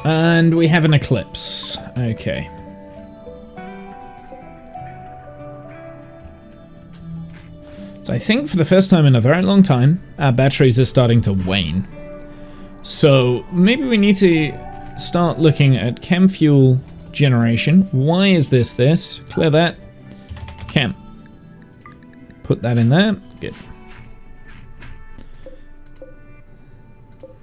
and we have an eclipse. Okay. So I think for the first time in a very long time, our batteries are starting to wane. So maybe we need to start looking at chem fuel generation. Why is this? Clear that. Chem. Put that in there. Good.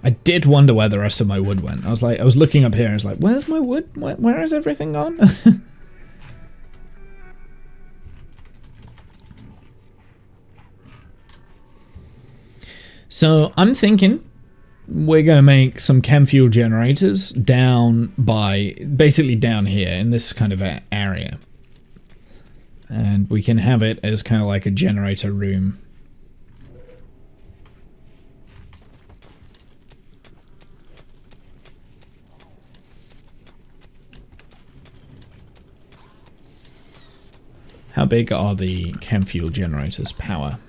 I did wonder where the rest of my wood went. I was looking up here and I was like, where's my wood? Where has everything gone? So I'm thinking we're going to make some chem fuel generators basically down here in this kind of area. And we can have it as kind of like a generator room. How big are the chem fuel generators? Power.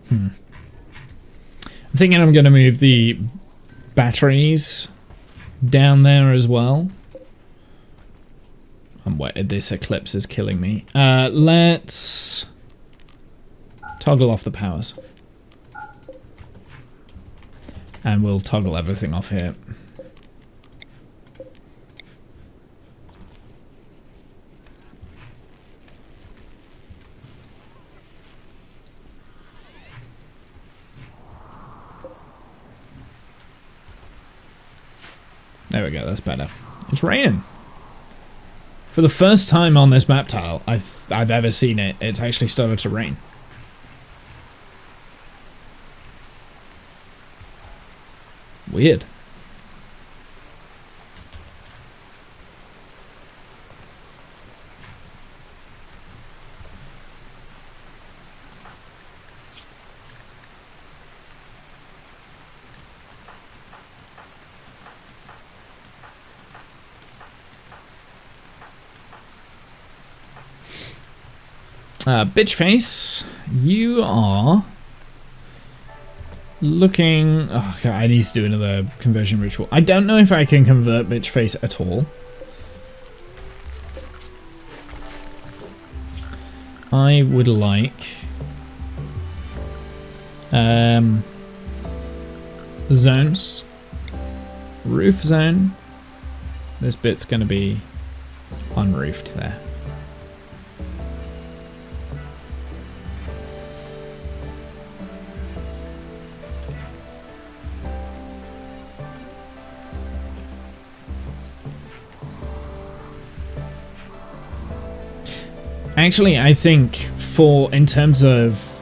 I'm thinking I'm going to move the batteries down there as well. This eclipse is killing me. Let's toggle off the powers. And we'll toggle everything off here. There we go, that's better. It's raining. For the first time on this map tile I've ever seen it, it's actually started to rain. Weird. Bitchface, you are looking... Oh, God, I need to do another conversion ritual. I don't know if I can convert Bitchface at all. I would like... zones. Roof zone. This bit's going to be unroofed there. Actually, I think in terms of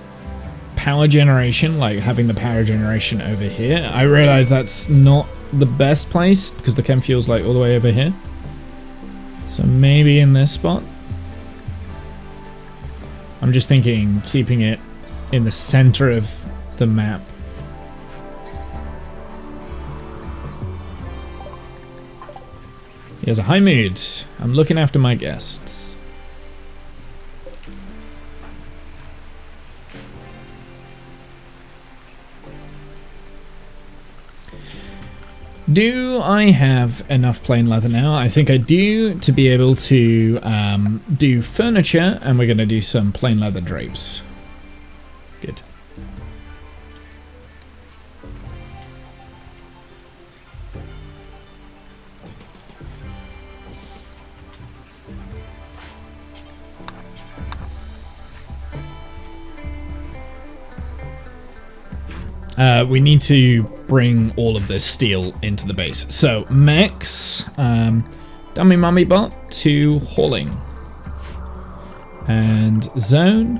power generation, like having the power generation over here, I realize that's not the best place because the chem fuel's like all the way over here. So maybe in this spot. I'm just thinking keeping it in the center of the map. He has a high mood. I'm looking after my guests. Do I have enough plain leather now? I think I do to be able to do furniture, and we're going to do some plain leather drapes. Good. We need to bring all of this steel into the base. So mechs, dummy mummy bot to hauling. And zone.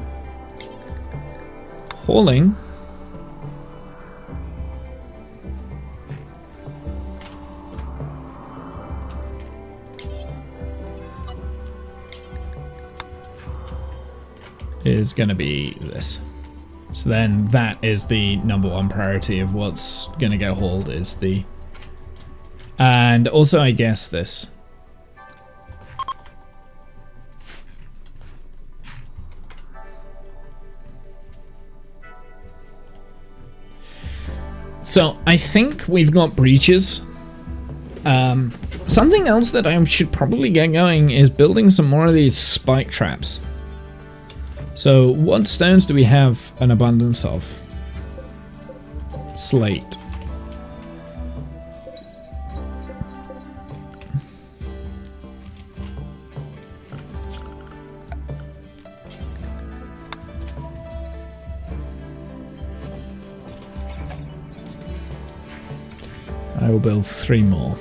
Hauling. Is going to be this. So then that is the number one priority of what's going to get hauled is the... And also I guess this. So I think we've got breaches. Something else that I should probably get going is building some more of these spike traps. So what stones do we have an abundance of? Slate. I will build 3 more.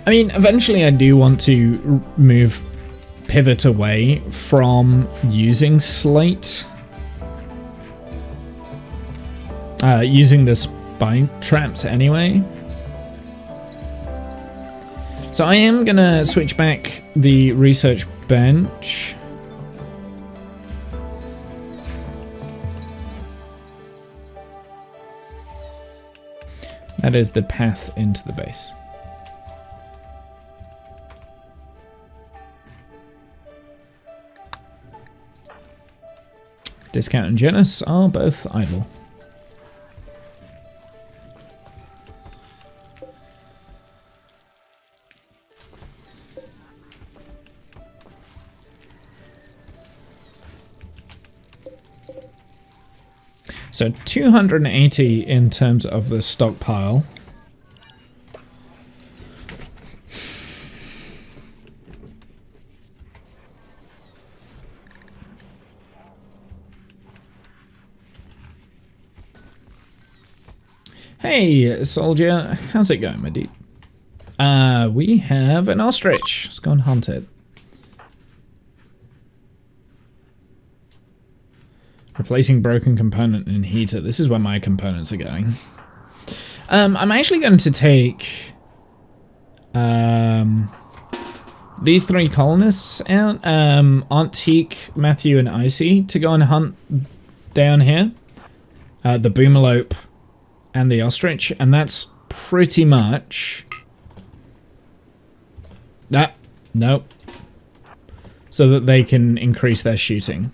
I mean, eventually I do want to pivot away from using slate. Using the spike traps anyway. So I am gonna switch back the research bench. That is the path into the base. Discount and Janus are both idle. So 280 in terms of the stockpile. Hey, soldier, how's it going, my dude? We have an ostrich. Let's go and hunt it. Replacing broken component in heater. This is where my components are going. I'm actually going to take these 3 colonists out. Antique, Matthew, and Icy to go and hunt down here. The boomalope and the ostrich, and that's pretty much that. Nope. So that they can increase their shooting.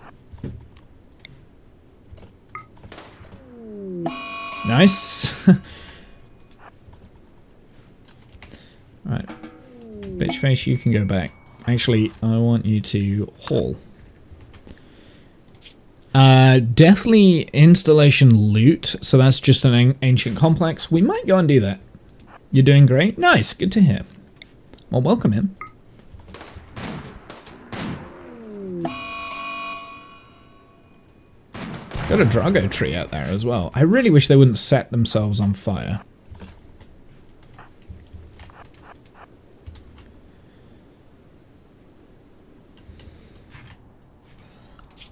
Nice. Right. Bitch face, you can go back. Actually, I want you to haul. Deathly installation loot. So that's just an ancient complex. We might go and do that. You're doing great. Nice. Good to hear. Well, welcome in. Got a Drago tree out there as well. I really wish they wouldn't set themselves on fire.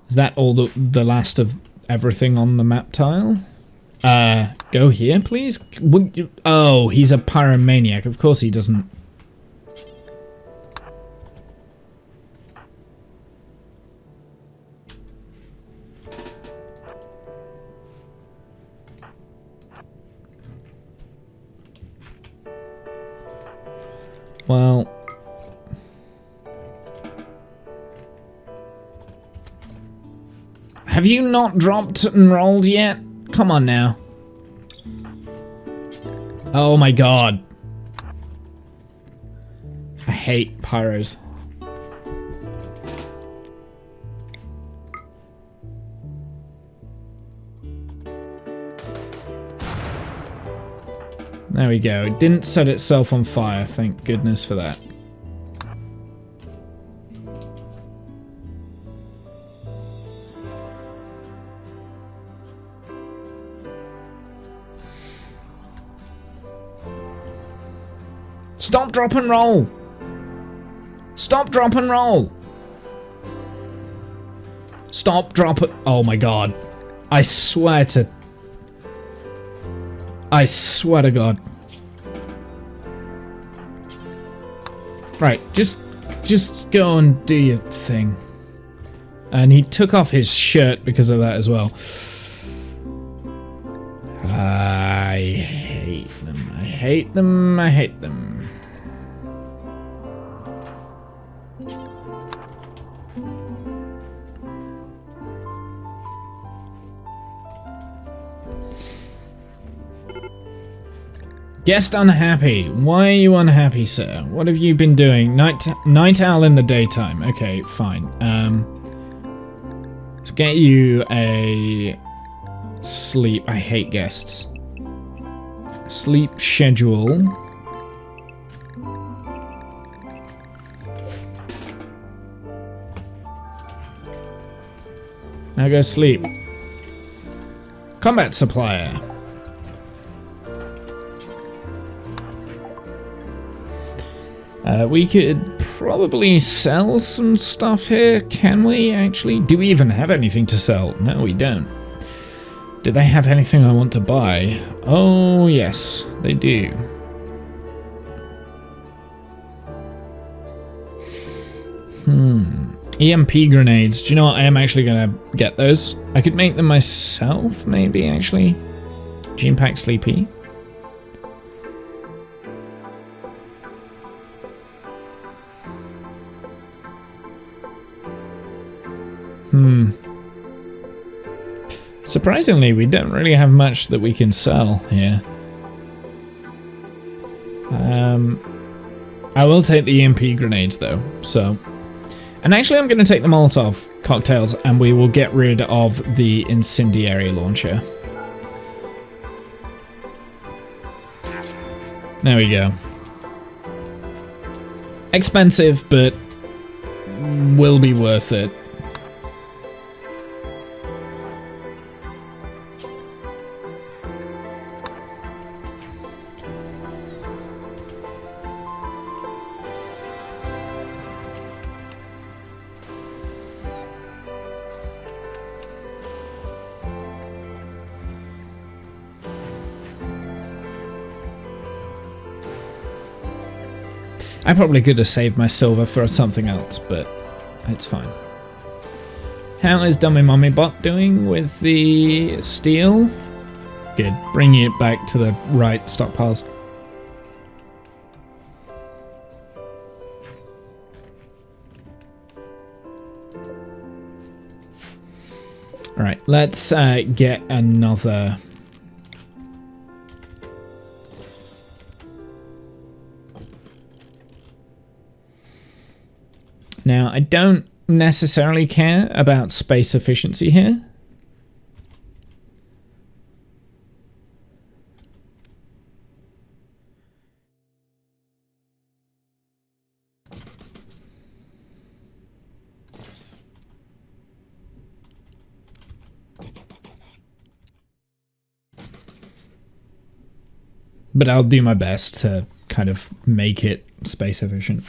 Is that all the last of everything on the map tile? Go here, please? Oh, he's a pyromaniac. Of course he doesn't. Well, have you not dropped and rolled yet? Come on now. Oh my god. I hate pyros. There we go. It didn't set itself on fire. Thank goodness for that. Stop, drop, and roll! Stop, drop, and roll! Stop, drop, it. Oh my god. I swear to God. Right, just go and do your thing. And he took off his shirt because of that as well. I hate them. I hate them. I hate them. Guest unhappy. Why are you unhappy, sir? What have you been doing? Night owl in the daytime. Okay, fine. Let's get you a sleep. I hate guests. Sleep schedule. Now go sleep. Combat supplier. We could probably sell some stuff here. Can we actually? Do we even have anything to sell? No, we don't. Do they have anything I want to buy? Oh, yes, they do. EMP grenades. Do you know what? I am actually going to get those. I could make them myself, maybe, actually. Gene Pack Sleepy. Surprisingly, we don't really have much that we can sell here. I will take the EMP grenades though, so... And actually I'm going to take the Molotov cocktails and we will get rid of the incendiary launcher. There we go. Expensive, but will be worth it. I probably could have saved my silver for something else, but it's fine. How is Dummy Mummy Bot doing with the steel? Good. Bringing it back to the right stockpiles. Alright, let's get another... Now, I don't necessarily care about space efficiency here. But I'll do my best to kind of make it space efficient.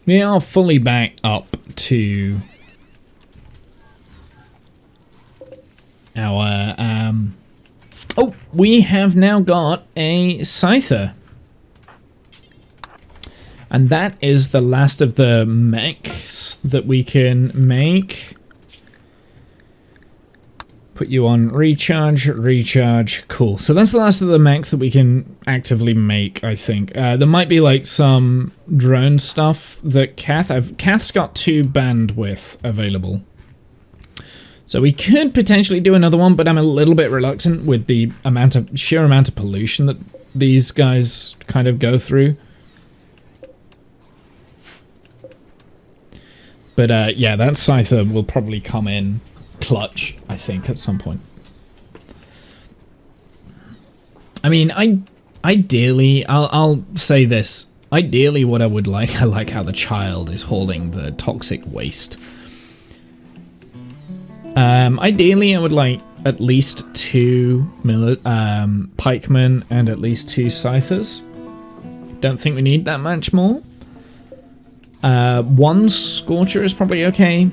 We are fully back up to our, oh, we have now got a Scyther. And that is the last of the mechs that we can make. Put you on recharge, recharge, cool. So that's the last of the mechs that we can actively make, I think. There might be like some drone stuff that Kath's got 2 bandwidth available. So we could potentially do another one, but I'm a little bit reluctant with the sheer amount of pollution that these guys kind of go through. But yeah, that Scyther will probably come in clutch, I think, at some point. I mean, ideally, I'll say this. Ideally, what I would like, I like how the child is hauling the toxic waste. Ideally, I would like at least 2 pikemen and at least 2 scythers. Don't think we need that much more. 1 scorcher is probably okay,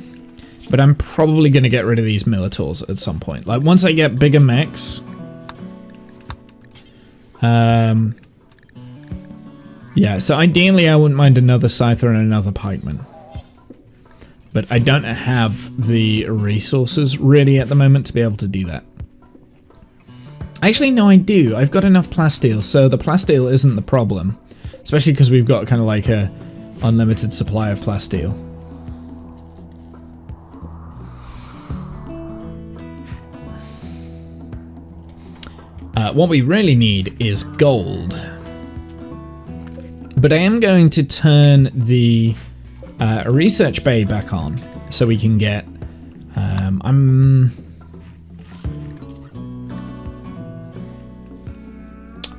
but I'm probably going to get rid of these Minotaurs at some point. Like, once I get bigger mechs... yeah, so ideally I wouldn't mind another scyther and another pikeman. But I don't have the resources really at the moment to be able to do that. Actually, no, I do. I've got enough plasteel, so the plasteel isn't the problem. Especially because we've got kind of like a unlimited supply of plasteel. What we really need is gold. But I am going to turn the research bay back on so we can get... I'm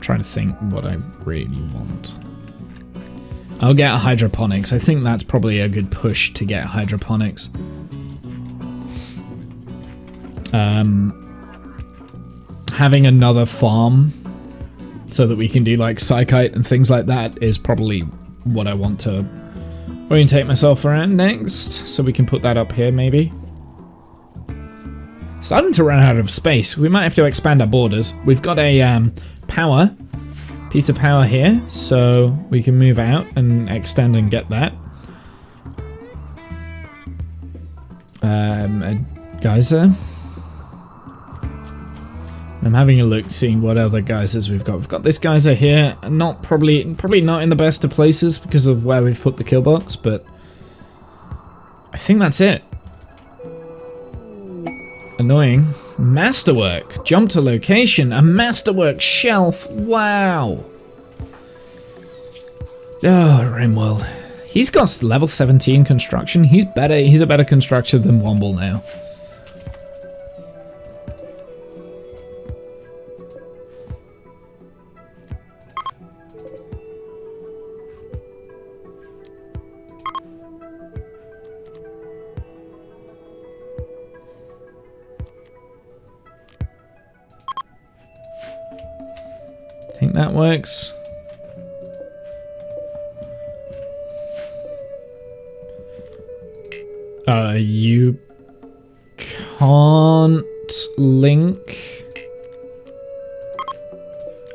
trying to think what I really want. I'll get hydroponics. I think that's probably a good push to get hydroponics. Having another farm so that we can do like psychite and things like that is probably what I want to orientate myself around next. So we can put that up here maybe. Starting to run out of space. We might have to expand our borders. We've got a piece of power here, so we can move out and extend and get that. A geyser. I'm having a look, seeing what other geysers we've got. We've got this geyser here, not probably not in the best of places because of where we've put the kill box, but I think that's it. Annoying. Masterwork. Jump to location. A masterwork shelf. Wow. Oh, Rimworld. He's got level 17 construction. He's better. He's a better constructor than Womble now. Think that works. You can't link.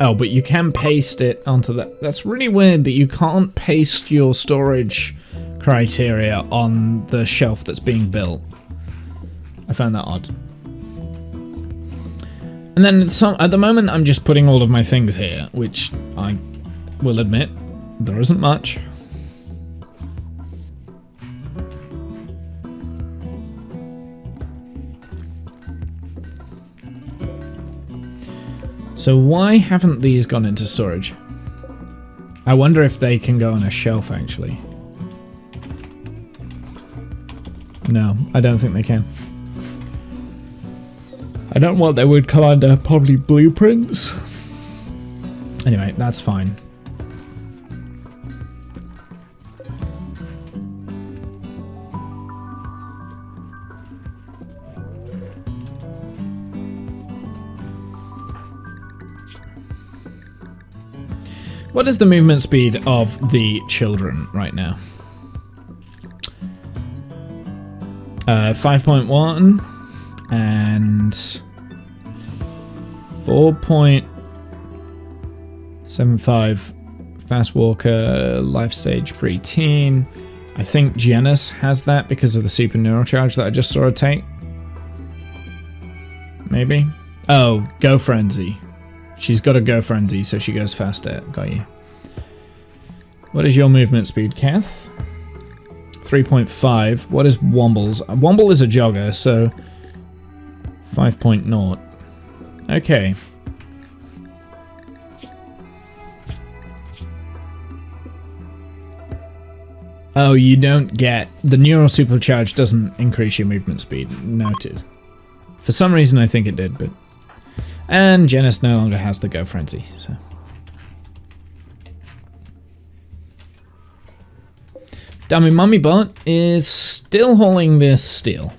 Oh, but you can paste it onto that. That's really weird that you can't paste your storage criteria on the shelf that's being built. I found that odd. And then at the moment I'm just putting all of my things here, which I will admit, there isn't much. So why haven't these gone into storage? I wonder if they can go on a shelf actually. No, I don't think they can. I don't want they would come under probably blueprints. Anyway, that's fine. What is the movement speed of the children right now? 5.1 and 4.75 fast walker, life stage preteen. I think Janus has that because of the super neural charge that I just saw her take. Maybe. Oh, go frenzy. She's got a go frenzy, so she goes faster. Got you. What is your movement speed, Kath? 3.5. What is Womble's? Womble is a jogger, so 5.0. Okay. Oh, you don't get... The neural supercharge doesn't increase your movement speed. Noted. For some reason I think it did, but... And Janice no longer has the Go Frenzy, so... Dummy Mummy Bot is still hauling this steel.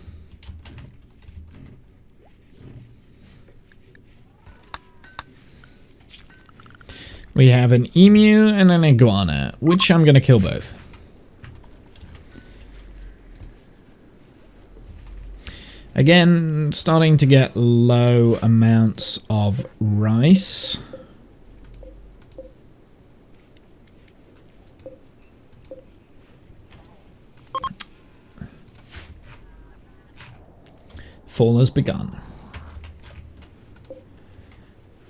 We have an emu and an iguana, which I'm going to kill both. Again, starting to get low amounts of rice. Fall has begun.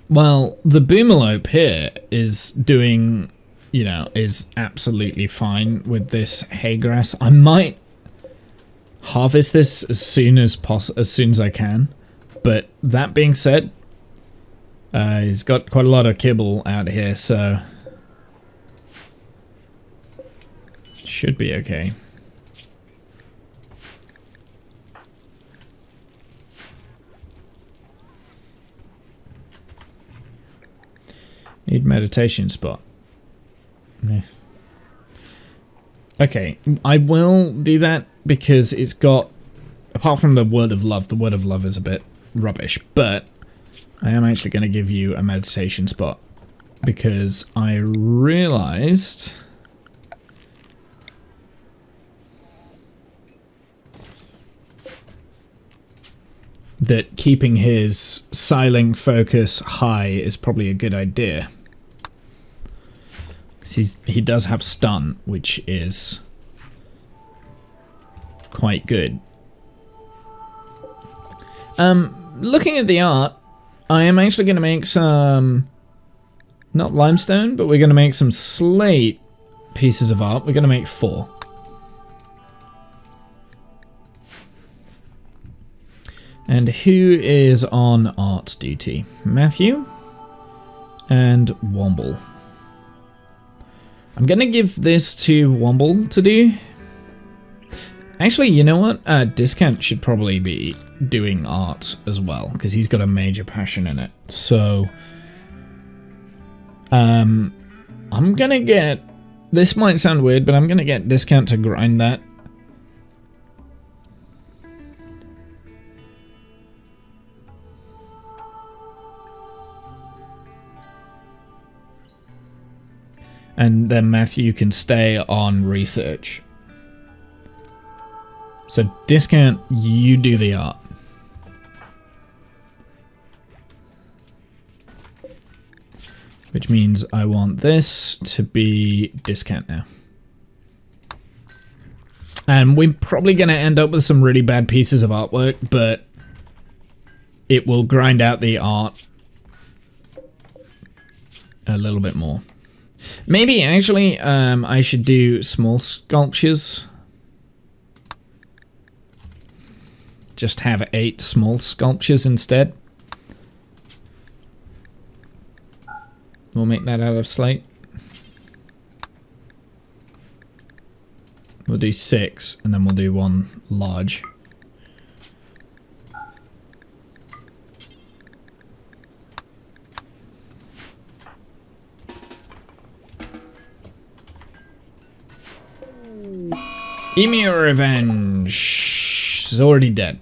Well, the boomalope here is doing, you know, is absolutely fine with this hay grass. I might harvest this as soon as I can. But that being said, he's got quite a lot of kibble out here, so should be okay. Need meditation spot. Yeah. Okay, I will do that because it's got, apart from the word of love is a bit rubbish, but I am actually going to give you a meditation spot because I realized that keeping his silent focus high is probably a good idea. He does have stun, which is quite good. Looking at the art, I am actually going to make some, not limestone, but we're going to make some slate pieces of art. We're going to make 4. And who is on art duty? Matthew and Womble. I'm going to give this to Womble to do. Actually, you know what? Discount should probably be doing art as well, because he's got a major passion in it. So, I'm going to get... This might sound weird, but I'm going to get Discount to grind that. And then Matthew can stay on research. So Discount, you do the art. Which means I want this to be Discount now. And we're probably going to end up with some really bad pieces of artwork, but it will grind out the art a little bit more. Maybe, actually, I should do small sculptures. Just have 8 small sculptures instead. We'll make that out of slate. We'll do 6, and then we'll do 1 large. Emu Revenge is already dead.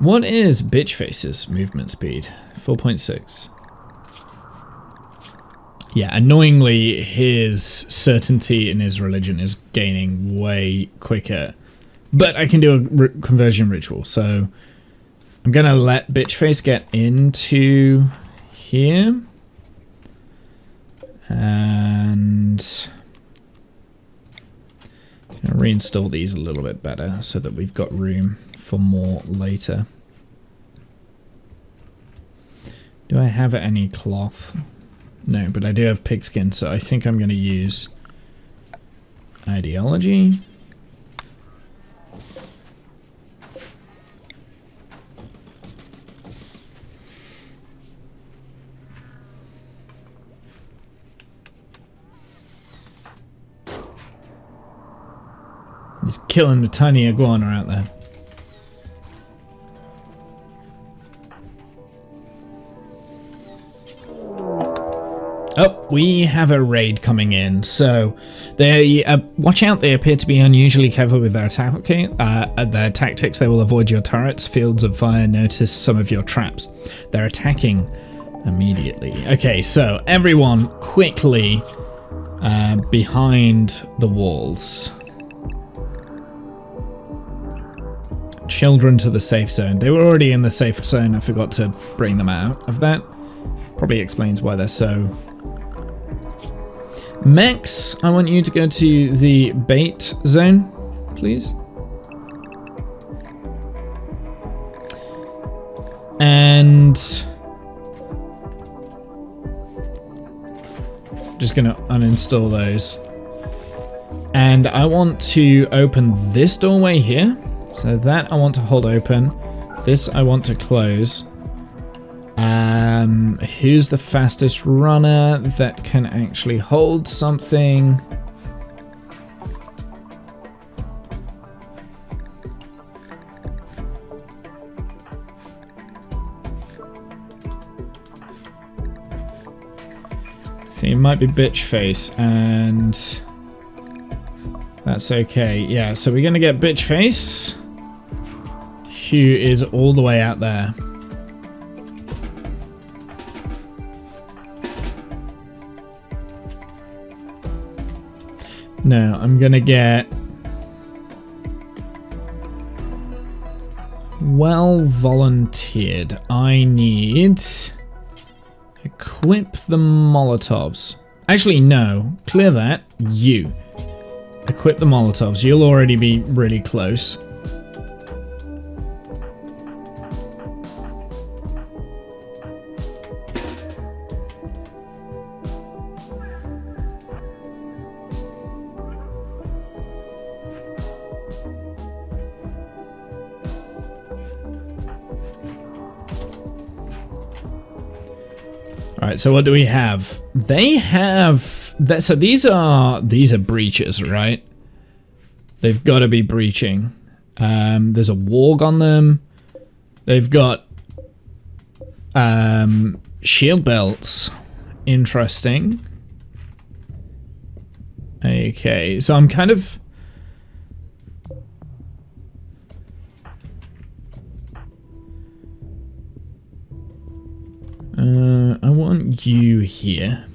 What is Bitch Face's movement speed? 4.6. Yeah, annoyingly, his certainty in his religion is gaining way quicker. But I can do a conversion ritual, so I'm going to let Bitch Face get into here. And I'll reinstall these a little bit better so that we've got room for more later. Do I have any cloth? No, but I do have pigskin, so I think I'm going to use ideology. He's killing the tiny iguana out there. Oh, we have a raid coming in. So, they watch out. They appear to be unusually clever with their their tactics. They will avoid your turrets, fields of fire. Notice some of your traps. They're attacking immediately. Okay, so everyone quickly behind the walls. Children to the safe zone. They were already in the safe zone. I forgot to bring them out of that. Probably explains why they're so... Max, I want you to go to the bait zone, please. And... just gonna uninstall those. And I want to open this doorway here. So that I want to hold open. This I want to close. Who's the fastest runner that can actually hold something? See, it might be bitch face, and that's okay. Yeah, so we're gonna get bitch face, who is all the way out there. No, I'm gonna get well volunteered. I need equip the Molotovs. Actually, no, clear that. You equip the Molotovs. You'll already be really close. Alright, so what do we have? They have... so these are breaches, right? They've got to be breaching. There's a warg on them. They've got shield belts. Interesting. Okay, so I'm kind of... I want you here.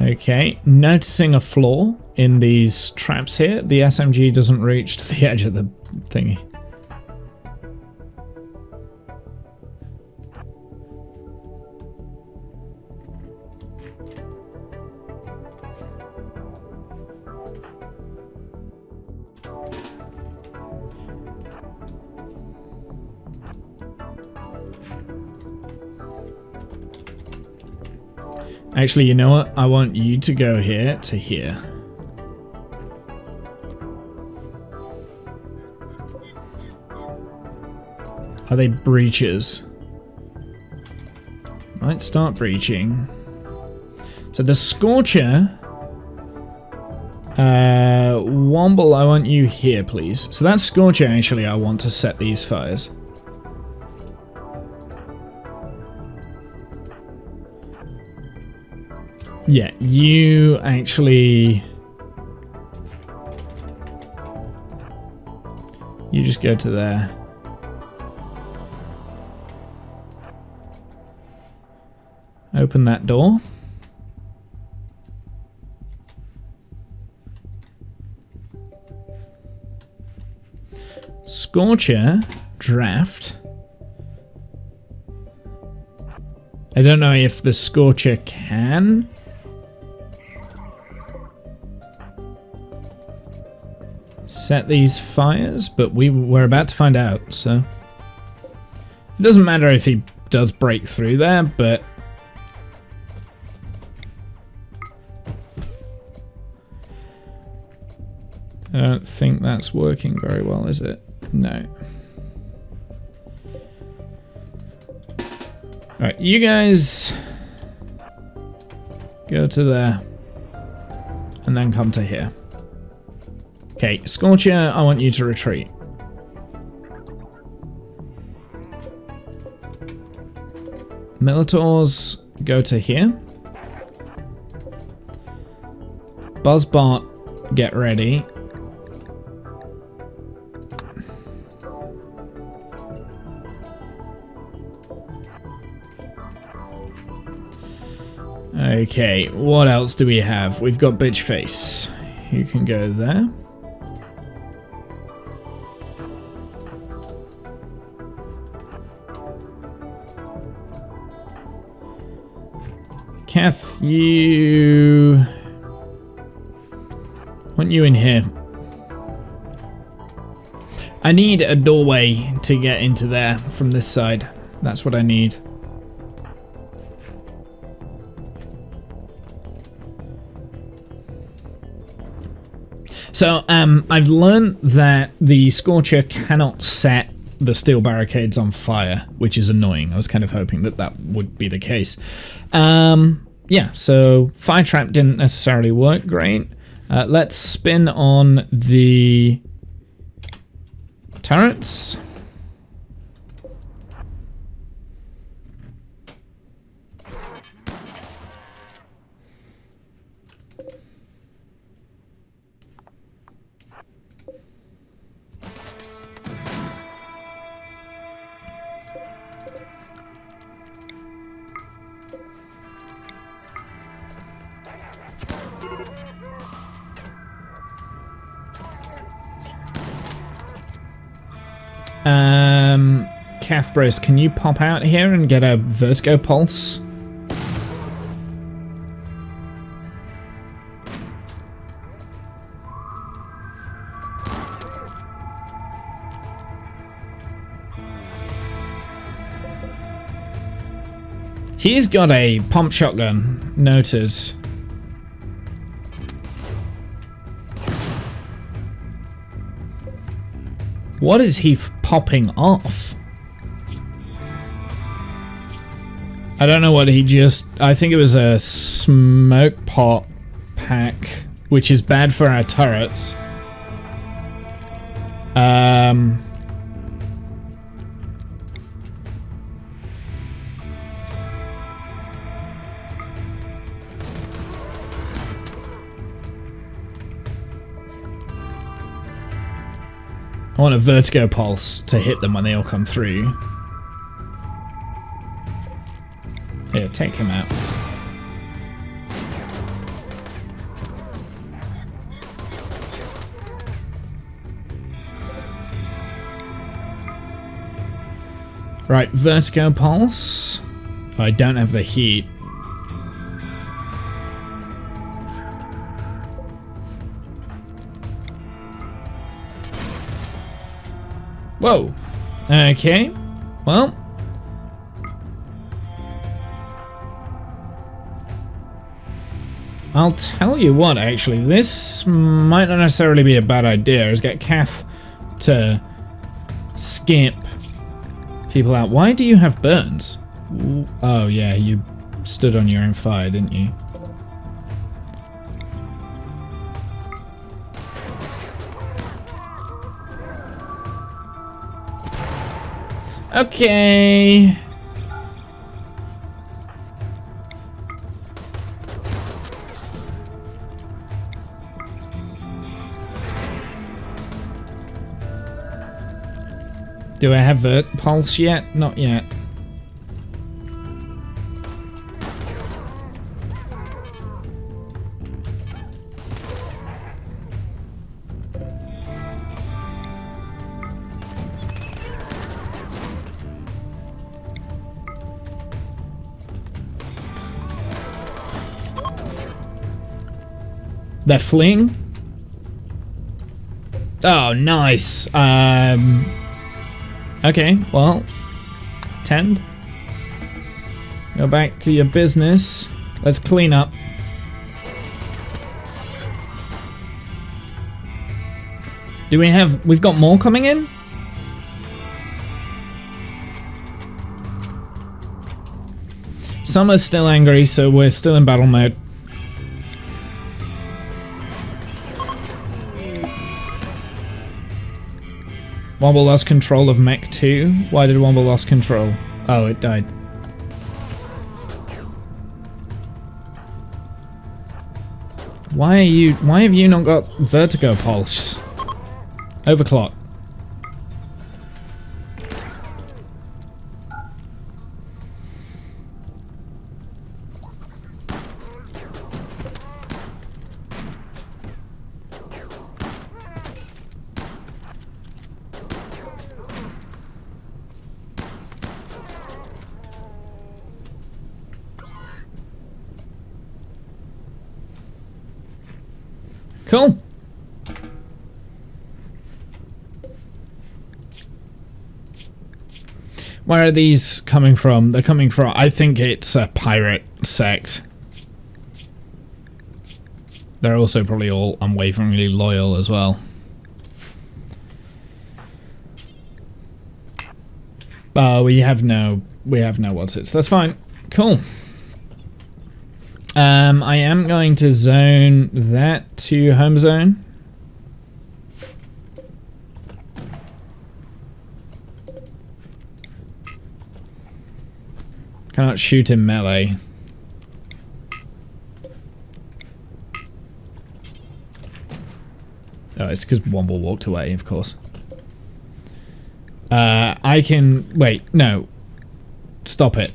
Okay, noticing a flaw in these traps here. The SMG doesn't reach to the edge of the thingy. Actually, you know what? I want you to go here to here. Are they breaches? Might start breaching. So the Scorcher... Womble, I want you here, please. So that Scorcher, actually, I want to set these fires. Yeah, you actually... you just go to there. Open that door. Scorcher, draft. I don't know if the Scorcher can... set these fires, but we're about to find out, so... it doesn't matter if he does break through there, but... I don't think that's working very well, is it? No. Alright, you guys go to there. And then come to here. Okay, Scorcher, I want you to retreat. Militaurs, go to here. Buzzbot, get ready. Okay, what else do we have? We've got Bitch Face. You can go there. Kath, you... want you in here. I need a doorway to get into there from this side. That's what I need. So, I've learned that the Scorcher cannot set the steel barricades on fire, which is annoying. I was kind of hoping that that would be the case. Yeah, so Fire Trap didn't necessarily work great. Let's spin on the turrets. Cathbros, can you pop out here and get a vertigo pulse? He's got a pump shotgun, noted. What is he popping off? I don't know what he just... I think it was a smoke pot pack, which is bad for our turrets. I want a vertigo pulse to hit them when they all come through. Here, take him out. Right, vertigo pulse. Oh, I don't have the heat. Whoa. Okay. Well. I'll tell you what, actually. This might not necessarily be a bad idea, is get Kath to skip people out. Why do you have burns? Oh, yeah, you stood on your own fire, didn't you? Okay. Do I have Vert Pulse yet? Not yet. They're fleeing? Oh, nice. Okay, well, tend. Go back to your business. Let's clean up. Do we have... We've got more coming in? Some are still angry, so we're still in battle mode. Womble lost control of Mech 2. Why did Womble lost control? Oh, it died. Why have you not got vertigo pulse? Overclock. Cool. Where are these coming from? They're coming from, I think it's a pirate sect. They're also probably all unwaveringly loyal as well. We have no what's it. That's fine. Cool. I am going to zone that to home zone. Cannot shoot in melee. Oh, it's because Womble walked away, of course. I can... Wait, no. Stop it.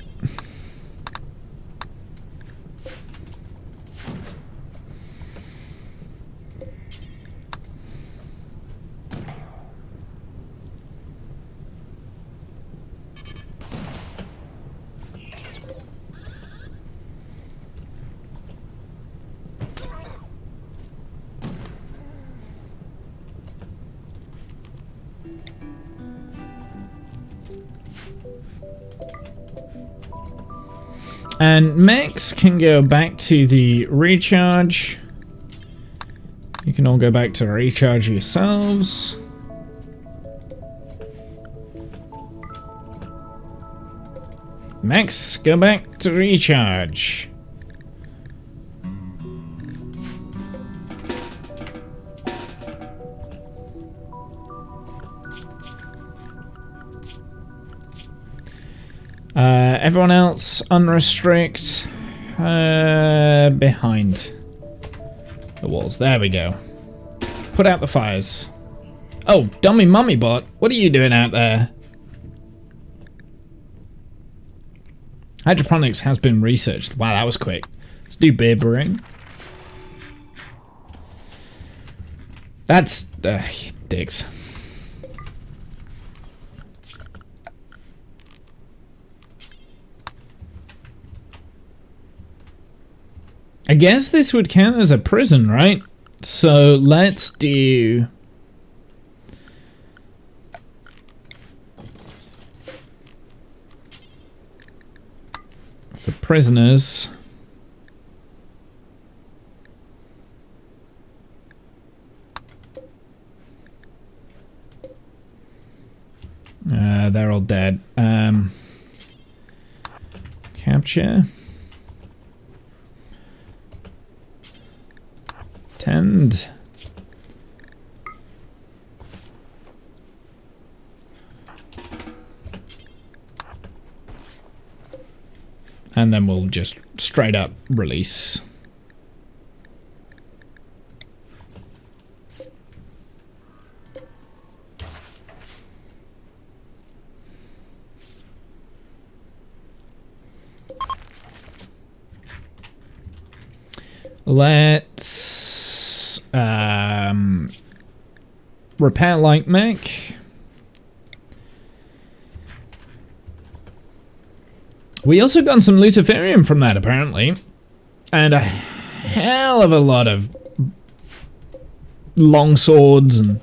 And mechs can go back to the recharge. You can all go back to recharge yourselves. Mechs, go back to recharge. Everyone else, unrestrict, behind the walls. There we go. Put out the fires. Oh, dummy mummy bot, what are you doing out there? Hydroponics has been researched. Wow, that was quick. Let's do beer brewing. That's dicks. I guess this would count as a prison, right? So let's do... For prisoners... they're all dead. Capture... Tend. And then we'll just straight up release. Let's repair light mech. We also got some Luciferium from that apparently, and a hell of a lot of long swords and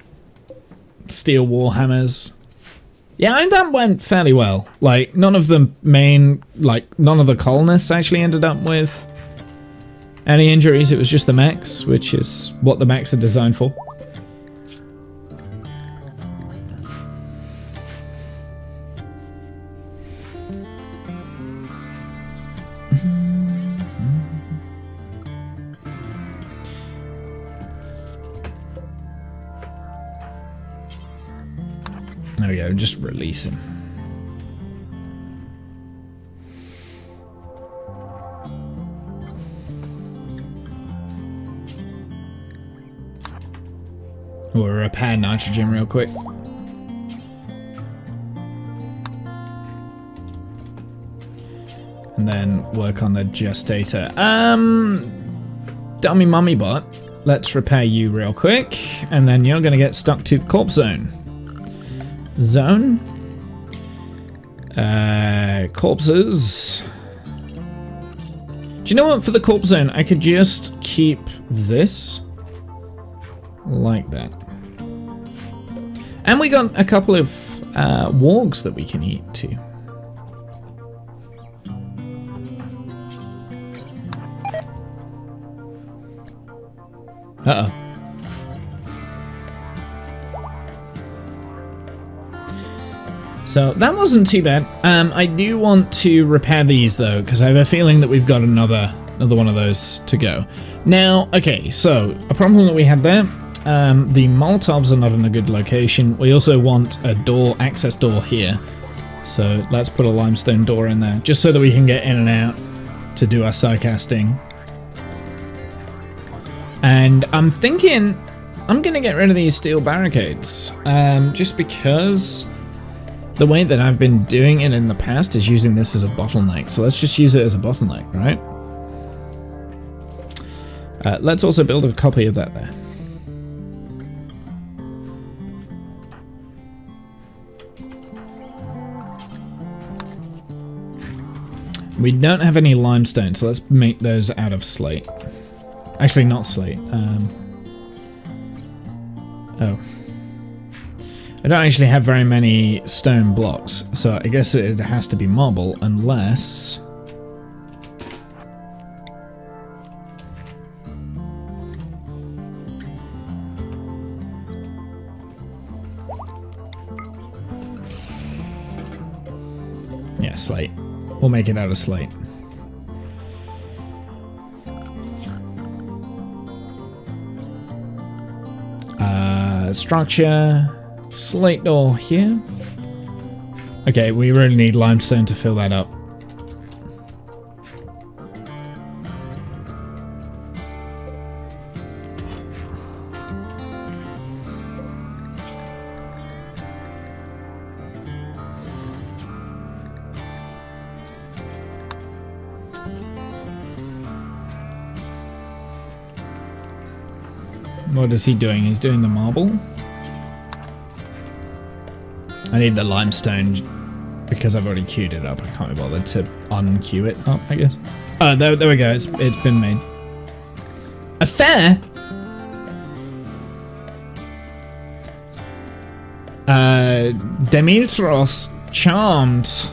steel warhammers. Yeah, and that went fairly well. Like none of the colonists actually ended up with any injuries. It was just the mechs, which is what the mechs are designed for. There we go, just release him. We'll repair nitrogen real quick. And then work on the gestator. Dummy mummy bot. Let's repair you real quick. And then you're going to get stuck to the corpse zone. Zone. Corpses. Do you know what? For the corpse zone, I could just keep this. Like that. And we got a couple of wargs that we can eat too. Uh-oh. So that wasn't too bad. I do want to repair these though, because I have a feeling that we've got another one of those to go. Now, okay, so a problem that we had there. The Molotovs are not in a good location. We also want a door, access door here. So let's put a limestone door in there, just so that we can get in and out to do our psycasting. And I'm thinking I'm going to get rid of these steel barricades, just because the way that I've been doing it in the past is using this as a bottleneck. So let's just use it as a bottleneck, right? Let's also build a copy of that there. We don't have any limestone, so let's make those out of slate. Actually, not slate. Oh. I don't actually have very many stone blocks, so I guess it has to be marble, unless... Yeah, slate. We'll make it out of slate. Structure, slate door here. Okay, we really need limestone to fill that up. What is he doing? He's doing the marble. I need the limestone because I've already queued it up. I can't be bothered to unqueue it up, I guess. Oh, there we go. It's been made. A fair? Demetros charmed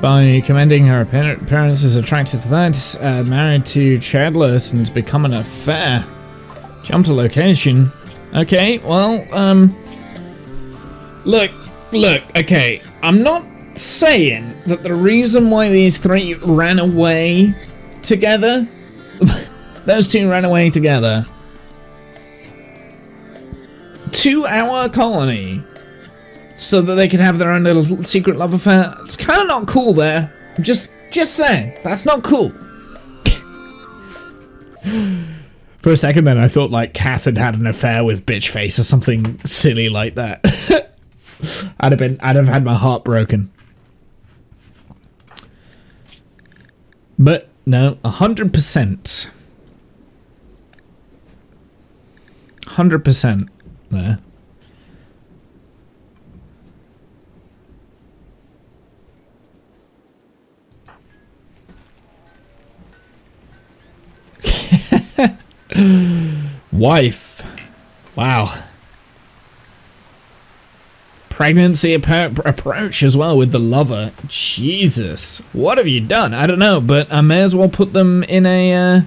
by commending her appearance is attracted to that. Married to childless and becoming a fair. Jump to location. Okay, well, Look, okay, I'm not saying that the reason why these three ran away together, those two ran away together, to our colony, so that they could have their own little secret love affair. It's kind of not cool there. Just saying, that's not cool. For a second then I thought like Kath had an affair with Bitchface or something silly like that. I'd have had my heart broken. But no, 100%. 100% there. Wife. Wow. Pregnancy approach as well with the lover. Jesus. What have you done? I don't know, but I may as well put them in a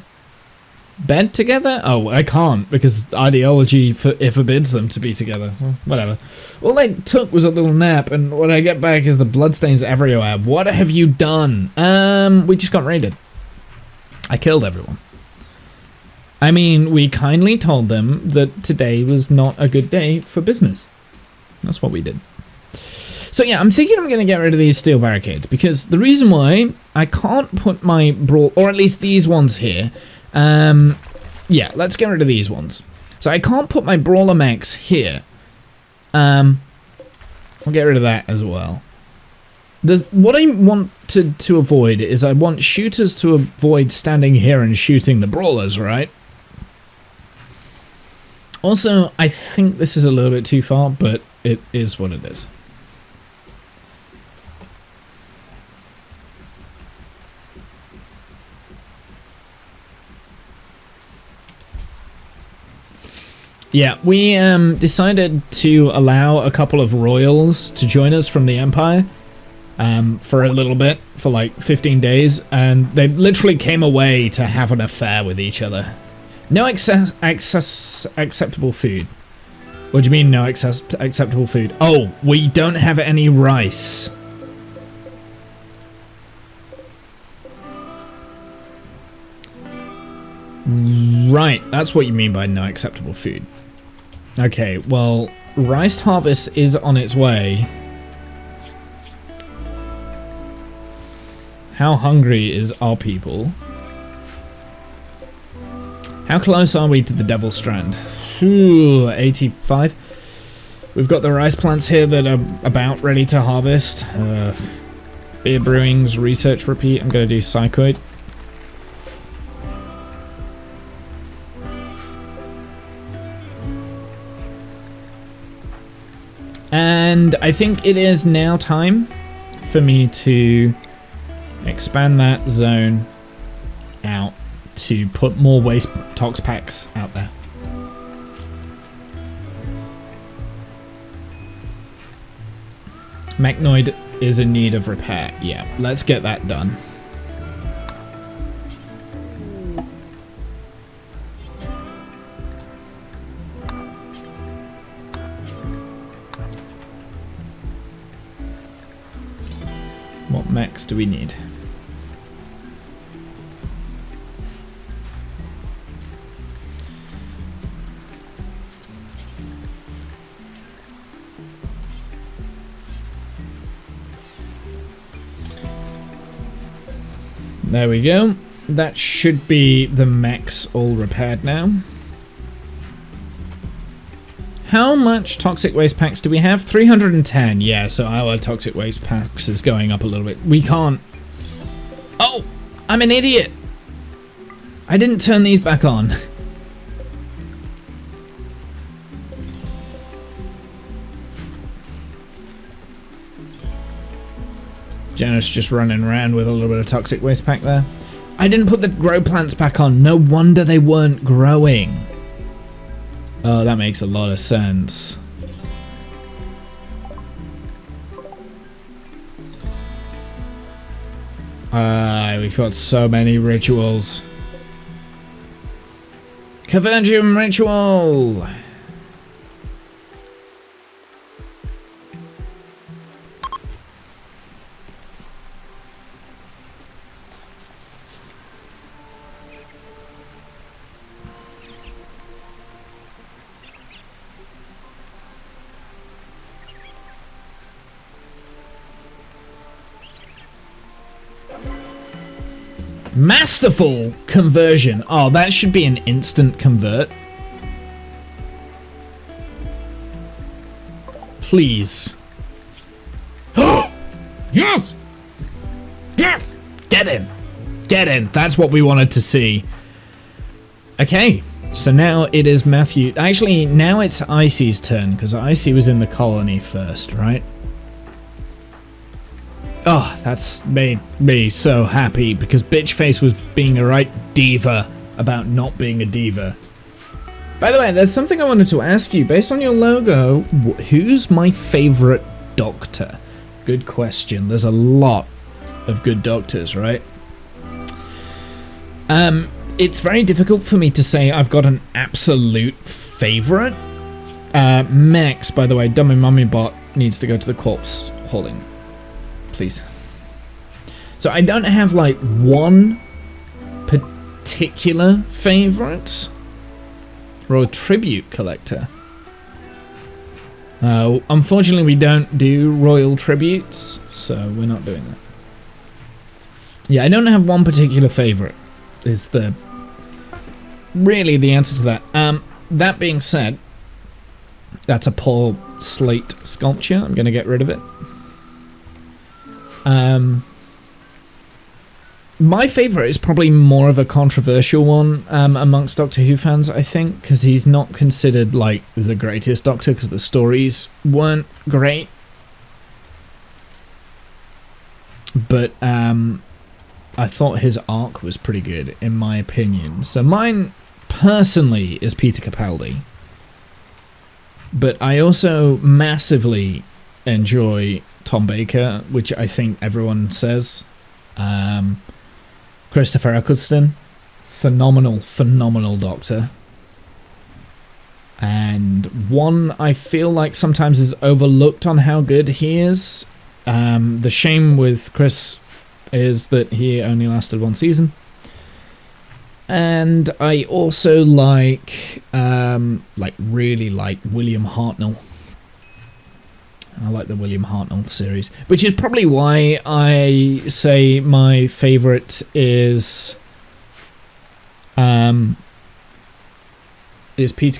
bed together? Oh, I can't because ideology forbids them to be together. Well, whatever. All I took was a little nap, and what I get back is the bloodstains everywhere. What have you done? We just got raided. I killed everyone. I mean, we kindly told them that today was not a good day for business. That's what we did. So yeah, I'm thinking I'm going to get rid of these steel barricades, because the reason why I can't put my brawl, or at least these ones here, yeah, let's get rid of these ones. So I can't put my brawler mechs here. I'll get rid of that as well. What I want to avoid is I want shooters to avoid standing here and shooting the brawlers, right? Also, I think this is a little bit too far, but it is what it is. Yeah, we decided to allow a couple of royals to join us from the Empire for a little bit, for like 15 days, and they literally came away to have an affair with each other. No acceptable food. What do you mean no acceptable food? Oh, we don't have any rice. Right, that's what you mean by no acceptable food. Okay, well, rice harvest is on its way. How hungry is our people? How close are we to the Devil Strand? Ooh, 85. We've got the rice plants here that are about ready to harvest. Beer brewings, research repeat. I'm going to do psychoid. And I think it is now time for me to expand that zone out to put more waste tox packs out there. Mechnoid is in need of repair. Yeah, let's get that done. What mechs do we need? There we go. That should be the mechs all repaired now. How much toxic waste packs do we have? 310. Yeah, so our toxic waste packs is going up a little bit. We can't... Oh! I'm an idiot! I didn't turn these back on. Janus just running around with a little bit of toxic waste pack there. I didn't put the grow plants back on. No wonder they weren't growing. Oh, that makes a lot of sense. We've got so many rituals. Convergium ritual! Masterful conversion. Oh, that should be an instant convert. Please. Yes! Yes! Get in! Get in! That's what we wanted to see. Okay, so now it is Matthew. Actually, now it's Icy's turn, because Icy was in the colony first, right? Oh, that's made me so happy, because Bitchface was being a right diva about not being a diva. By the way, there's something I wanted to ask you. Based on your logo, who's my favorite doctor? Good question. There's a lot of good doctors, right? It's very difficult for me to say I've got an absolute favorite. Max, by the way, Dummy Mummy Bot needs to go to the corpse hauling. Please. So I don't have like one particular favorite or a tribute collector. Unfortunately, we don't do royal tributes, so we're not doing that. Yeah, I don't have one particular favourite, is really the answer to that. That being said, that's a Paul slate sculpture. I'm going to get rid of it. My favourite is probably more of a controversial one amongst Doctor Who fans, I think, because he's not considered like the greatest Doctor because the stories weren't great. But I thought his arc was pretty good, in my opinion. So mine, personally, is Peter Capaldi. But I also massively enjoy Tom Baker, which I think everyone says. Christopher Eccleston, phenomenal Doctor. And one I feel like sometimes is overlooked on how good he is. The shame with Chris is that he only lasted one season. And I also really like William Hartnell. I like the William Hartnell series, which is probably why I say my favourite is Peter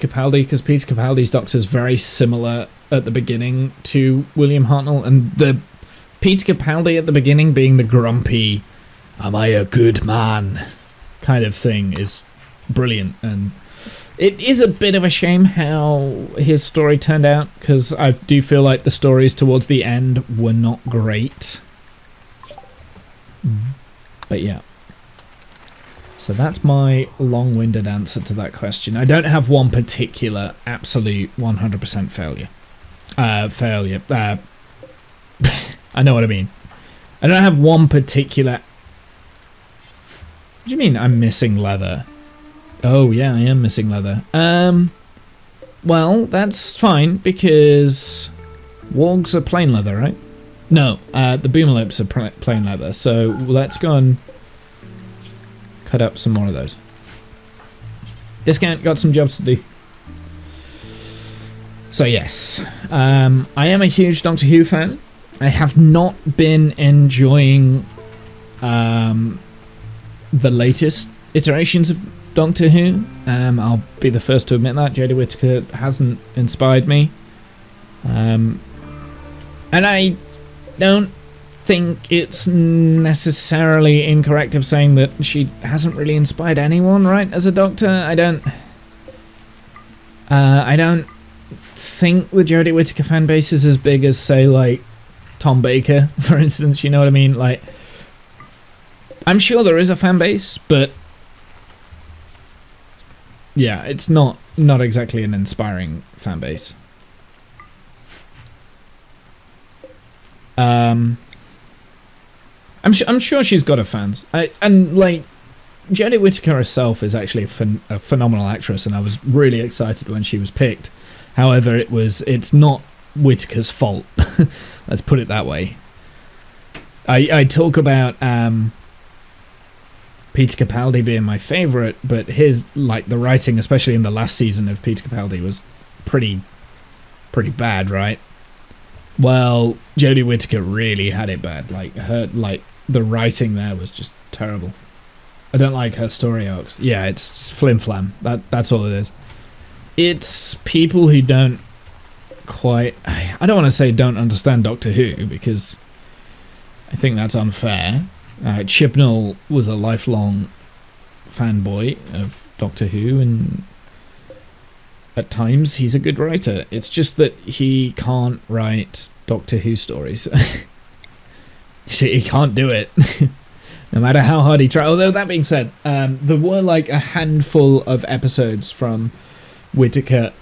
Capaldi, because Peter Capaldi's Doctor is very similar at the beginning to William Hartnell, and the Peter Capaldi at the beginning being the grumpy, am I a good man kind of thing is brilliant. And it is a bit of a shame how his story turned out, because I do feel like the stories towards the end were not great. But yeah. So that's my long-winded answer to that question. I don't have one particular absolute 100% failure. I know what I mean. I don't have one particular... What do you mean I'm missing leather? Oh, yeah, I am missing leather. Well, that's fine, because wargs are plain leather, right? No, the boomlips are plain leather, so let's go and cut up some more of those. Discount, got some jobs to do. So yes, I am a huge Doctor Who fan. I have not been enjoying the latest iterations of Doctor Who. I'll be the first to admit that. Jodie Whittaker hasn't inspired me. And I don't think it's necessarily incorrect of saying that she hasn't really inspired anyone, right, as a Doctor. I don't think the Jodie Whittaker fan base is as big as, say, like, Tom Baker, for instance, you know what I mean? Like, I'm sure there is a fan base, but yeah, it's not exactly an inspiring fan base. I'm sure she's got her fans. And like, Jodie Whittaker herself is actually a phenomenal actress, and I was really excited when she was picked. However, it's not Whittaker's fault. Let's put it that way. I talk about Peter Capaldi being my favourite, but his, like, the writing, especially in the last season of Peter Capaldi, was pretty bad, right? Well, Jodie Whittaker really had it bad. Like, the writing there was just terrible. I don't like her story arcs. Yeah, it's just flim-flam. That's all it is. It's people who don't quite... I don't want to say don't understand Doctor Who, because I think that's unfair. Chibnall was a lifelong fanboy of Doctor Who, and at times he's a good writer. It's just that he can't write Doctor Who stories. He can't do it. No matter how hard he tried. Although, that being said, there were like a handful of episodes from Whittaker's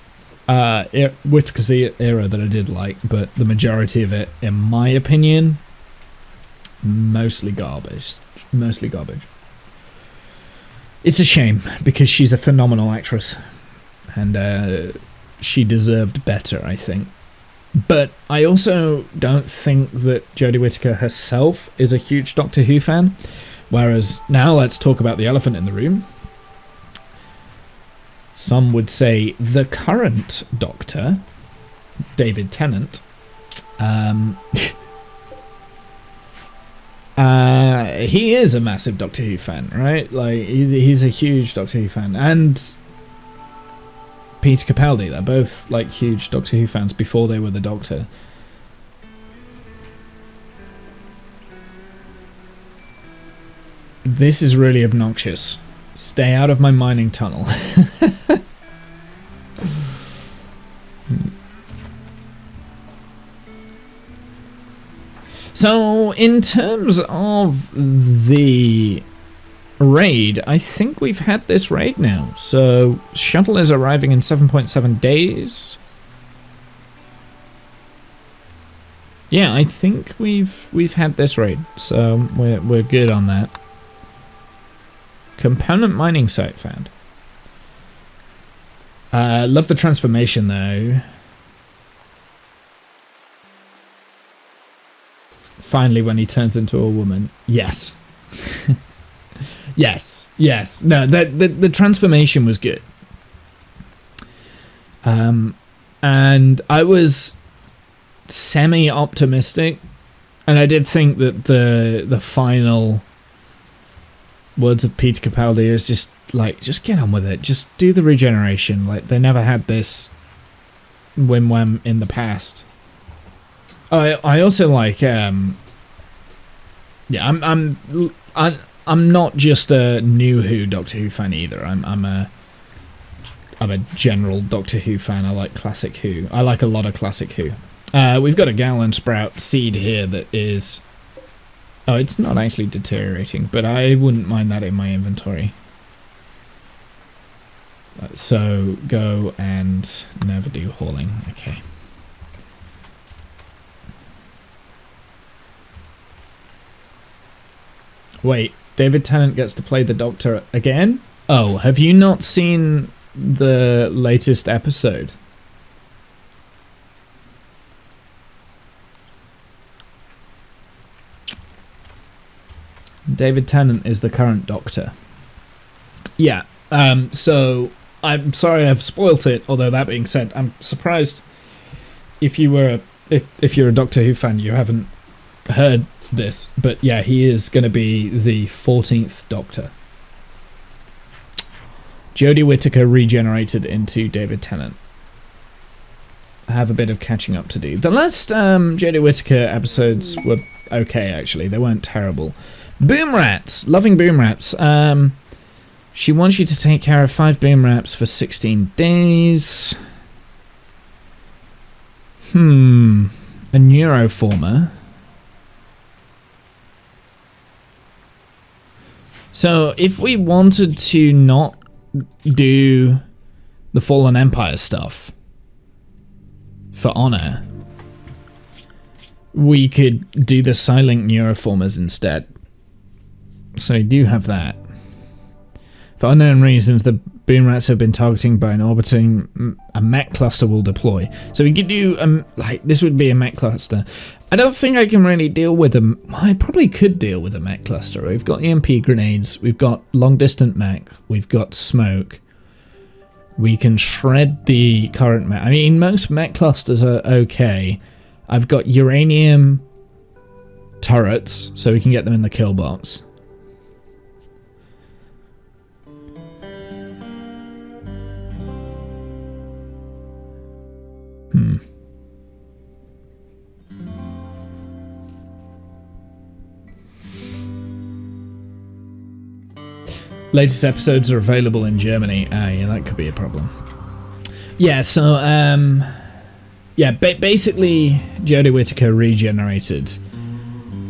era that I did like, but the majority of it, in my opinion, mostly garbage. It's a shame, because she's a phenomenal actress, and she deserved better, I think. But I also don't think that Jodie Whittaker herself is a huge Doctor Who fan. Whereas, now let's talk about the elephant in the room. Some would say the current Doctor, David Tennant, he is a massive Doctor Who fan, right? Like, he's a huge Doctor Who fan. And Peter Capaldi, they're both, like, huge Doctor Who fans before they were the Doctor. This is really obnoxious. Stay out of my mining tunnel. So, in terms of the raid, I think we've had this raid now. So, shuttle is arriving in 7.7 days. Yeah, I think we've had this raid, so we're good on that. Component mining site found. Love the transformation though. Finally, when he turns into a woman. Yes. yes. No, the transformation was good. And I was semi-optimistic, and I did think that the final words of Peter Capaldi is just like, just get on with it. Just do the regeneration. Like, they never had this wim-wam in the past. I also like I'm not just a new Who Doctor Who fan either. I'm a general Doctor Who fan. I like classic Who. I like a lot of classic Who. We've got a Gallon Sprout seed here that is... Oh, it's not actually deteriorating, but I wouldn't mind that in my inventory. So go and never do hauling. Okay. Wait, David Tennant gets to play the Doctor again? Oh, have you not seen the latest episode? David Tennant is the current Doctor. Yeah, so I'm sorry I've spoilt it, although that being said, I'm surprised if you're a Doctor Who fan, you haven't heard this, but yeah, he is going to be the 14th Doctor. Jodie Whittaker regenerated into David Tennant. I have a bit of catching up to do. The last Jodie Whittaker episodes were okay, actually. They weren't terrible. Boom Rats! Loving Boom Rats. She wants you to take care of 5 Boom Rats for 16 days. A Neuroformer. So, if we wanted to not do the Fallen Empire stuff for honor, we could do the Silent Neuroformers instead. So, you do have that. For unknown reasons, the Boom Rats have been targeting by an orbiting... A mech cluster will deploy. So we could do... this would be a mech cluster. I don't think I can really deal with them. I probably could deal with a mech cluster. We've got EMP grenades. We've got long-distance mech. We've got smoke. We can shred the current mech. I mean, most mech clusters are okay. I've got uranium turrets, so we can get them in the kill box. Latest episodes are available in Germany. Yeah, that could be a problem. Yeah, so, basically, Jodie Whittaker regenerated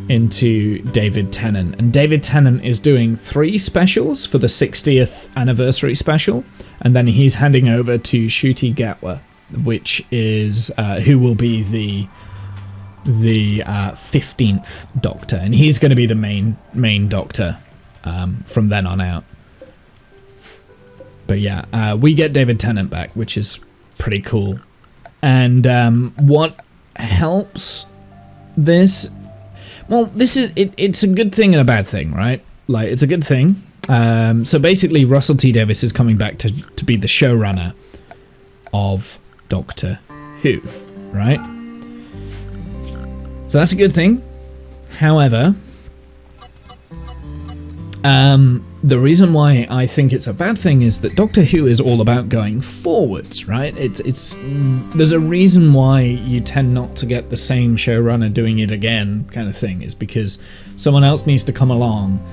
into David Tennant. And David Tennant is doing 3 specials for the 60th anniversary special. And then he's handing over to Ncuti Gatwa, which is, who will be the 15th Doctor. And he's going to be the main Doctor. From then on out. But yeah, we get David Tennant back, which is pretty cool. And what helps this? Well, it's a good thing and a bad thing, right? Like, it's a good thing. So basically, Russell T Davies is coming back to be the showrunner of Doctor Who. right? So that's a good thing. However, the reason why I think it's a bad thing is that Doctor Who is all about going forwards, right? There's a reason why you tend not to get the same showrunner doing it again, kind of thing, is because someone else needs to come along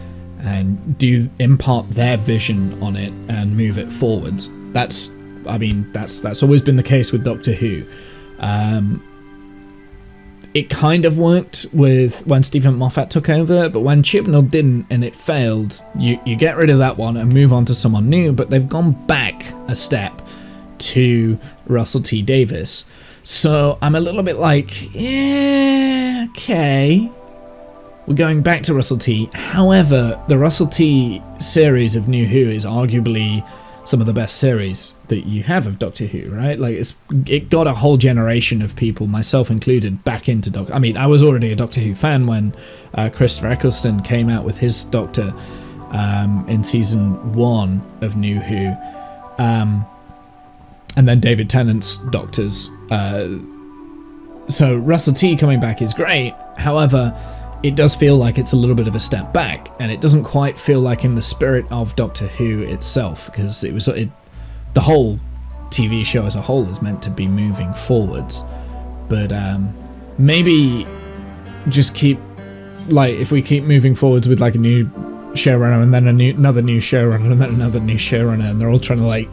and impart their vision on it and move it forwards. That's always been the case with Doctor Who. It kind of worked with when Stephen Moffat took over, but when Chibnall didn't and it failed, you get rid of that one and move on to someone new, but they've gone back a step to Russell T Davies. So I'm a little bit like, yeah, okay, we're going back to Russell T. However, the Russell T series of New Who is arguably some of the best series that you have of Doctor Who, right? Like, it got a whole generation of people, myself included, back into Doctor. I mean, I was already a Doctor Who fan when Christopher Eccleston came out with his Doctor in season 1 of New Who, and then David Tennant's Doctors. So Russell T coming back is great. However, it does feel like it's a little bit of a step back, and it doesn't quite feel like in the spirit of Doctor Who itself, because the whole TV show as a whole is meant to be moving forwards. But maybe just if we keep moving forwards with like a new showrunner and then another new showrunner and then another new showrunner, and they're all trying to like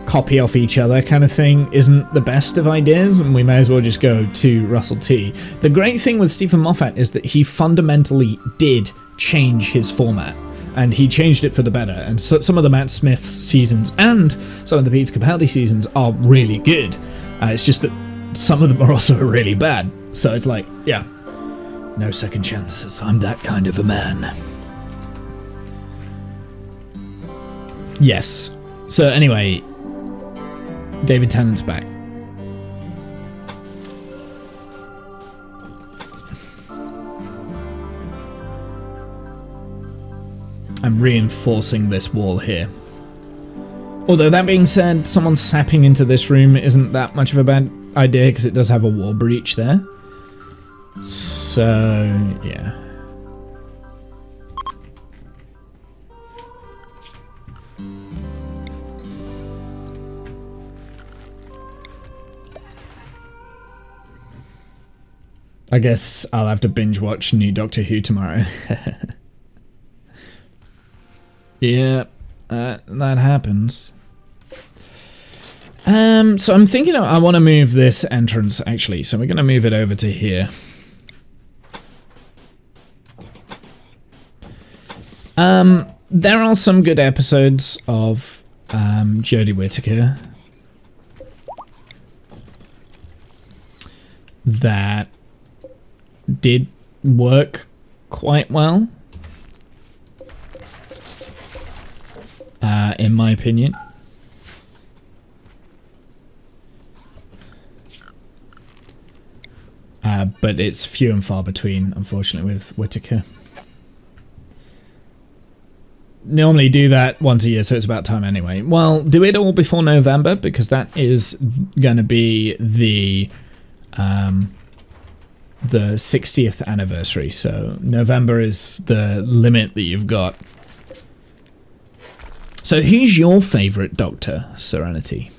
copy off each other kind of thing, isn't the best of ideas, and we may as well just go to Russell T. The great thing with Stephen Moffat is that he fundamentally did change his format, and he changed it for the better, and so some of the Matt Smith seasons and some of the Peter Capaldi seasons are really good. It's just that some of them are also really bad, so it's like, yeah, no second chances, I'm that kind of a man. Yes, so anyway, David Tennant's back. I'm reinforcing this wall here. Although that being said, someone sapping into this room isn't that much of a bad idea because it does have a wall breach there. So, yeah. I guess I'll have to binge watch new Doctor Who tomorrow. Yeah, that happens. So I'm thinking I want to move this entrance, actually. So we're going to move it over to here. There are some good episodes of Jodie Whittaker that did work quite well, in my opinion. But it's few and far between, unfortunately, with Whittaker. Normally do that once a year, so it's about time anyway. Well, do it all before November, because that is going to be the 60th anniversary, so November is the limit that you've got. So who's your favourite Doctor, Serenity?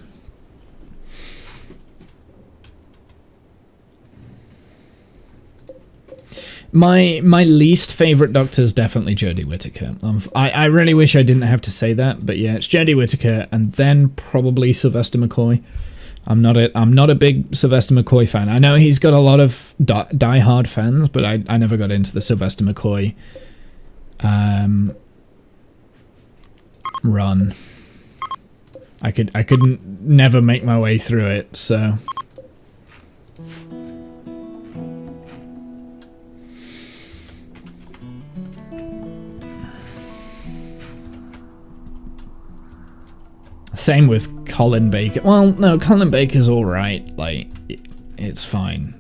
My least favourite Doctor is definitely Jodie Whittaker. I really wish I didn't have to say that, but yeah, it's Jodie Whittaker, and then probably Sylvester McCoy. I'm not a big Sylvester McCoy fan. I know he's got a lot of die-hard fans, but I never got into the Sylvester McCoy run. I couldn't never make my way through it, so. Same with Colin Baker. Well, no, Colin Baker's alright. Like, it's fine.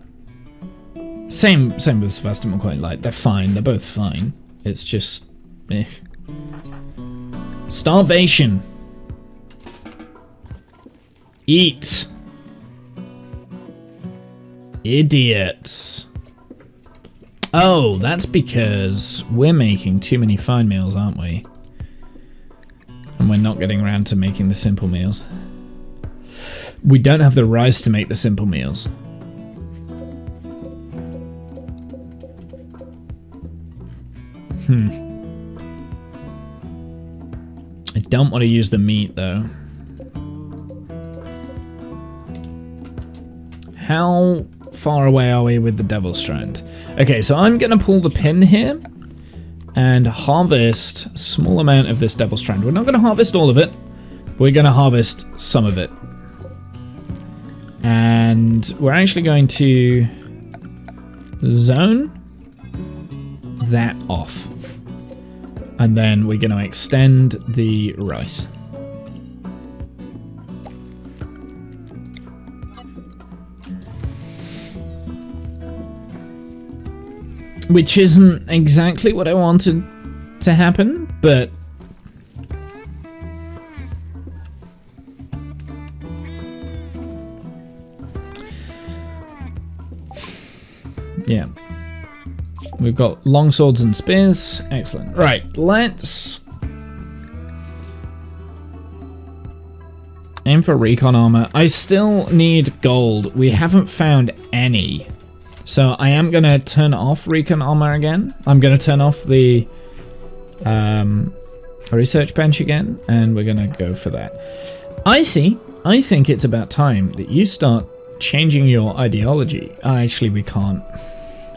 Same with Sylvester McCoy. Like, they're fine. They're both fine. It's just, eh. Starvation. Eat. Idiots. Oh, that's because we're making too many fine meals, aren't we? And we're not getting around to making the simple meals. We don't have the rice to make the simple meals. I don't want to use the meat, though. How far away are we with the Devil's Strand? Okay, so I'm going to pull the pin here and harvest a small amount of this Devil's Strand. We're not going to harvest all of it. We're going to harvest some of it. And we're actually going to zone that off. And then we're going to extend the rice. Which isn't exactly what I wanted to happen, but yeah. We've got long swords and spears. Excellent. Right, let's aim for recon armor. I still need gold. We haven't found any. So I am going to turn off recon armor again. I'm going to turn off the research bench again, and we're going to go for that. I think it's about time that you start changing your ideology. Actually, we can't.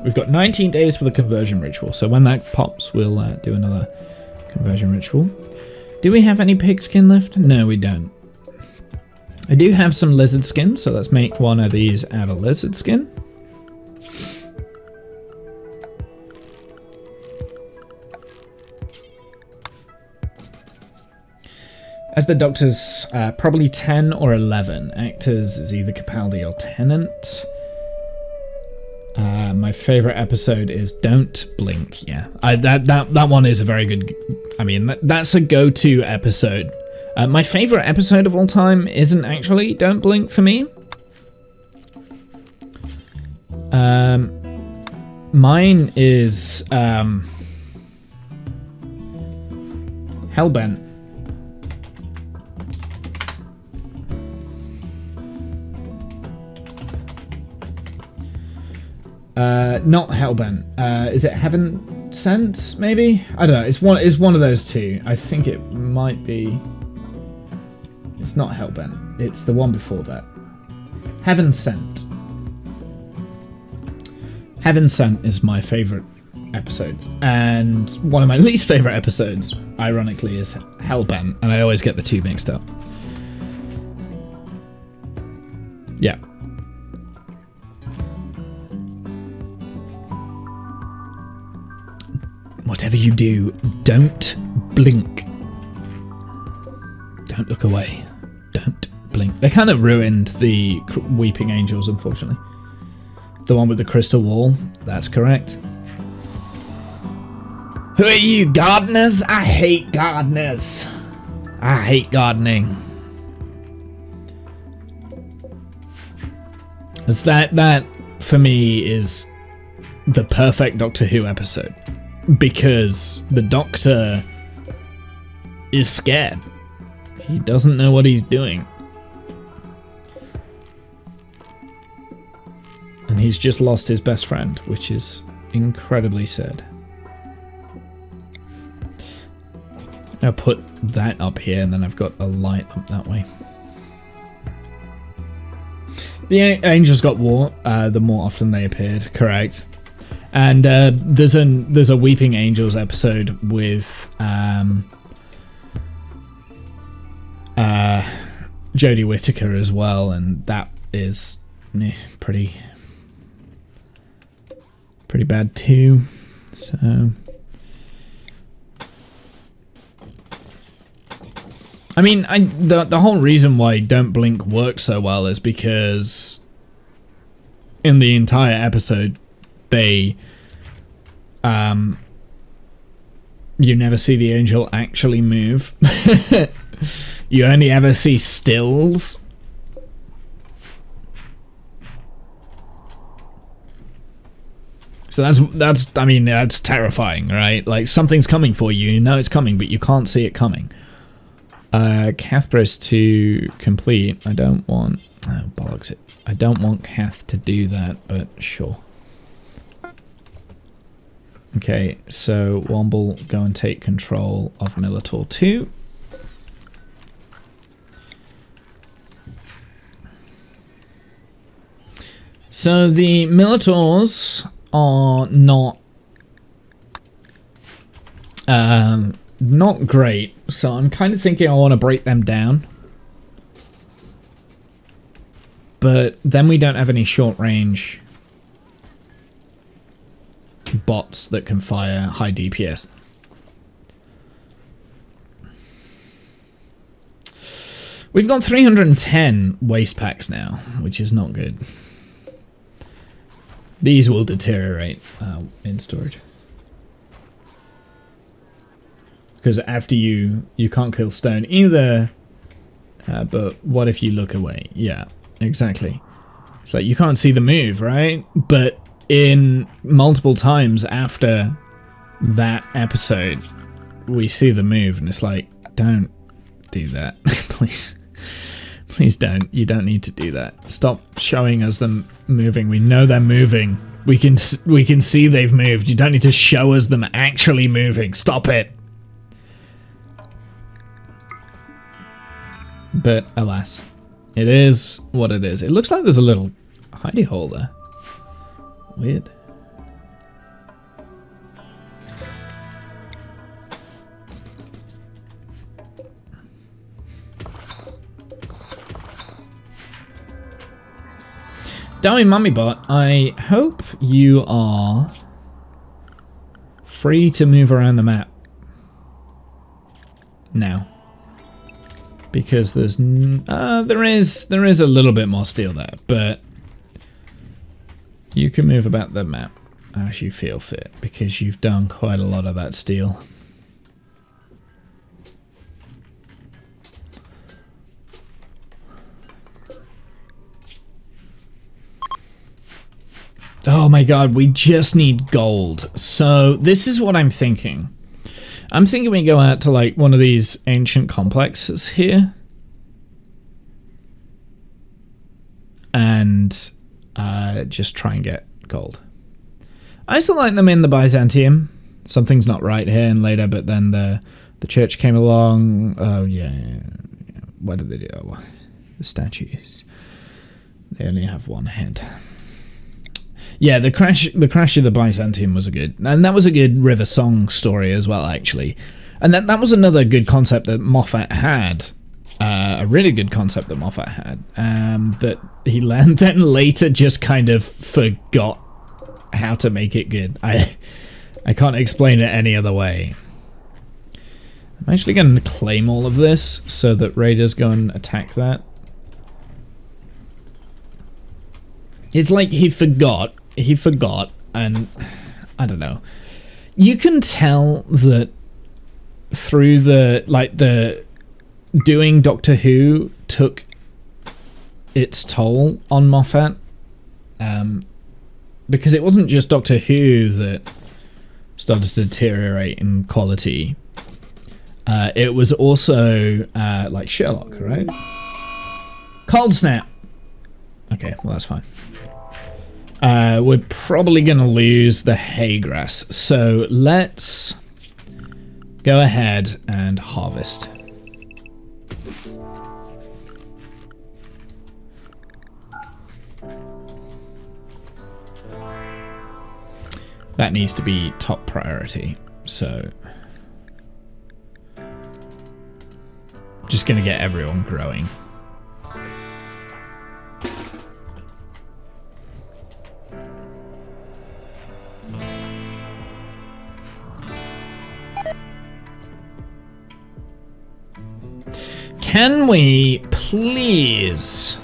We've got 19 days for the conversion ritual, so when that pops, we'll do another conversion ritual. Do we have any pig skin left? No, we don't. I do have some lizard skin, so let's make one of these out of lizard skin. As the Doctor's probably 10 or 11. Actors is either Capaldi or Tennant. My favorite episode is Don't Blink. Yeah, that one is a very good. I mean, that's a go-to episode. My favorite episode of all time isn't actually Don't Blink for me. Mine is Hellbent. Not Hellbent. Is it Heaven Sent? Maybe, I don't know. It's one of those two. I think it might be. It's not Hellbent. It's the one before that. Heaven Sent. Heaven Sent is my favorite episode, and one of my least favorite episodes, ironically, is Hellbent, and I always get the two mixed up. Yeah. Whatever you do, don't blink. Don't look away. Don't blink. They kind of ruined the Weeping Angels, unfortunately. The one with the crystal wall. That's correct. Who are you, gardeners? I hate gardeners. I hate gardening. As that for me is the perfect Doctor Who episode. Because the Doctor is scared. He doesn't know what he's doing. And he's just lost his best friend, which is incredibly sad. I'll put that up here, and then I've got a light up that way. The angels got war, the more often they appeared, correct. And there's a Weeping Angels episode with Jodie Whittaker as well, and that is pretty bad too. So I mean, the whole reason why Don't Blink works so well is because in the entire episode they you never see the angel actually move. You only ever see stills. So that's I mean, that's terrifying, right? Like, something's coming for you, you know it's coming, but you can't see it coming. Cathbris to complete. I don't want... Oh, bollocks it. I don't want Cath to do that, but sure. Okay, so Womble, go and take control of Militor 2. So the Militors are not great, so I'm kind of thinking I want to break them down. But then we don't have any short range bots that can fire high DPS. We've got 310 waste packs now, which is not good. These will deteriorate in storage. Because after you can't kill stone either, but what if you look away? Yeah, exactly. It's like you can't see the move, right? But in multiple times after that episode, we see the move, and it's like, don't do that, please. Please don't. You don't need to do that. Stop showing us them moving. We know they're moving. We can see they've moved. You don't need to show us them actually moving. Stop it. But alas, it is what it is. It looks like there's a little hidey hole there. Weird. Dummy Mummy Bot, I hope you are free to move around the map now, because there is a little bit more steel there, but you can move about the map as you feel fit, because you've done quite a lot of that steel. Oh my god, we just need gold. So this is what I'm thinking. I'm thinking we go out to like one of these ancient complexes here. And just try and get gold. I used to like them in the Byzantium. Something's not right here and later, but then the church came along. Oh yeah. What did they do? Oh, the statues. They only have one head. Yeah, the crash of the Byzantium was and that was a good River Song story as well, actually. And that was another good concept that Moffat had, a really good concept that Moffat had, that he then later just kind of forgot how to make it good. I can't explain it any other way. I'm actually going to claim all of this so that raiders go and attack that. It's like he forgot, and I don't know. You can tell that through the doing Doctor Who took its toll on Moffat, because it wasn't just Doctor Who that started to deteriorate in quality. It was also like Sherlock, right? Cold snap. Okay, well that's fine. We're probably going to lose the hay grass, so let's go ahead and harvest. That needs to be top priority, so I'm just going to get everyone growing. Can we please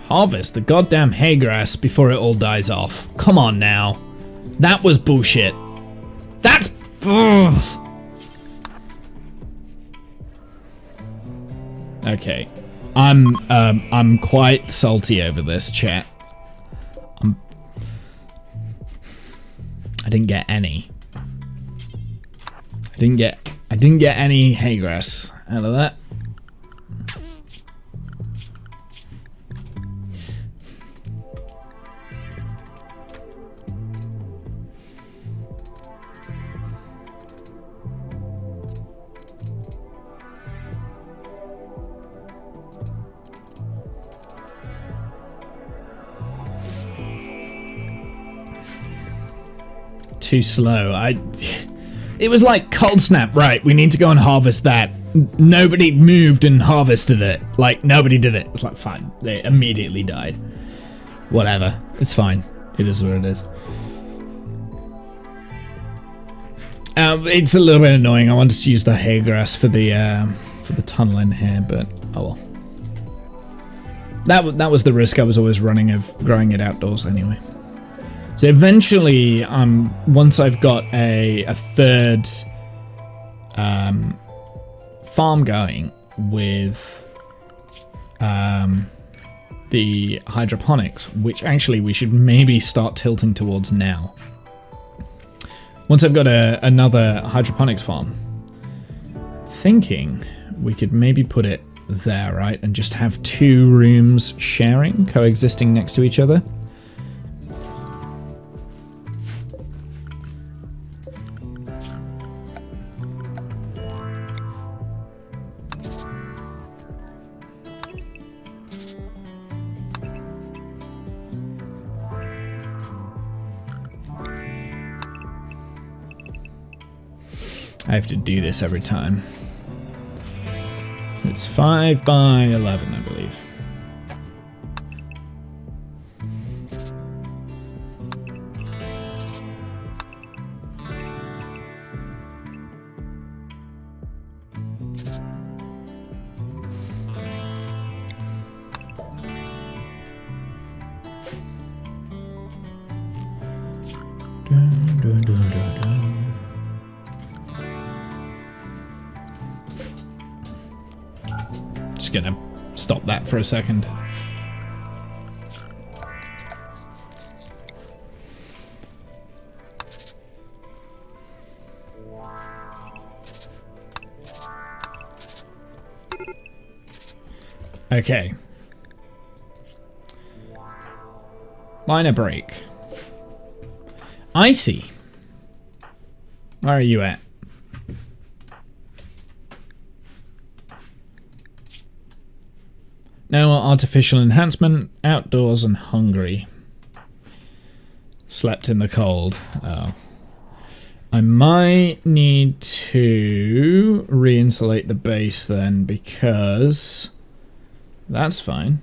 harvest the goddamn hay grass before it all dies off? Come on now. That was bullshit. That's... Ugh. Okay. I'm quite salty over this, chat. I didn't get any. I didn't get any hay grass out of that. Too slow. It was like cold snap, right? We need to go and harvest that. Nobody moved and harvested it. Like, nobody did it. It's like, fine. They immediately died. Whatever. It's fine. It is what it is. It's a little bit annoying. I wanted to use the hay grass for the tunnel in here, but oh well. That was the risk I was always running of growing it outdoors anyway. So eventually, once I've got a third farm going with the hydroponics, which actually we should maybe start tilting towards now. Once I've got another hydroponics farm, thinking we could maybe put it there, right? And just have 2 rooms sharing, coexisting next to each other. I have to do this every time. So it's 5 by 11, I believe. Dun, dun, dun, dun, dun. Just gonna stop that for a second. Okay. Liner break. Icy. Where are you at? No artificial enhancement, outdoors and hungry. Slept in the cold. Oh. I might need to re-insulate the base then, because that's fine.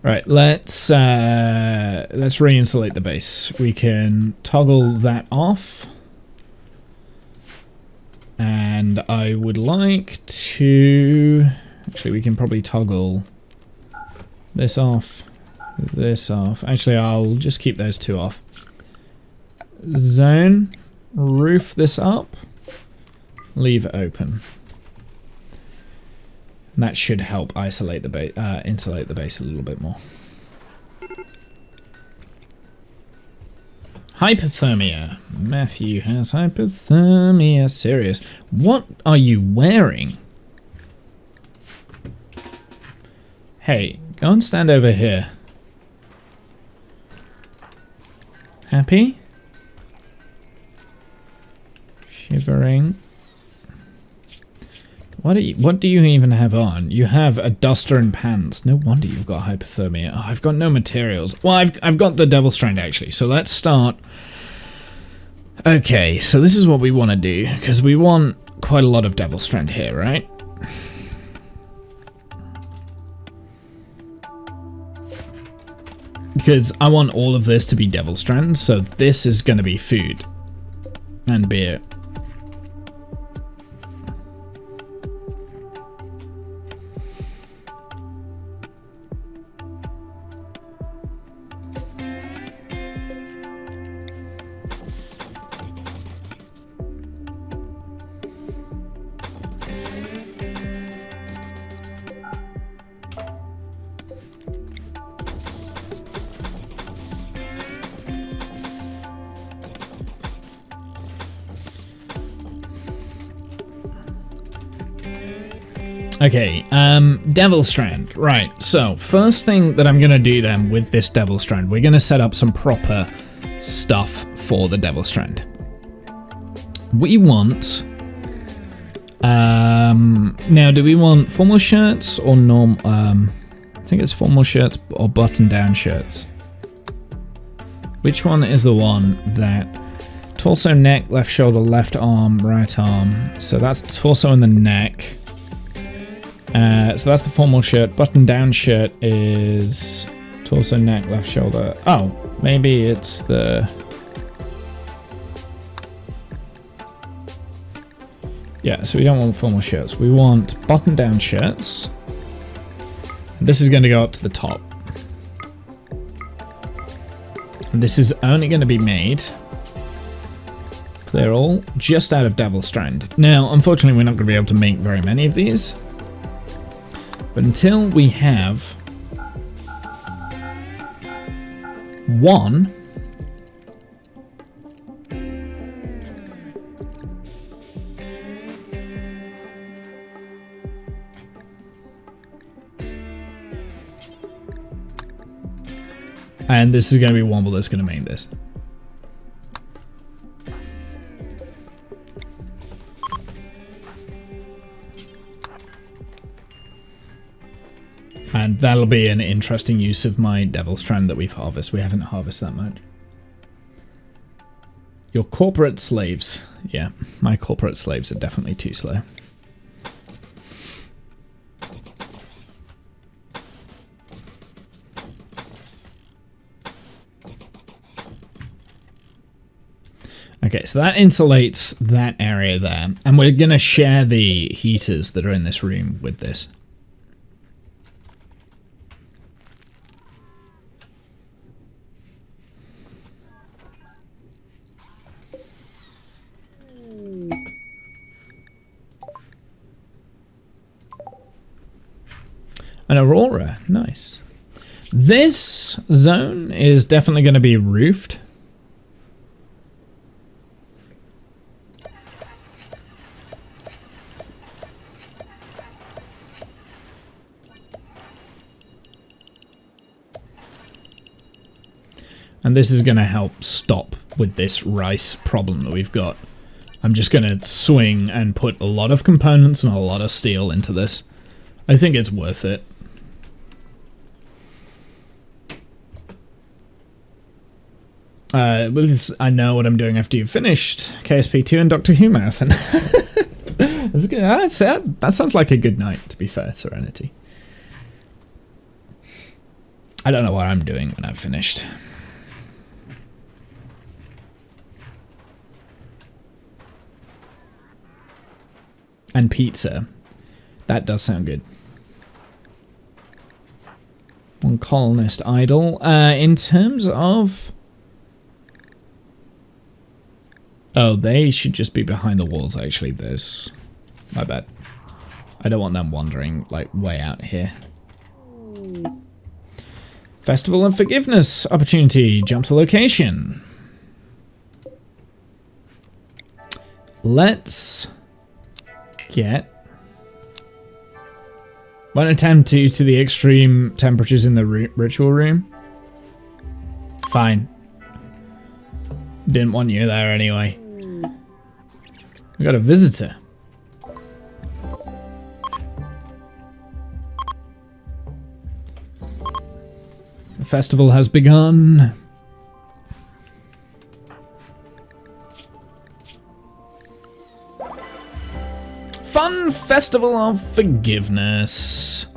Right, let's re-insulate the base. We can toggle that off. And I would like to... Actually, we can probably toggle this off, this off. Actually, I'll just keep those 2 off. Zone, roof this up, leave it open. And that should help isolate the base, insulate the base a little bit more. Hypothermia. Matthew has hypothermia. Serious. What are you wearing? Hey, go and stand over here. Happy? Shivering. What do you even have on? You have a duster and pants. No wonder you've got hypothermia. Oh, I've got no materials. Well, I've got the devil strand actually. So let's start. Okay, so this is what we want to do, because we want quite a lot of devil strand here, right? Because I want all of this to be devil strand, so this is going to be food and beer. Okay, Devil Strand. Right, so first thing that I'm going to do then with this Devil Strand, we're going to set up some proper stuff for the Devil Strand. We want... now, do we want formal shirts or normal... I think it's formal shirts or button-down shirts. Which one is the one that... Torso, neck, left shoulder, left arm, right arm. So that's the torso and the neck. So that's the formal shirt. Button-down shirt is torso, neck, left shoulder. Oh, maybe it's the... Yeah, so we don't want formal shirts. We want button-down shirts. This is going to go up to the top. And this is only going to be made... They're all just out of Devil Strand. Now, unfortunately, we're not going to be able to make very many of these. But until we have... one... and this is going to be Womble that's going to make this. And that'll be an interesting use of my Devil Strand that we've harvested. We haven't harvested that much. Your corporate slaves. Yeah, my corporate slaves are definitely too slow. Okay, so that insulates that area there. And we're going to share the heaters that are in this room with this. An Aurora, nice. This zone is definitely going to be roofed. And this is going to help stop with this rice problem that we've got. I'm just going to swing and put a lot of components and a lot of steel into this. I think it's worth it. I know what I'm doing after you've finished KSP2 and Doctor Who Marathon. That's good. That sounds like a good night, to be fair, Serenity. I don't know what I'm doing when I've finished. And pizza. That does sound good. One colonist idle. In terms of... Oh, they should just be behind the walls, actually. There's... My bad. I don't want them wandering, like, way out here. Festival of Forgiveness opportunity. Jump to location. Let's get... Won't attempt to the extreme temperatures in the ritual room. Fine. Didn't want you there anyway. We got a visitor. The festival has begun. Fun Festival of Forgiveness.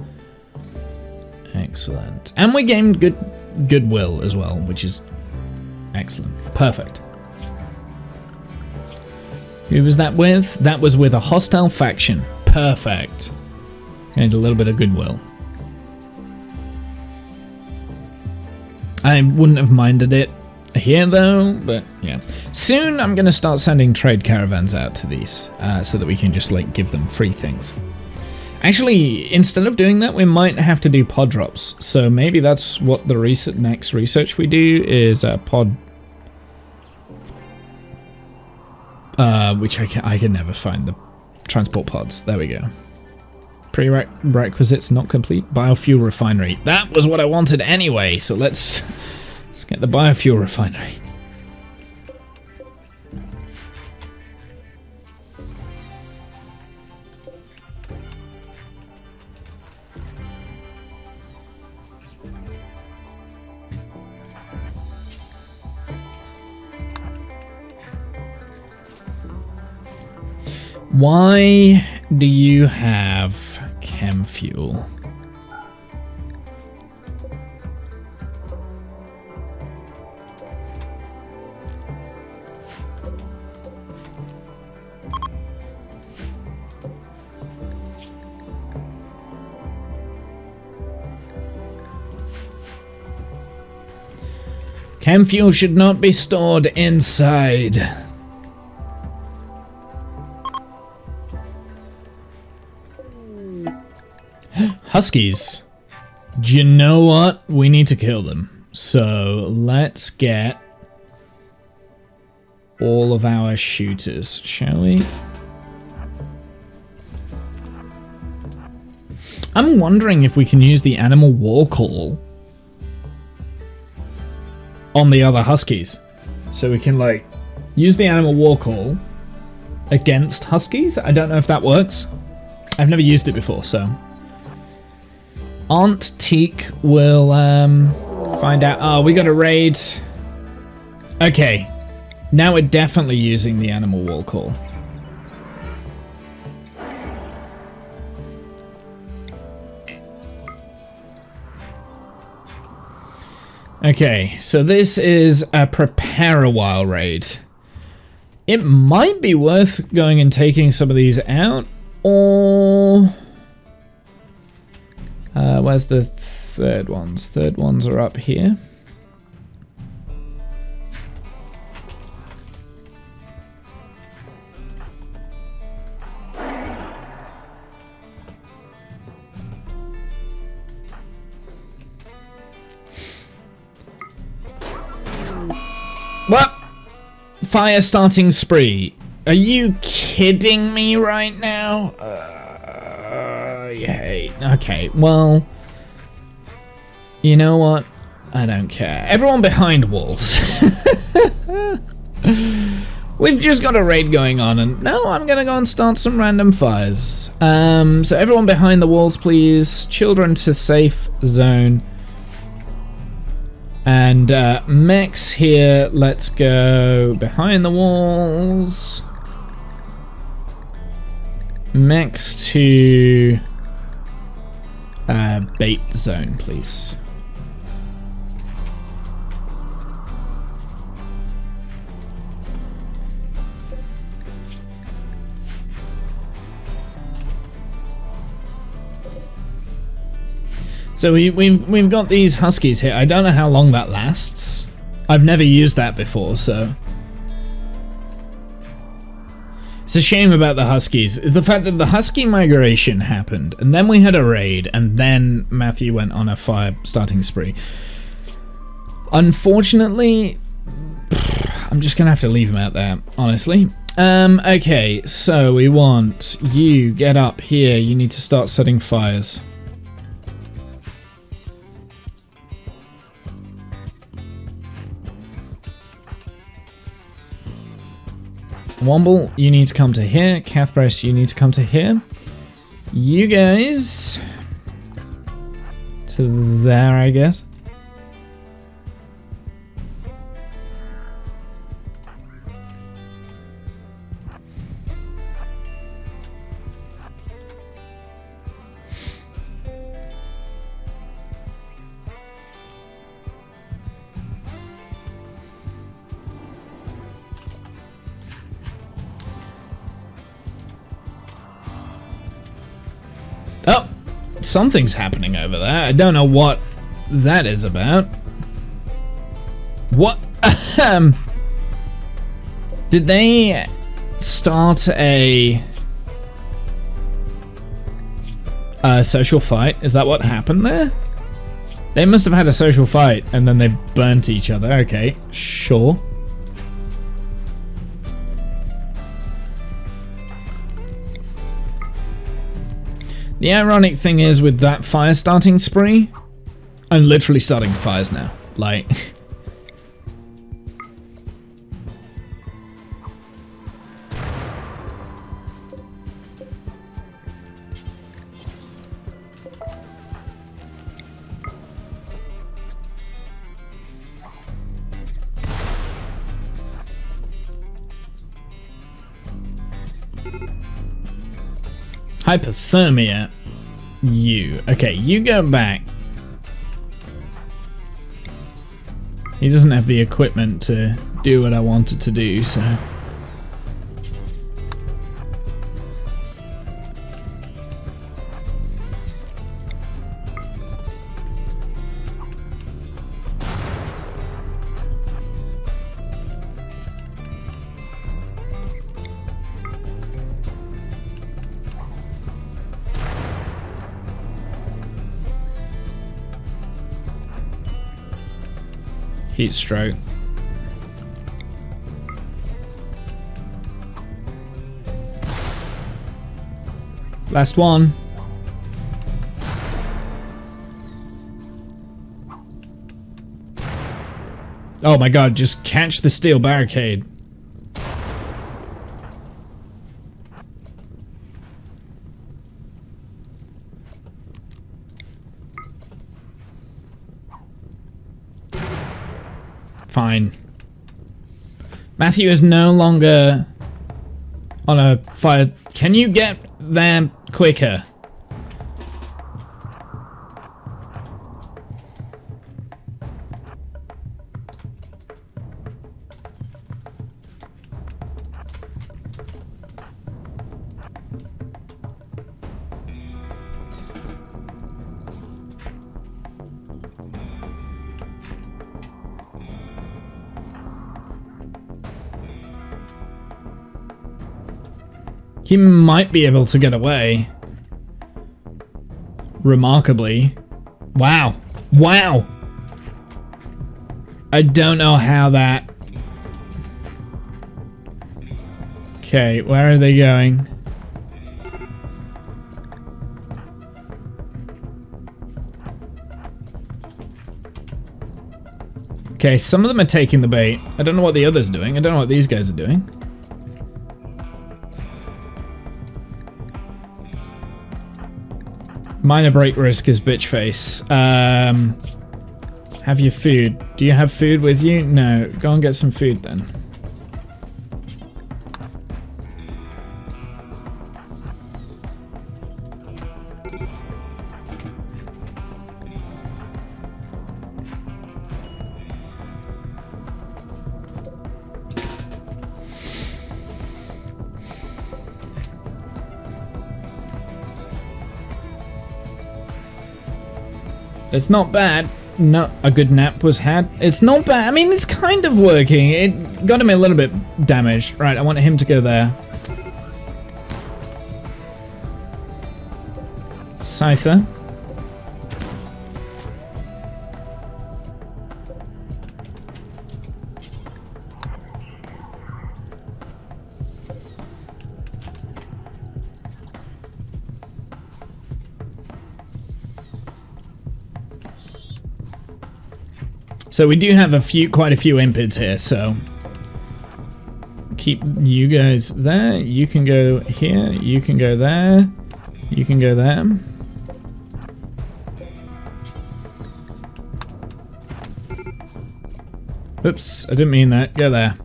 Excellent. And we gained goodwill as well, which is excellent. Perfect. Who was that with? That was with a hostile faction. Perfect. Gained a little bit of goodwill. I wouldn't have minded it here though, but yeah. Soon I'm going to start sending trade caravans out to these, so that we can just like give them free things. Actually, instead of doing that, we might have to do pod drops. So maybe that's what the next research we do is pod... which I can never find the transport pods. There we go. Prerequisites not complete. Biofuel refinery. That was what I wanted anyway, so let's get the biofuel refinery. Why do you have chem fuel? Chem fuel should not be stored inside. Huskies. Do you know what? We need to kill them. So let's get all of our shooters, shall we? I'm wondering if we can use the animal war call on the other huskies. So we can like use the animal war call against huskies. I don't know if that works. I've never used it before, so Aunt Teak will find out. Oh, we got a raid. Okay, now we're definitely using the animal wall call. Okay, so this is a prepare a while raid. It might be worth going and taking some of these out, or where's the third ones? Third ones are up here. What? Fire starting spree. Are you kidding me right now? Yay. Okay, well, you know what? I don't care. Everyone behind walls. We've just got a raid going on, and now I'm gonna go and start some random fires. So everyone behind the walls, please. Children to safe zone. And mechs here, let's go behind the walls. Mechs to bait zone, please. So we've got these huskies here. I don't know how long that lasts. I've never used that before, so it's a shame about the huskies. Is the fact that the husky migration happened, and then we had a raid, and then Matthew went on a fire starting spree. Unfortunately, I'm just gonna have to leave him out there, honestly. Okay, so we want you get up here. You need to start setting fires. Womble, you need to come to here. Cathbrace, you need to come to here. You guys to there, I guess. Oh, something's happening over there. I don't know what that is about. What? Did they start a social fight? Is that what happened there? They must have had a social fight and then they burnt each other. Okay, sure. The ironic thing is with that fire starting spree, I'm literally starting fires now. Like... Hypothermia. You. Okay, you go back. He doesn't have the equipment to do what I wanted to do, so... Heat stroke. Last one. Oh my god, just catch the steel barricade. Fine. Matthew is no longer on a fire. Can you get there quicker? He might be able to get away. Remarkably. Wow. Wow! I don't know how that... Okay, where are they going? Okay, some of them are taking the bait. I don't know what the others are doing. I don't know what these guys are doing. Minor break risk is bitch face. Have your food. Do you have food with you? No. Go and get some food then. It's not bad. No, a good nap was had. It's not bad. I mean, it's kind of working. It got him a little bit damaged. Right, I want him to go there. Scyther. So we do have quite a few impids here, so keep you guys there. You can go here, you can go there, you can go there. Oops, I didn't mean that. Go there.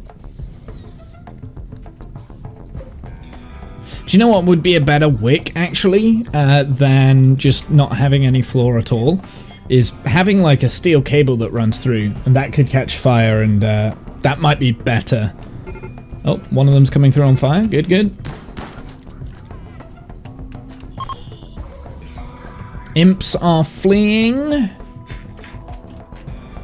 Do you know what would be a better wick, actually, than just not having any floor at all? Is having like a steel cable that runs through, and that could catch fire, and that might be better. Oh, one of them's coming through on fire. Good, good. Imps are fleeing.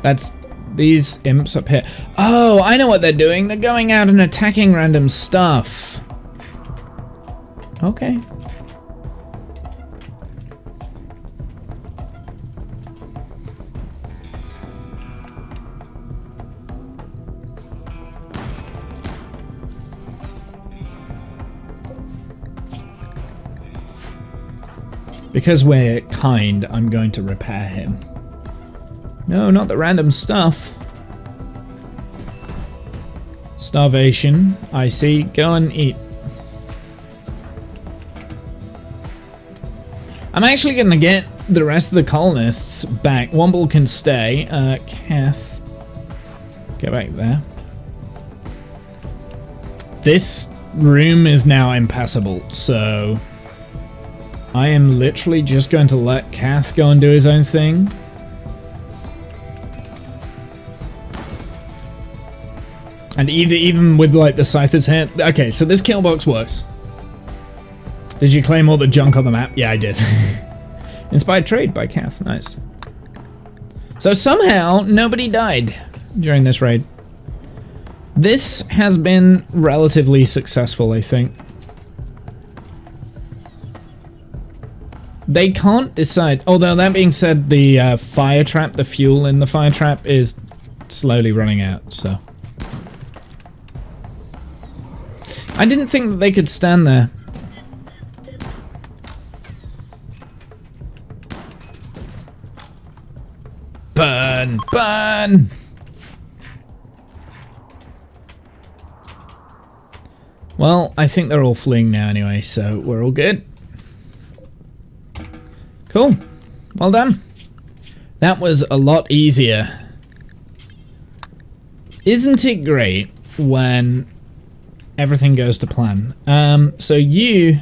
That's these imps up here. Oh, I know what they're doing. They're going out and attacking random stuff. Okay. Because we're kind, I'm going to repair him. No, not the random stuff. Starvation, I see. Go and eat. I'm actually going to get the rest of the colonists back. Womble can stay. Kath, get back there. This room is now impassable, so I am literally just going to let Kath go and do his own thing. And even with like the Scyther's hand. Okay, so this kill box works. Did you claim all the junk on the map? Yeah, I did. Inspired trade by Kath. Nice. So somehow nobody died during this raid. This has been relatively successful, I think. They can't decide. Although that being said, the fire trap, the fuel in the fire trap is slowly running out, so. I didn't think that they could stand there. Burn! Burn! Well, I think they're all fleeing now anyway, so we're all good. Cool. Well done. That was a lot easier. Isn't it great when everything goes to plan? So you...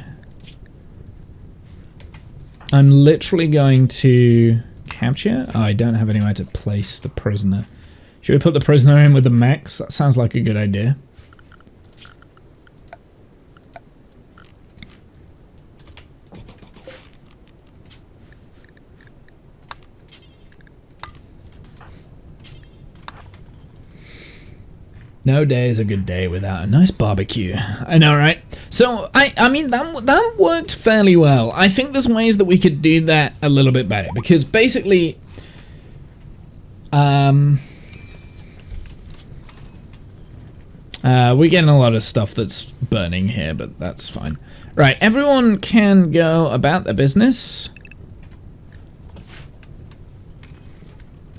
I'm literally going to capture. Oh, I don't have anywhere to place the prisoner. Should we put the prisoner in with the mechs? That sounds like a good idea. No day is a good day without a nice barbecue. I know, right? So, I mean, that worked fairly well. I think there's ways that we could do that a little bit better. Because basically... we're getting a lot of stuff that's burning here, but that's fine. Right, everyone can go about their business.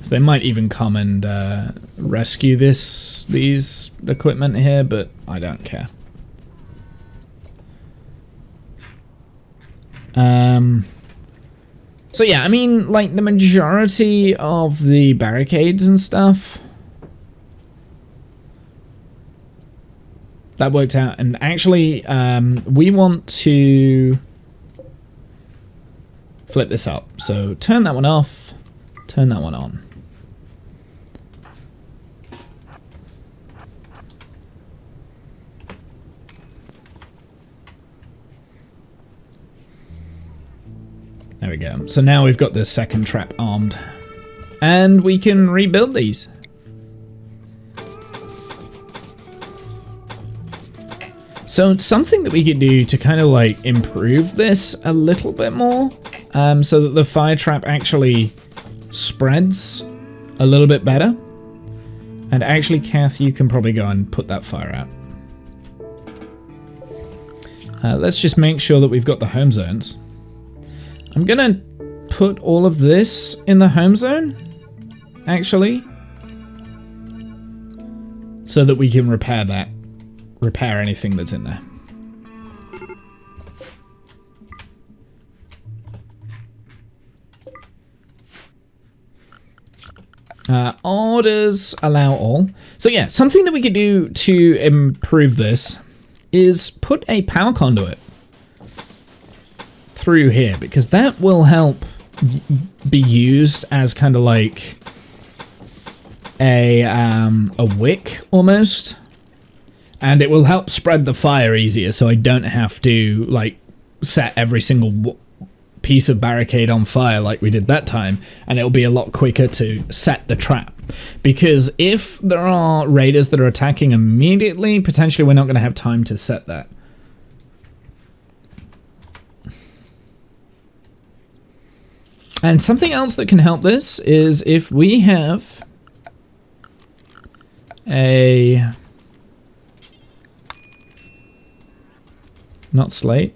So they might even come and rescue these equipment here, but I don't care. So yeah, I mean, like the majority of the barricades and stuff, that worked out. And actually, we want to flip this up. So turn that one off, turn that one on. There we go. So now we've got the second trap armed. And we can rebuild these. So something that we could do to kind of like improve this a little bit more, so that the fire trap actually spreads a little bit better. And actually, Kath, you can probably go and put that fire out. Let's just make sure that we've got the home zones. I'm gonna put all of this in the home zone, actually, so that we can repair anything that's in there. Orders allow all. So yeah, something that we could do to improve this is put a power conduit through here, because that will help be used as kind of like a wick almost, and it will help spread the fire easier, so I don't have to like set every single piece of barricade on fire like we did that time, and it'll be a lot quicker to set the trap. Because if there are raiders that are attacking immediately, potentially we're not going to have time to set that. And something else that can help this is if we have a... not slate.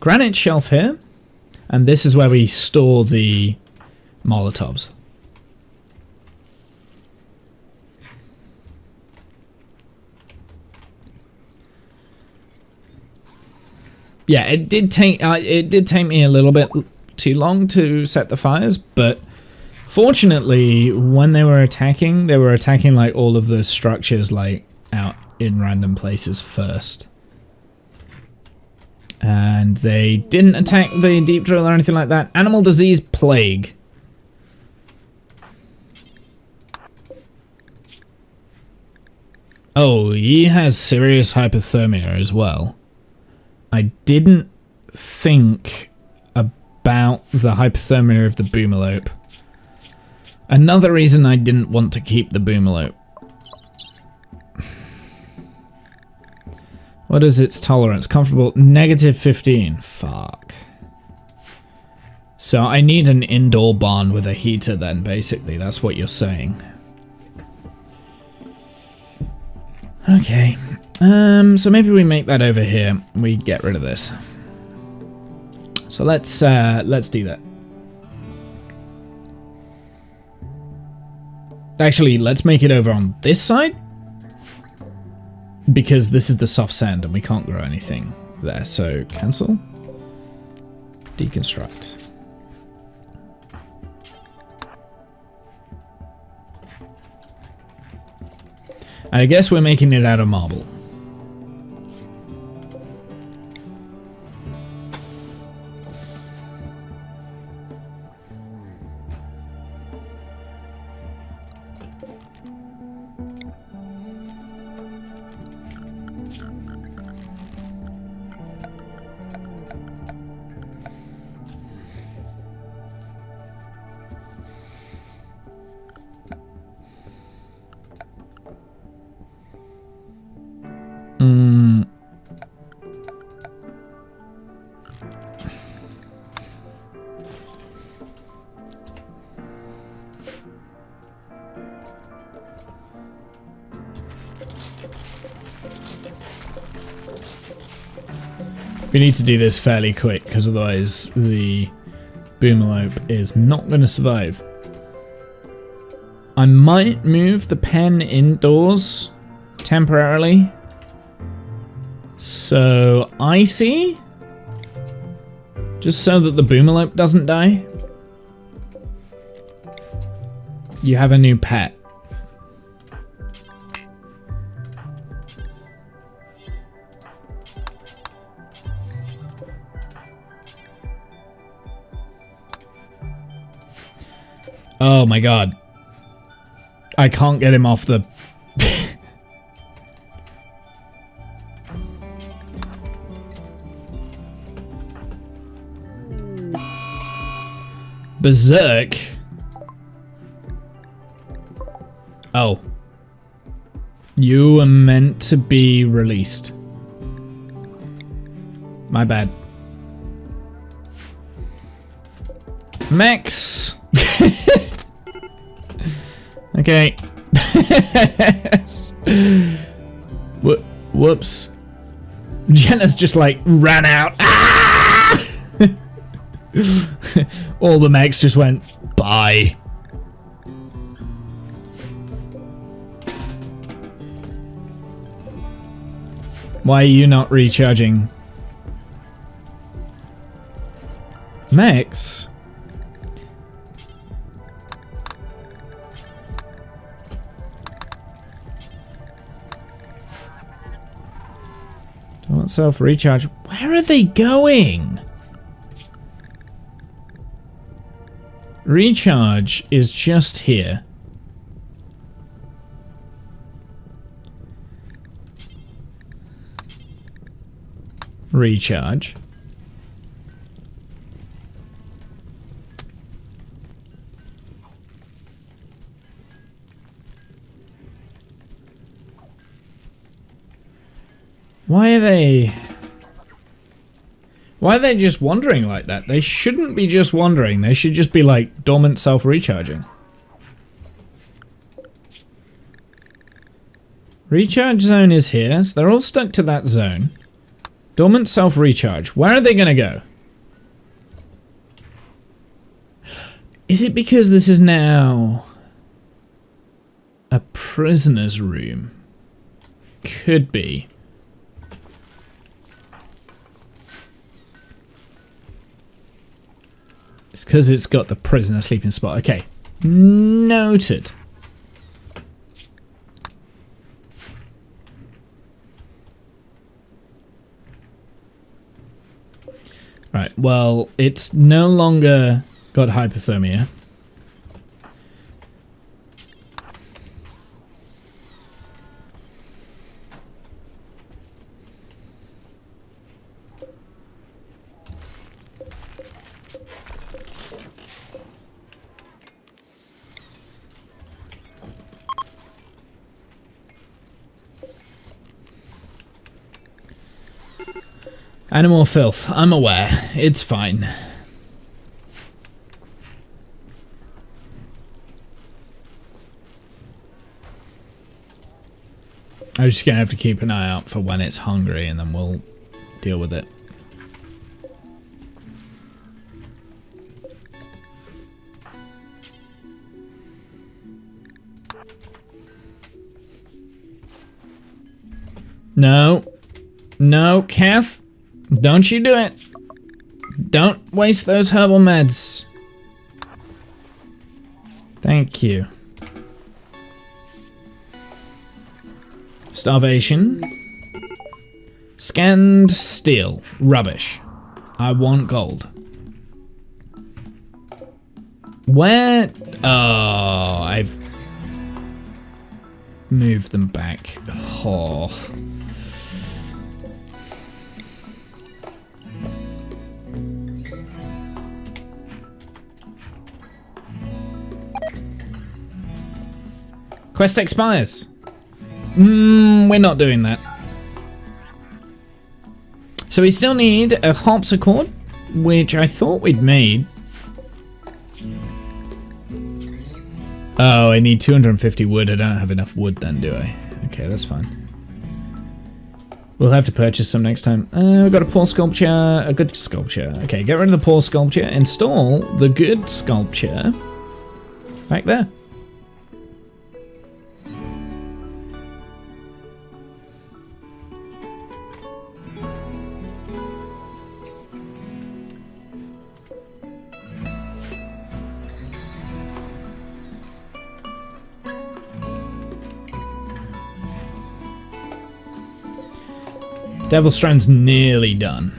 Granite shelf here. And this is where we store the Molotovs. Yeah, it did take me a little bit too long to set the fires, but fortunately, when they were attacking like all of the structures like out in random places first. And they didn't attack the deep drill or anything like that. Animal disease plague. Oh, he has serious hypothermia as well. I didn't think about the hypothermia of the Boomalope. Another reason I didn't want to keep the Boomalope. What is its tolerance? Comfortable? -15. Fuck. So I need an indoor barn with a heater then, basically. That's what you're saying. Okay. So maybe we make that over here. We get rid of this. So let's do that. Actually, let's make it over on this side. Because this is the soft sand and we can't grow anything there. So cancel. Deconstruct. And I guess we're making it out of marble. We need to do this fairly quick, because otherwise the Boomalope is not going to survive. I might move the pen indoors temporarily. So icy, just so that the Boomalope doesn't die. You have a new pet. Oh my god. I can't get him off the... Berserk? Oh. You were meant to be released. My bad. Max! Okay. Whoops. Jenna's just like ran out. Ah! All the mechs just went bye. Why are you not recharging? Mechs? Don't self-recharge. Where are they going? Recharge is just here. Recharge. Why are they just wandering like that? They shouldn't be just wandering. They should just be like dormant self-recharging. Recharge zone is here, so they're all stuck to that zone. Dormant self-recharge. Where are they going to go? Is it because this is now a prisoner's room? Could be. It's because it's got the prisoner sleeping spot. Okay. Noted. Right, well, it's no longer got hypothermia. Animal filth. I'm aware. It's fine. I'm just gonna have to keep an eye out for when it's hungry and then we'll deal with it. No. No, Kath. Don't you do it. Don't waste those herbal meds. Thank you. Starvation. Scanned steel. Rubbish. I want gold. Where? Oh, I've moved them back. Oh. Quest expires. We're not doing that. So we still need a harpsichord, which I thought we'd made. Oh, I need 250 wood. I don't have enough wood then, do I? Okay, that's fine. We'll have to purchase some next time. We've got a poor sculpture, a good sculpture. Okay, get rid of the poor sculpture. Install the good sculpture back there. Devil Strand's nearly done.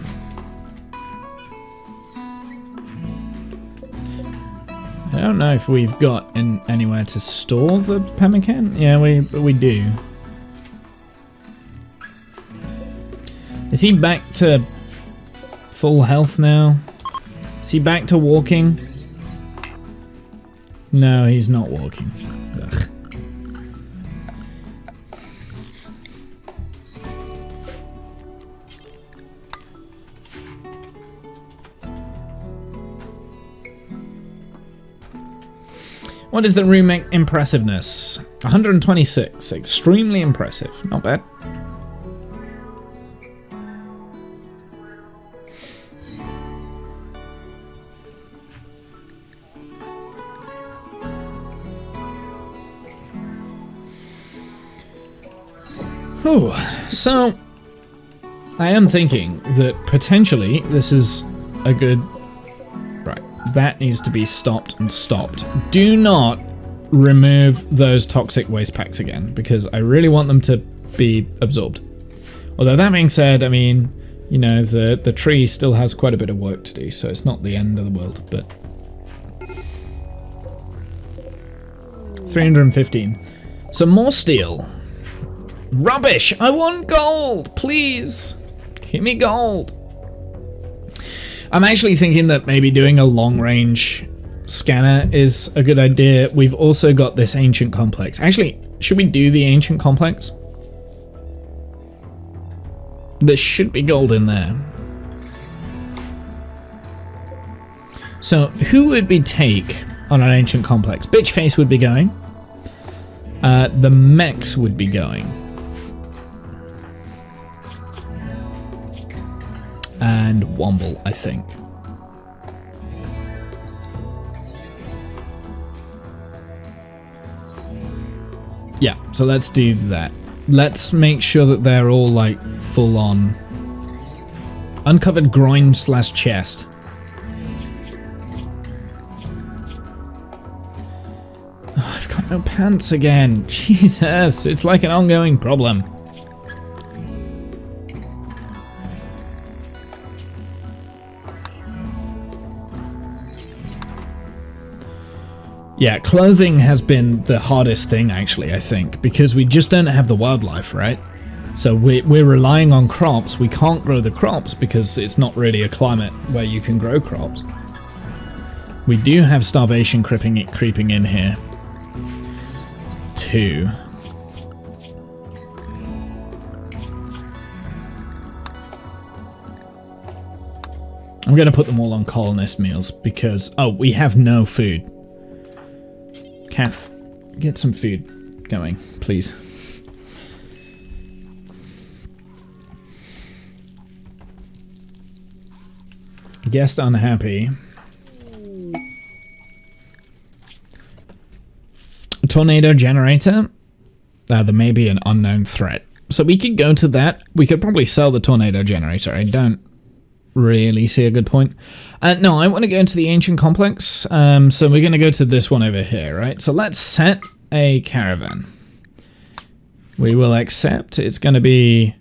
I don't know if we've got anywhere to store the pemmican. Yeah, we do. Is he back to full health now? Is he back to walking? No, he's not walking. Ugh. What is the room impressiveness? 126. Extremely impressive. Not bad. Whew. So, I am thinking that potentially this is a good... Right, that needs to be stopped and stopped. Do not remove those toxic waste packs again, because I really want them to be absorbed. Although that being said, I mean, you know, the tree still has quite a bit of work to do, so it's not the end of the world, but... 315. Some more steel. Rubbish! I want gold! Please! Give me gold! I'm actually thinking that maybe doing a long-range scanner is a good idea. We've also got this ancient complex. Actually, should we do the ancient complex? There should be gold in there. So, who would we take on an ancient complex? Bitchface would be going. The mechs would be going. and Womble, I think. Yeah, so let's do that. Let's make sure that they're all like full on. Uncovered groin / chest. Oh, I've got no pants again. Jesus, it's like an ongoing problem. Yeah, clothing has been the hardest thing, actually, I think, because we just don't have the wildlife, right? So we're relying on crops. We can't grow the crops because it's not really a climate where you can grow crops. We do have starvation creeping in here. 2. I'm going to put them all on colonist meals because... Oh, we have no food. Kath, get some food going, please. Guest unhappy. A tornado generator? There may be an unknown threat. So we could go to that. We could probably sell the tornado generator. I don't really see a good point. No, I want to go into the ancient complex. So we're going to go to this one over here, right? So let's set a caravan. We will accept. It's going to be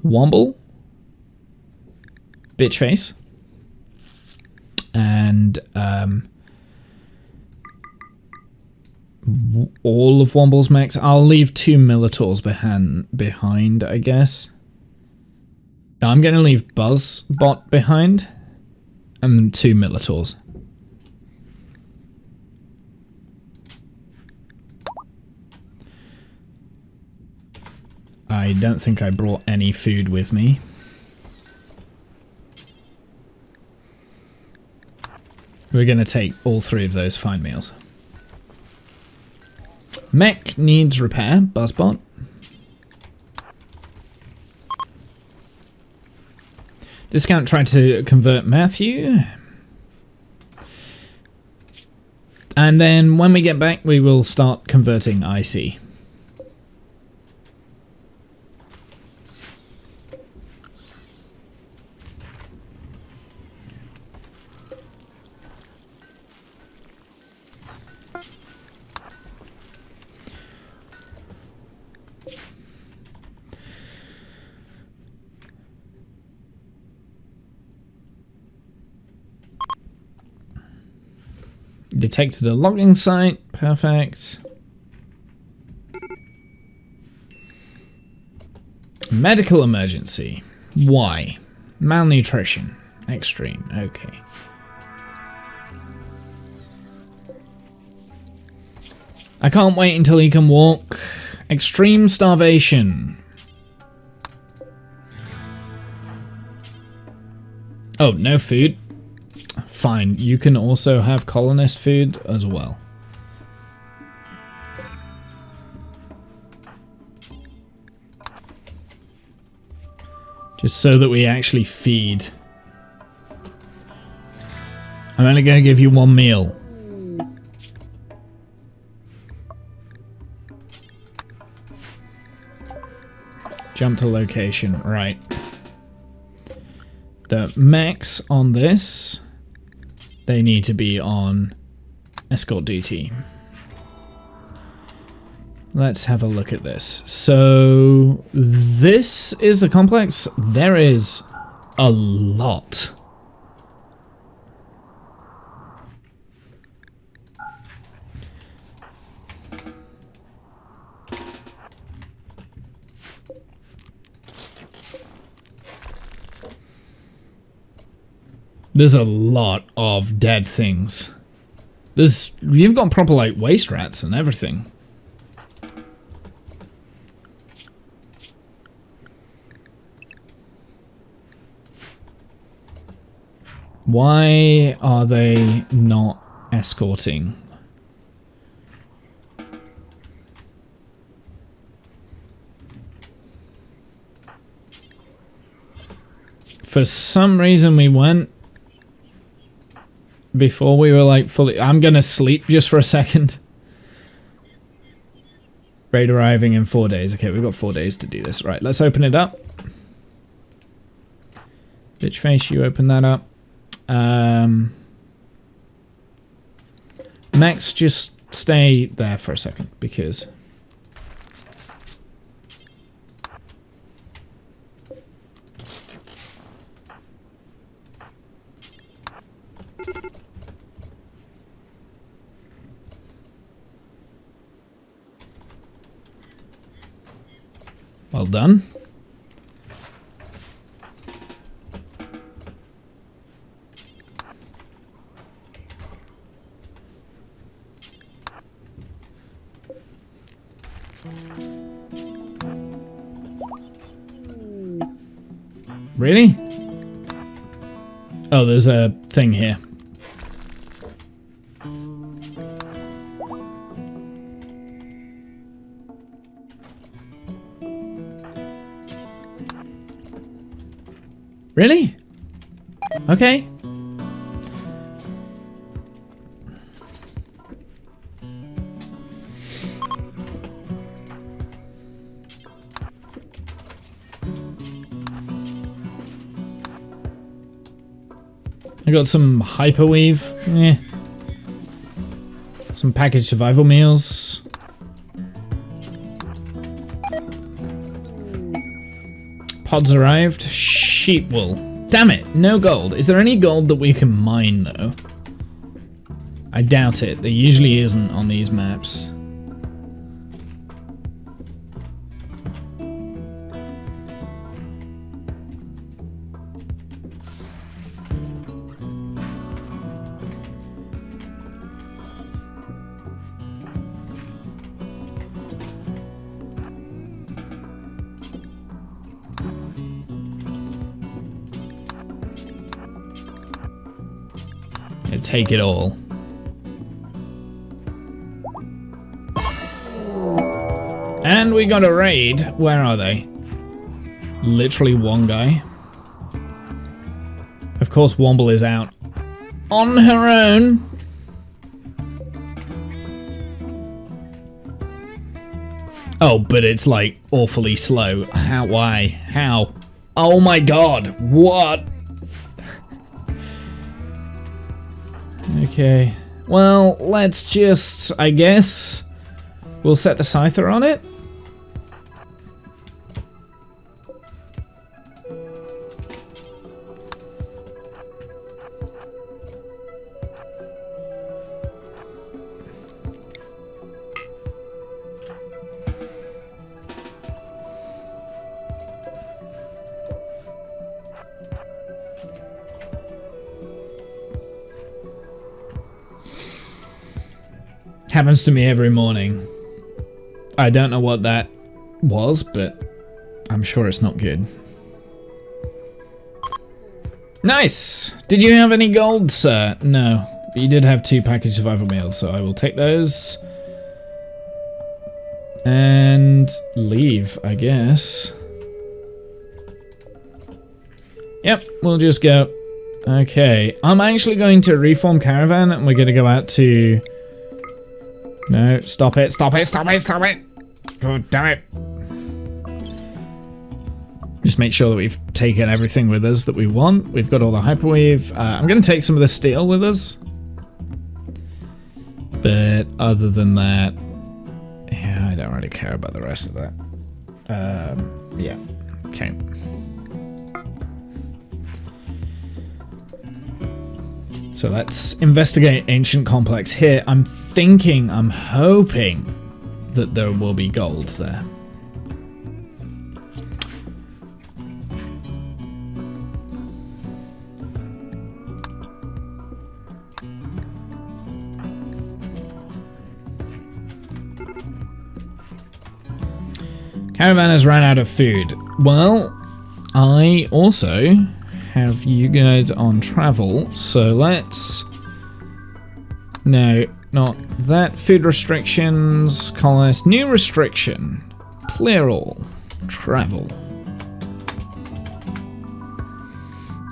Womble, Bitchface, and all of Womble's mechs. I'll leave 2 Militaurs behind, I guess. Now I'm going to leave Buzzbot behind and 2 Militaurs. I don't think I brought any food with me. We're going to take all 3 of those fine meals. Mech needs repair, Buzzbot. Discount tried to convert Matthew. And then when we get back, we will start converting IC. Detected a logging site. Perfect. Medical emergency. Why? Malnutrition. Extreme. Okay. I can't wait until he can walk. Extreme starvation. Oh, no food. Fine, you can also have colonist food as well. Just so that we actually feed. I'm only going to give you 1 meal. Jump to location, right. The mechs on this... They need to be on escort duty. Let's have a look at this. So this is the complex. There is a lot. There's a lot of dead things. You've got proper like waste rats and everything. Why are they not escorting? For some reason we went before we were like fully... I'm gonna sleep just for a second. Raid arriving in 4 days. Okay, we've got 4 days to do this. Right, let's open it up. Bitch face, you open that up. Max, just stay there for a second because... Well done. Really? Oh, there's a thing here. Really? Okay. I got some hyperweave. Some packaged survival meals. Pods arrived. Sheep wool. Damn it, no gold. Is there any gold that we can mine though? I doubt it. There usually isn't on these maps. Take it all. And we got a raid. Where are they? Literally one guy. Of course, Womble is out on her own. Oh, but it's like awfully slow. How? Why? How? Oh my god. What? Okay, well, let's just, I guess, we'll set the Scyther on it. Happens to me every morning. I don't know what that was, but I'm sure it's not good. Nice! Did you have any gold, sir? No. But you did have 2 packaged survival meals, so I will take those. And leave, I guess. Yep, we'll just go. Okay, I'm actually going to reform caravan and we're going to go out to... No, stop it, stop it, stop it, stop it! God damn it. Just make sure that we've taken everything with us that we want. We've got all the hyperweave. I'm going to take some of the steel with us. But other than that, yeah, I don't really care about the rest of that. Yeah, okay. So let's investigate Ancient Complex here. I'm hoping that there will be gold there. Caravan has run out of food. Well, I also have you guys on travel, so let's... No, not that. Food restrictions, colonist, new restriction, clear all, travel.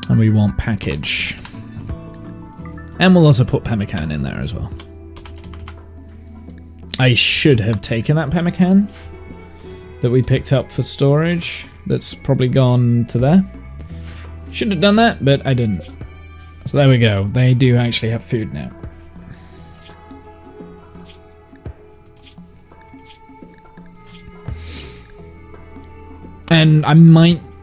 And we want package. And we'll also put pemmican in there as well. I should have taken that pemmican that we picked up for storage. That's probably gone to there. Should have done that, but I didn't. So there we go. They do actually have food now. And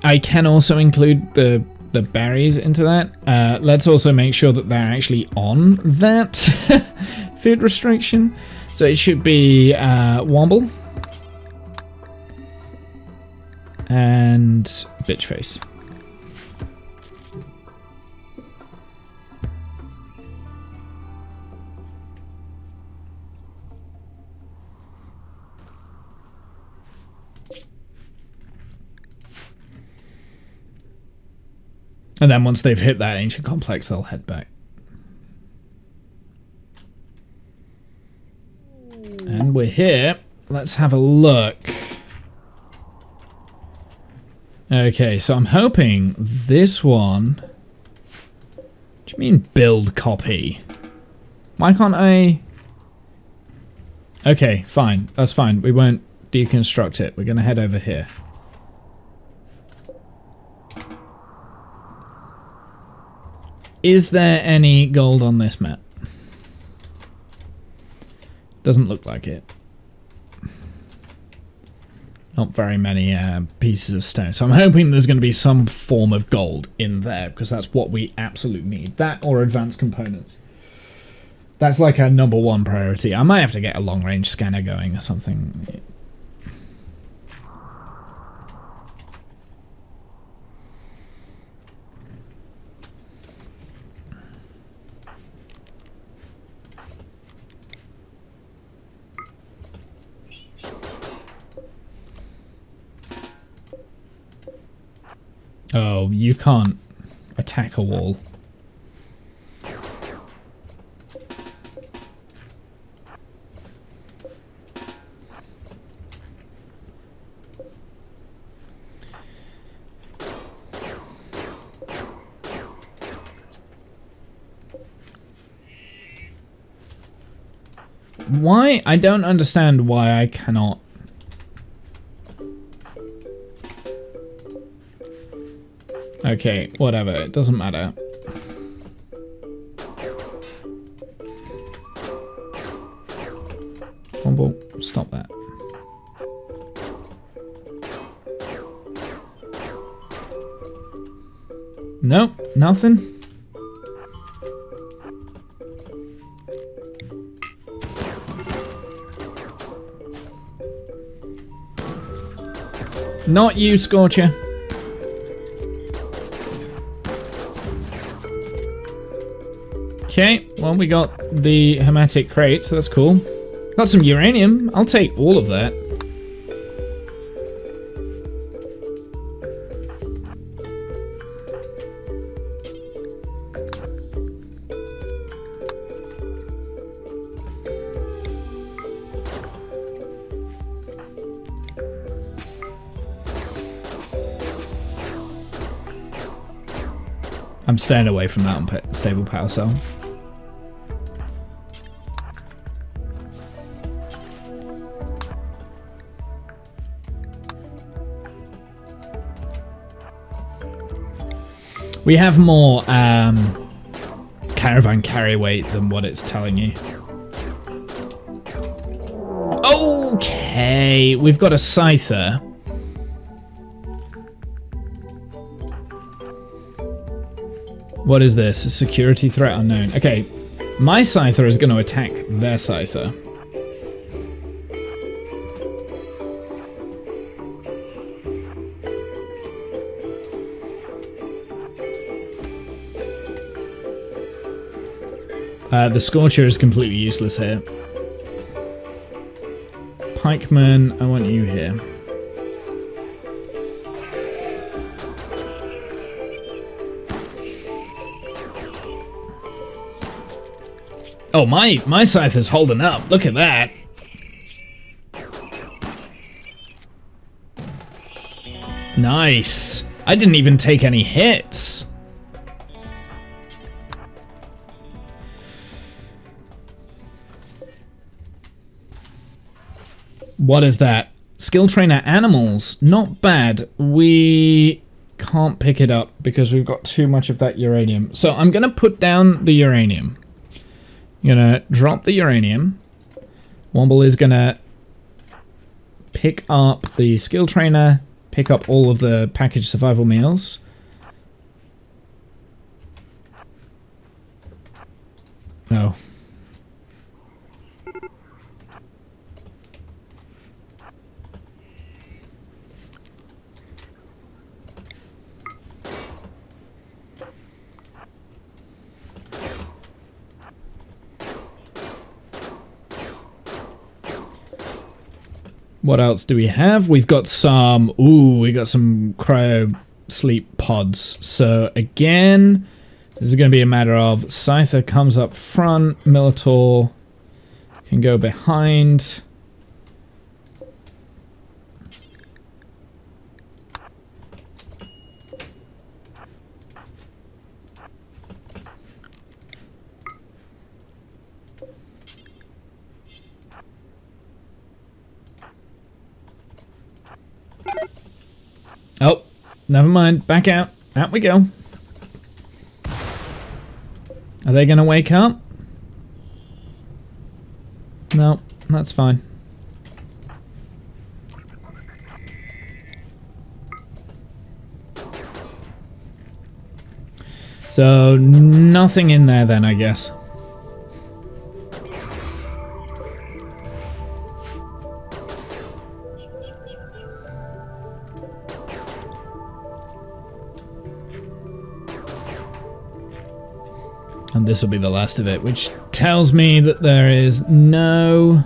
I can also include the berries into that. Let's also make sure that they're actually on that food restriction. So it should be Womble and Bitch Face. And then once they've hit that ancient complex, they'll head back. And we're here. Let's have a look. Okay, so I'm hoping this one... What do you mean build copy? Why can't I... Okay, fine. That's fine. We won't deconstruct it. We're going to head over here. Is there any gold on this map? Doesn't look like it. Not very many pieces of stone. So I'm hoping there's going to be some form of gold in there, because that's what we absolutely need. That or advanced components. That's like our #1 priority. I might have to get a long-range scanner going or something. Oh, you can't attack a wall. Why? I don't understand why I cannot. Okay, whatever, it doesn't matter. Womble, stop that. Nope, nothing. Not you, Scorcher. Okay, well, we got the hermetic crate, so that's cool. Got some uranium. I'll take all of that. I'm staying away from that unstable power cell. We have more caravan carry weight than what it's telling you. Okay, we've got a scyther. What is this? A security threat unknown. Okay, my scyther is going to attack their scyther. The Scorcher is completely useless here. Pikeman, I want you here. Oh, my scythe is holding up. Look at that. Nice. I didn't even take any hits. What is that? Skill trainer animals. Not bad. We can't pick it up because we've got too much of that uranium. So I'm going to put down the uranium. I'm going to drop the uranium. Womble is going to pick up the skill trainer, pick up all of the packaged survival meals. Oh. What else do we have? We've got some... Ooh, we got some cryo sleep pods. So again, this is going to be a matter of Scyther comes up front, Militor can go behind. Oh, never mind. Back out. Out we go. Are they going to wake up? No, that's fine. So, nothing in there then, I guess. And this will be the last of it, which tells me that there is no...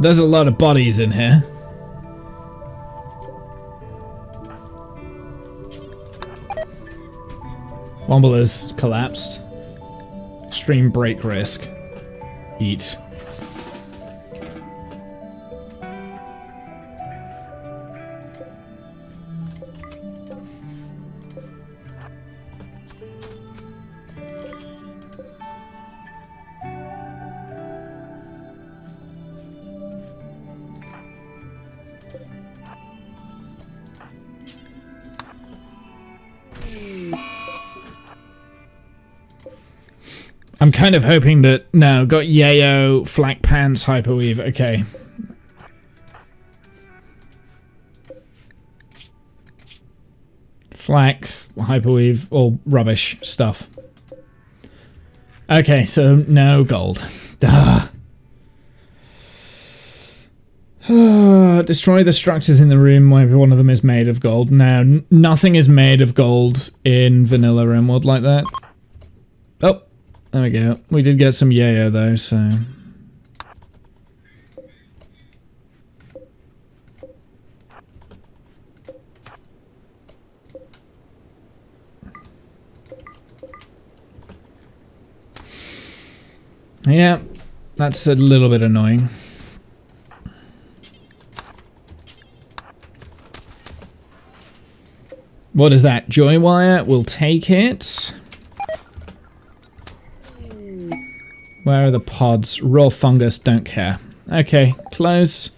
There's a lot of bodies in here. Womble has collapsed. Extreme break risk. Eat. I'm kind of hoping that... No, got Yayo, Flak Pants, Hyperweave. Okay. Flak, Hyperweave, all rubbish stuff. Okay, so no gold. Duh. Destroy the structures in the room where one of them is made of gold. No, nothing is made of gold in vanilla Rimworld like that. Oh. There we go. We did get some yayo though, so... Yeah, that's a little bit annoying. What is that? Joy wire? We'll take it. Where are the pods? Raw fungus, don't care. Okay, close.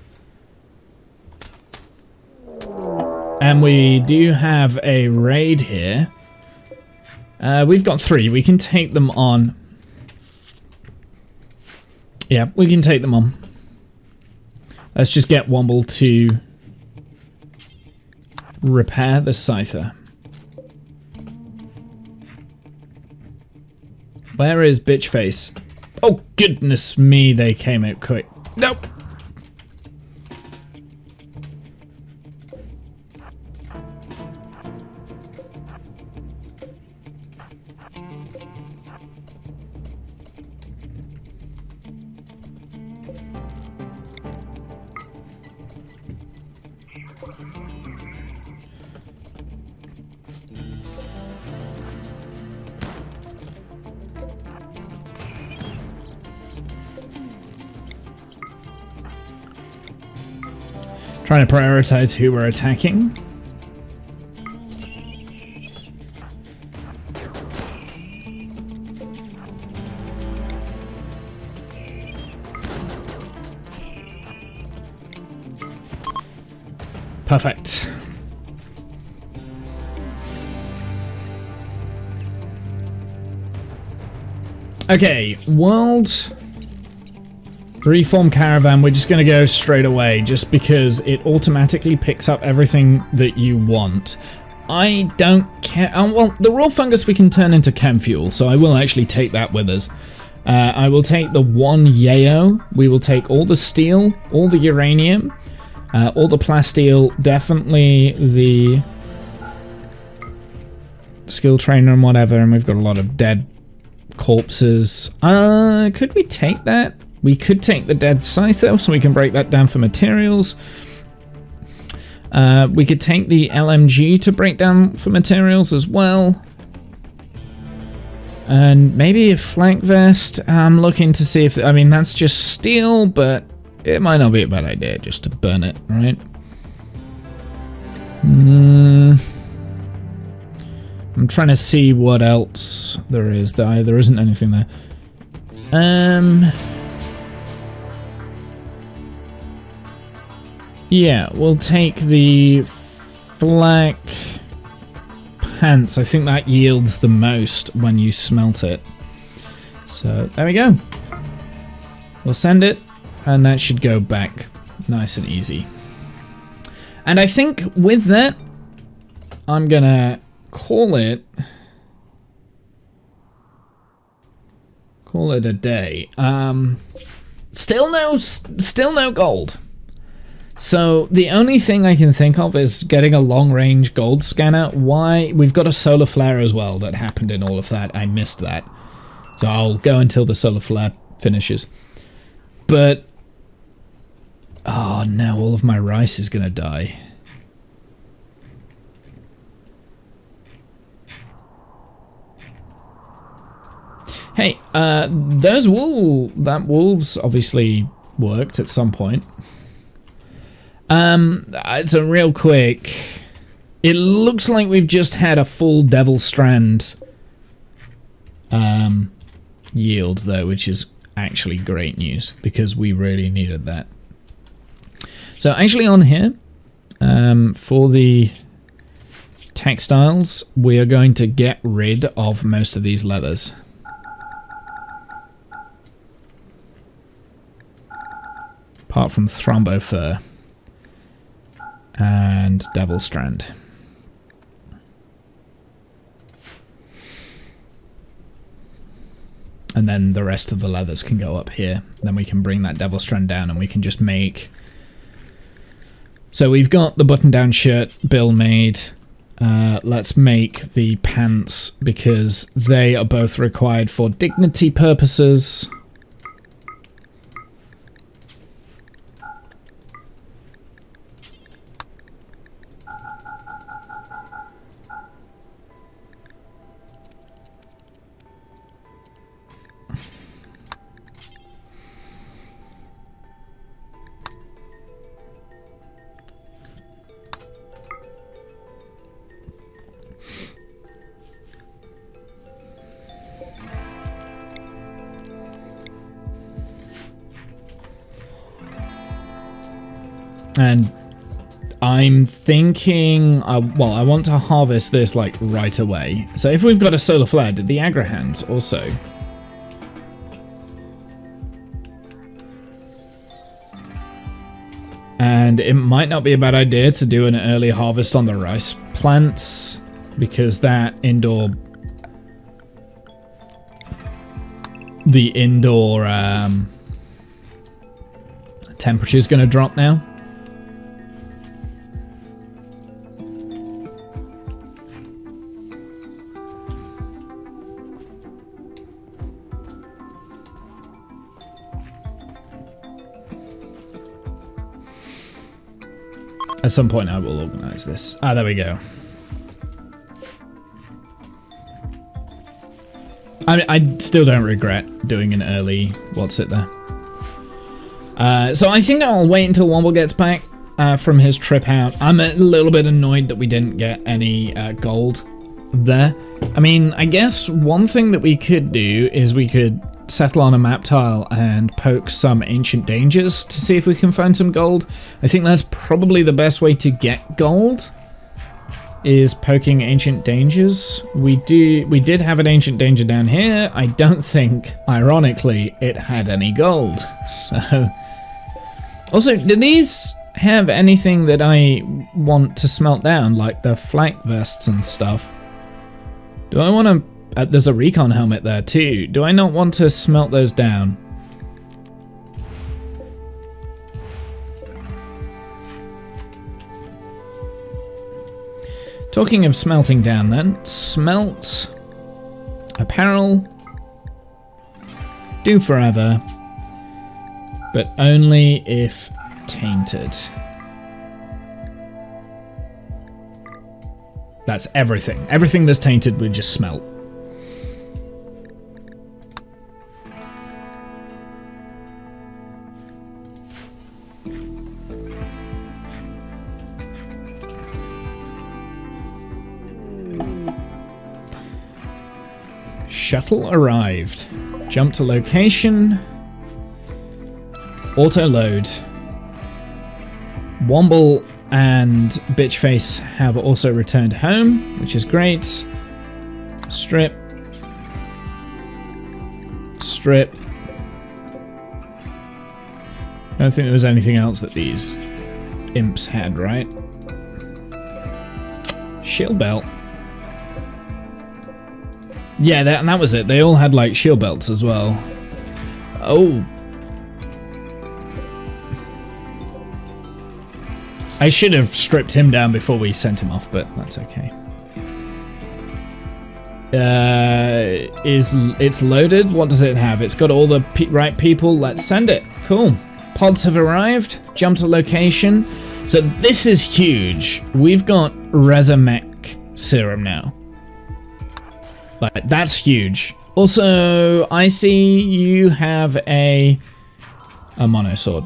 And we do have a raid here. We've got 3. We can take them on. Yeah, we can take them on. Let's just get Womble to repair the Scyther. Where is Bitchface? Oh, goodness me, they came out quick. Nope. Trying to prioritize who we're attacking. Perfect. Okay, world reform caravan. We're just going to go straight away just because it automatically picks up everything that you want. I don't care. Well, the raw fungus we can turn into chem fuel, so I will actually take that with us. I will take the 1 yayo. We will take all the steel, all the uranium, all the plasteel, definitely the skill trainer and whatever, and we've got a lot of dead corpses. Could we take that? We could take the dead scyther, so we can break that down for materials. We could take the LMG to break down for materials as well. And maybe a flank vest. I'm looking to see if... I mean, that's just steel, but it might not be a bad idea just to burn it, right? I'm trying to see what else there is. There isn't anything there. Yeah, we'll take the flak pants. I think that yields the most when you smelt it. So there we go. We'll send it, and that should go back nice and easy. And I think with that, I'm gonna call it a day. Still no gold. So the only thing I can think of is getting a long-range gold scanner. Why? We've got a solar flare as well that happened in all of that. I missed that. So I'll go until the solar flare finishes. But... oh no, all of my rice is gonna die. Hey, that wolves obviously worked at some point. So real quick, it looks like we've just had a full Devil Strand yield though, which is actually great news because we really needed that. So actually on here, for the textiles, we are going to get rid of most of these leathers. Apart from Thrombo Fur and Devil Strand. And then the rest of the leathers can go up here. Then we can bring that Devil Strand down and we can just make... so we've got the button-down shirt Bill made. Let's make the pants because they are both required for dignity purposes. And I'm thinking, well, I want to harvest this like right away. So if we've got a solar flare, did the Agrahams also? And it might not be a bad idea to do an early harvest on the rice plants because that indoor... the indoor temperature is going to drop now. At some point I will organize this. Ah, there we go. I still don't regret doing an early... what's it there? So I think I'll wait until Womble gets back from his trip out. I'm a little bit annoyed that we didn't get any gold there. I mean, I guess one thing that we could do is we could settle on a map tile and poke some ancient dangers to see if we can find some gold. I think that's probably the best way to get gold, is poking ancient dangers. We did have an ancient danger down here. I don't think, ironically, it had any gold. So, also, do these have anything that I want to smelt down, like the flak vests and stuff? Do I want to... there's a recon helmet there too. Do I not want to smelt those down? Talking of smelting down then, smelt apparel, do forever, but only if tainted. That's everything. Everything that's tainted we just smelt. Shuttle arrived. Jump to location. Auto load. Womble and Bitchface have also returned home, which is great. Strip. Strip. I don't think there was anything else that these imps had, right? Shield belt. Yeah, that was it. They all had, like, shield belts as well. Oh. I should have stripped him down before we sent him off, but that's okay. It's loaded? What does it have? It's got all the right people. Let's send it. Cool. Pods have arrived. Jump to location. So this is huge. We've got Resurmech serum now. Like, that's huge. Also, I see you have a mono sword.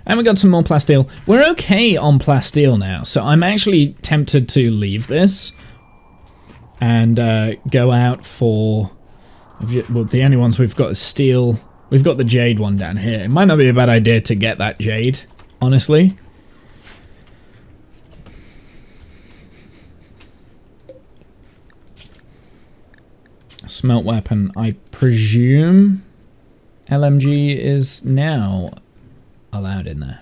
And we got some more plasteel. We're okay on plasteel now, so I'm actually tempted to leave this and go out for... Well, the only ones we've got is steel. We've got the jade one down here. It might not be a bad idea to get that jade, honestly. Smelt weapon, I presume LMG is now allowed in there.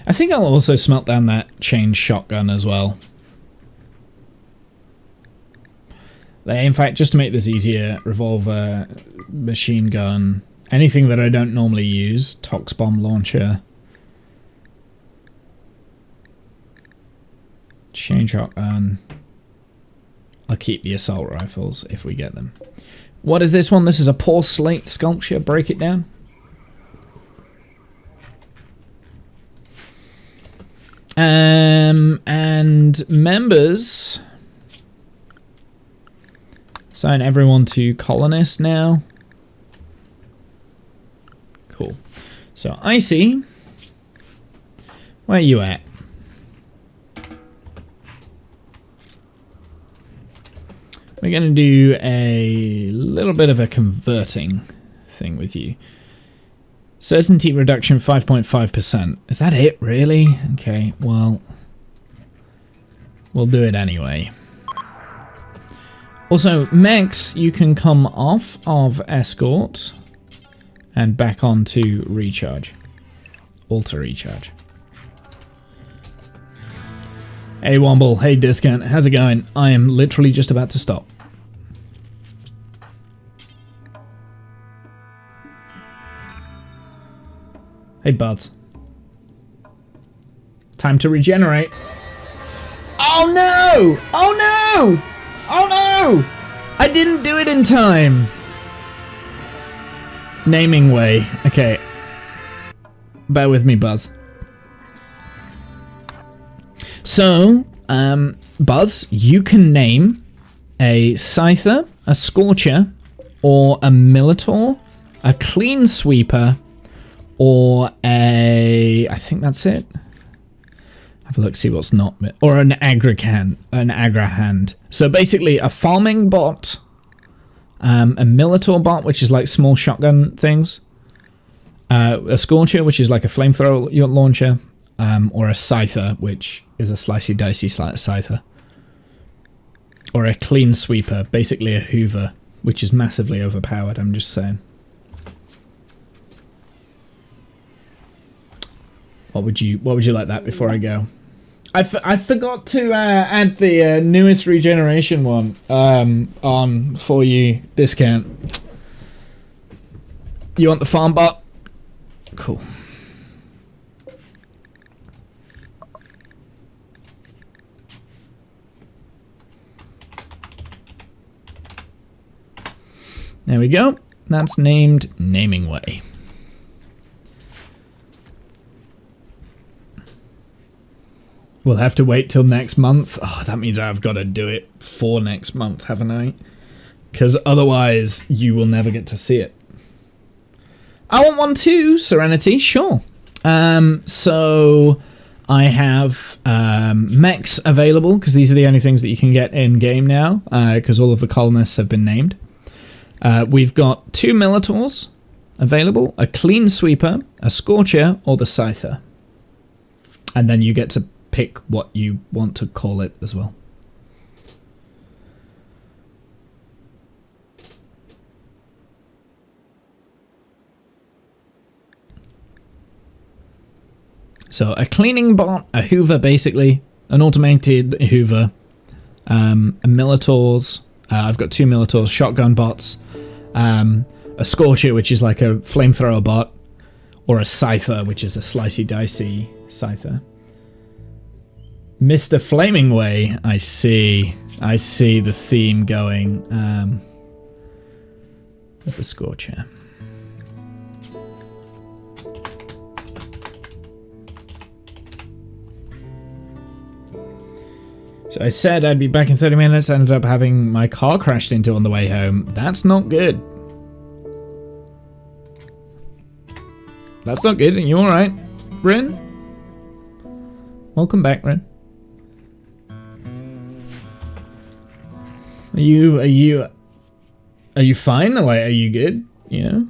I think I'll also smelt down that chain shotgun as well. In fact, just to make this easier, revolver, machine gun, anything that I don't normally use, tox bomb launcher, chain shotgun. I'll keep the assault rifles if we get them. What is this one? This is a poor slate sculpture. Break it down. And members, assign everyone to colonist now. Cool. So Icy, where are you at? We're going to do a little bit of a converting thing with you. Certainty reduction 5.5%. Is that it, really? Okay, well, we'll do it anyway. Also, mechs, you can come off of escort and back onto recharge. Auto recharge. Hey Womble, hey Discount, how's it going? I am literally just about to stop. Hey Buds. Time to regenerate. Oh no! Oh no! Oh no! I didn't do it in time! Naming way. Okay. Bear with me, Buzz. So, Buzz, you can name a Scyther, a Scorcher, or a Militor, a Clean Sweeper, or a... I think that's it. Have a look, see what's not... Or an Agrahand. So basically a farming bot, a Militor bot, which is like small shotgun things, a Scorcher, which is like a flamethrower launcher, or a Scyther, which is a slicey dicey Scyther. Or a Clean Sweeper, basically a Hoover, which is massively overpowered, I'm just saying. What would you like that before I go? I forgot to add the newest regeneration one on for you discount. You want the farm bot? Cool. There we go. That's named Naming Way. We'll have to wait till next month. Oh, that means I've got to do it for next month, haven't I? Because otherwise you will never get to see it. I want one too, Serenity, sure. So I have mechs available, because these are the only things that you can get in-game now, because all of the colonists have been named. We've got 2 Militors available, a Clean Sweeper, a Scorcher, or the Scyther. And then you get to pick what you want to call it as well. So a cleaning bot, a Hoover basically, an automated Hoover, a Militors, I've got 2 Militors, shotgun bots, a Scorcher, which is like a flamethrower bot, or a Scyther, which is a slicey dicey Scyther. Mr. Flaming Way, I see the theme going. There's the Scorcher. So I said I'd be back in 30 minutes, I ended up having my car crashed into on the way home. That's not good. That's not good. Are you alright, Rin? Welcome back, Rin. Are you fine? Like, are you good? You know?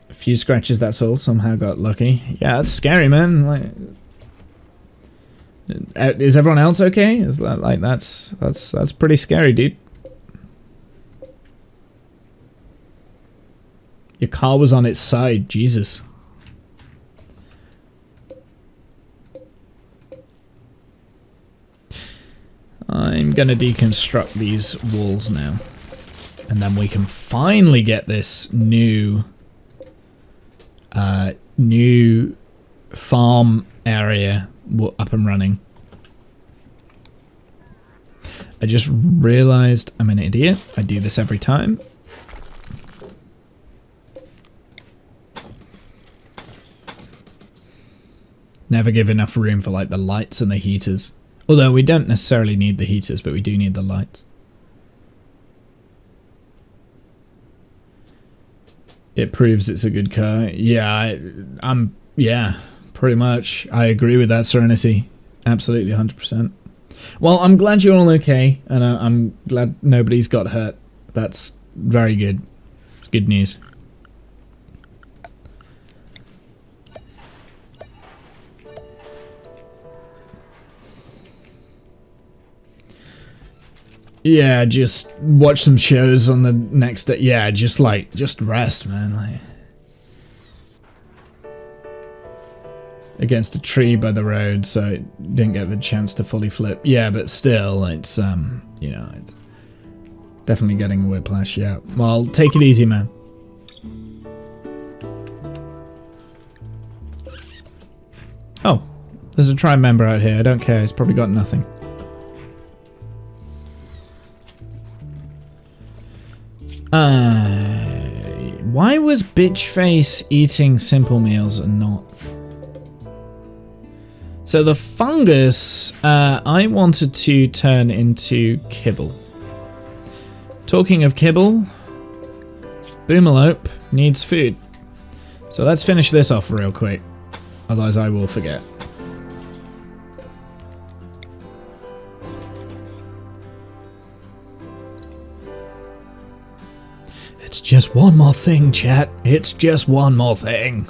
A few scratches, that's all. Somehow got lucky. Yeah, that's scary, man. Like, is everyone else okay? Is that like that's pretty scary, dude. Your car was on its side, Jesus. I'm gonna deconstruct these walls now. And then we can finally get this new farm area up and running. I just realized I'm an idiot. I do this every time. Never give enough room for like the lights and the heaters. Although we don't necessarily need the heaters, but we do need the lights. It proves it's a good car. Yeah, yeah, pretty much. I agree with that, Serenity. Absolutely, 100%. Well, I'm glad you're all okay, and I'm glad nobody's got hurt. That's very good. It's good news. Yeah, just watch some shows on the next day. Yeah, just rest, man. Like, against a tree by the road, so it didn't get the chance to fully flip. Yeah, but still, it's you know, it's definitely getting whiplash. Yeah. Well, take it easy, man. Oh, there's a tribe member out here. I don't care. He's probably got nothing. Why was Bitchface eating simple meals and not? So the fungus, I wanted to turn into kibble. Talking of kibble, Boomerlope needs food. So let's finish this off real quick, otherwise I will forget. It's just one more thing, chat. It's just one more thing.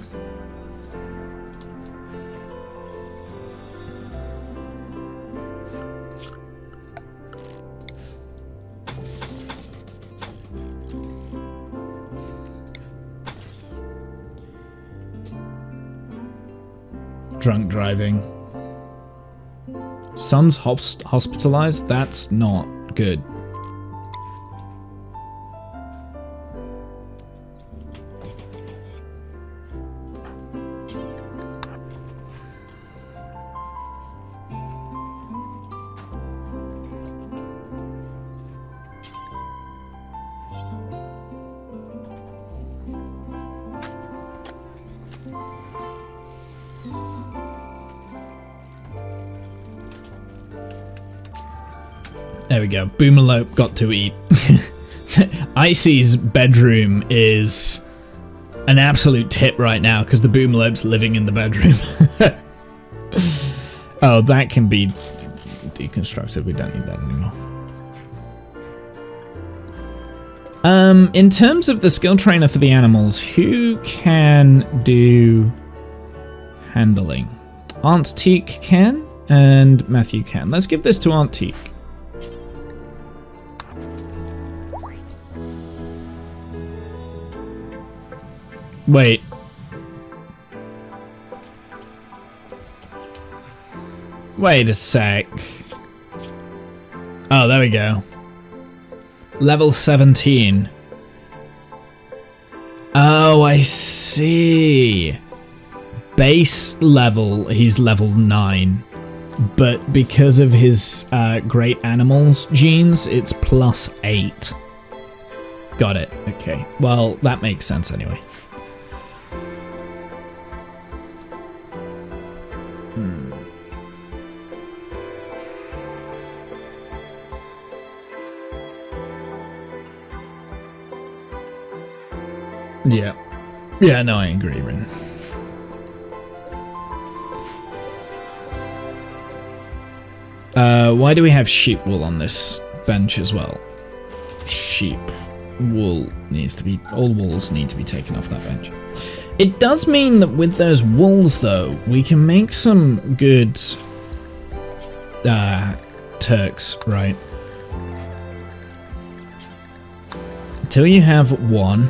Drunk driving. Son's hospitalized? That's not good. There we go. Boomerlope got to eat. Icy's bedroom is an absolute tip right now because the Boomerlope's living in the bedroom. Oh, that can be deconstructed. We don't need that anymore. In terms of the skill trainer for the animals, who can do handling? Aunt Teak can, and Matthew can. Let's give this to Aunt Teak. Wait. Wait a sec. Oh, there we go. Level 17. Oh, I see. Base level, he's level 9. But because of his great animals genes, it's plus 8. Got it. Okay. Well, that makes sense anyway. Yeah. Yeah, no, I agree, Rin. Why do we have sheep wool on this bench as well? Sheep wool needs to be... all wools need to be taken off that bench. It does mean that with those wools, though, we can make some good... Turks, right? Until you have one...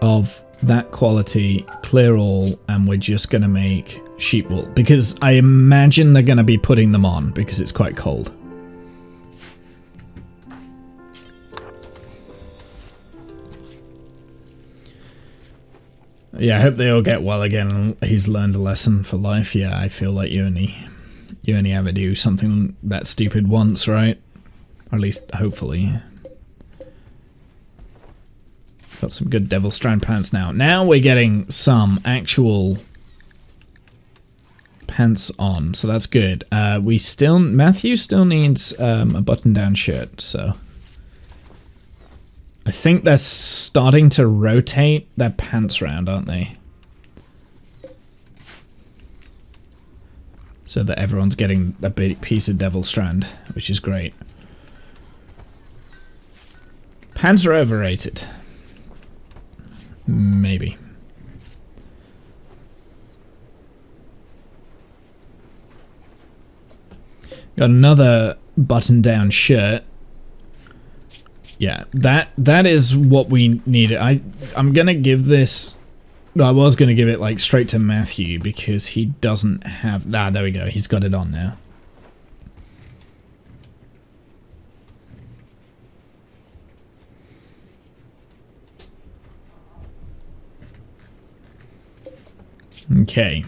of that quality, clear all, and we're just gonna make sheep wool because I imagine they're gonna be putting them on because it's quite cold. Yeah, I hope they all get well again. He's learned a lesson for life. Yeah, I feel like you only ever do something that stupid once, right? Or at least hopefully. Got some good Devil Strand pants now. Now we're getting some actual pants on, so that's good. Matthew still needs a button-down shirt, so I think they're starting to rotate their pants around, aren't they? So that everyone's getting a big piece of Devil Strand, which is great. Pants are overrated. Maybe. Got another button-down shirt. Yeah, that is what we needed. I'm gonna give this... I was gonna give it like straight to Matthew because he doesn't have... Ah, there we go. He's got it on now. Okay,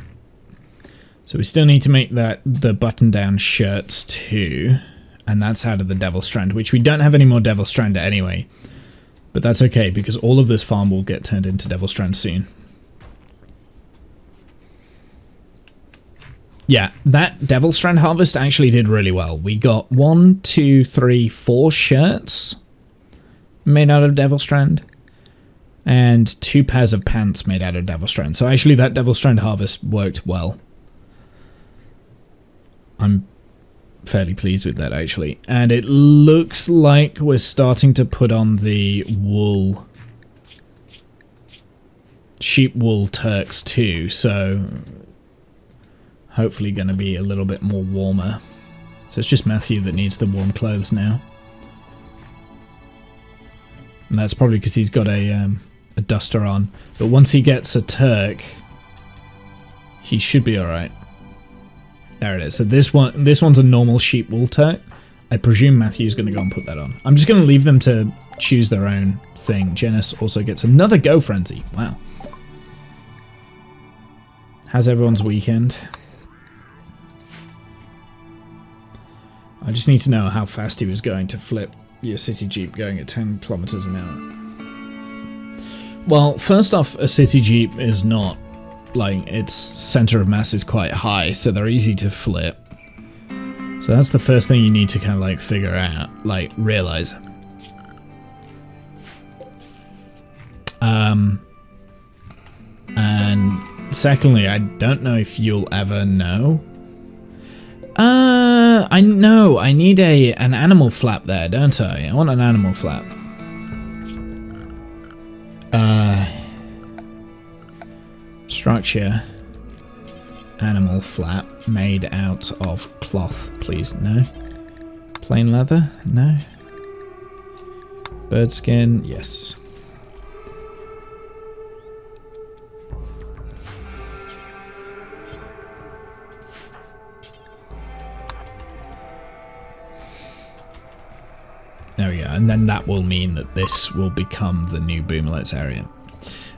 so we still need to make the button-down shirts too. And that's out of the Devil Strand, which we don't have any more Devil Strand anyway. But that's okay, because all of this farm will get turned into Devil Strand soon. Yeah, that Devil Strand harvest actually did really well. We got 1, 2, 3, 4 shirts made out of Devil Strand. And 2 pairs of pants made out of Devil Strand. So actually that Devil Strand harvest worked well. I'm fairly pleased with that actually. And it looks like we're starting to put on the wool. Sheep wool Turks too, so hopefully going to be a little bit more warmer. So it's just Matthew that needs the warm clothes now. And that's probably because he's got a duster on. But once he gets a Turk, he should be alright. There it is. So this one's a normal sheep wool Turk. I presume Matthew's going to go and put that on. I'm just going to leave them to choose their own thing. Janice also gets another Go Frenzy. Wow. How's everyone's weekend? I just need to know how fast he was going to flip your city jeep going at 10 kilometers an hour. Well, first off, a city jeep is not, like, its center of mass is quite high, so they're easy to flip. So that's the first thing you need to kind of, like, figure out, like, realize. And secondly, I don't know if you'll ever know. I know, I need an animal flap there, don't I? I want an animal flap. Structure. Animal flap made out of cloth, please. No. Plain leather? No. Bird skin? Yes. There we go, and then that will mean that this will become the new Boomlets area.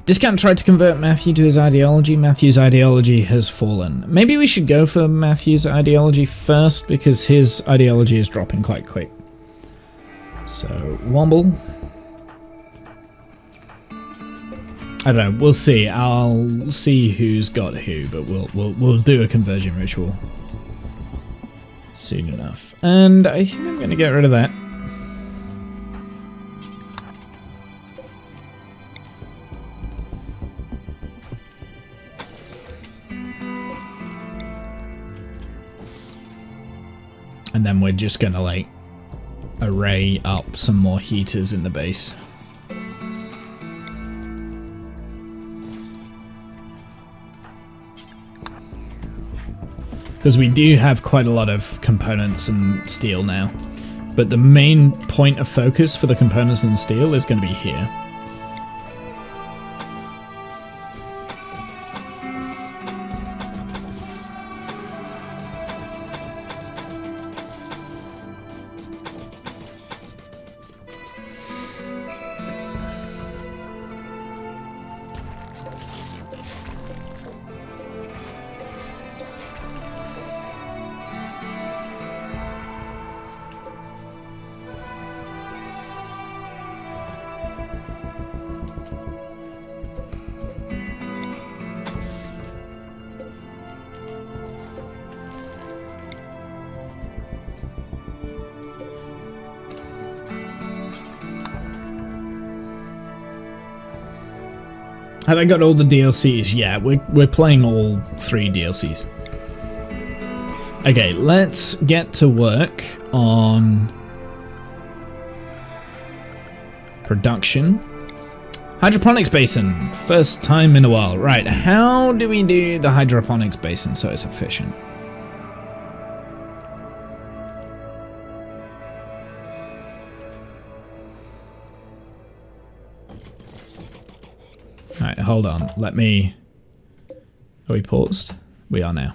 Discount tried to convert Matthew to his ideology. Matthew's ideology has fallen. Maybe we should go for Matthew's ideology first, because his ideology is dropping quite quick. So, Womble. I don't know, we'll see. I'll see who's got who, but we'll do a conversion ritual soon enough. And I think I'm going to get rid of that. And then we're just gonna, like, array up some more heaters in the base. Because we do have quite a lot of components and steel now. But the main point of focus for the components and steel is going to be here. Have I got all the DLCs? Yeah, we're playing all 3 DLCs. Okay, let's get to work on production. Hydroponics basin. First time in a while. Right, how do we do the hydroponics basin so it's efficient? Alright, hold on. Let me... Are we paused? We are now.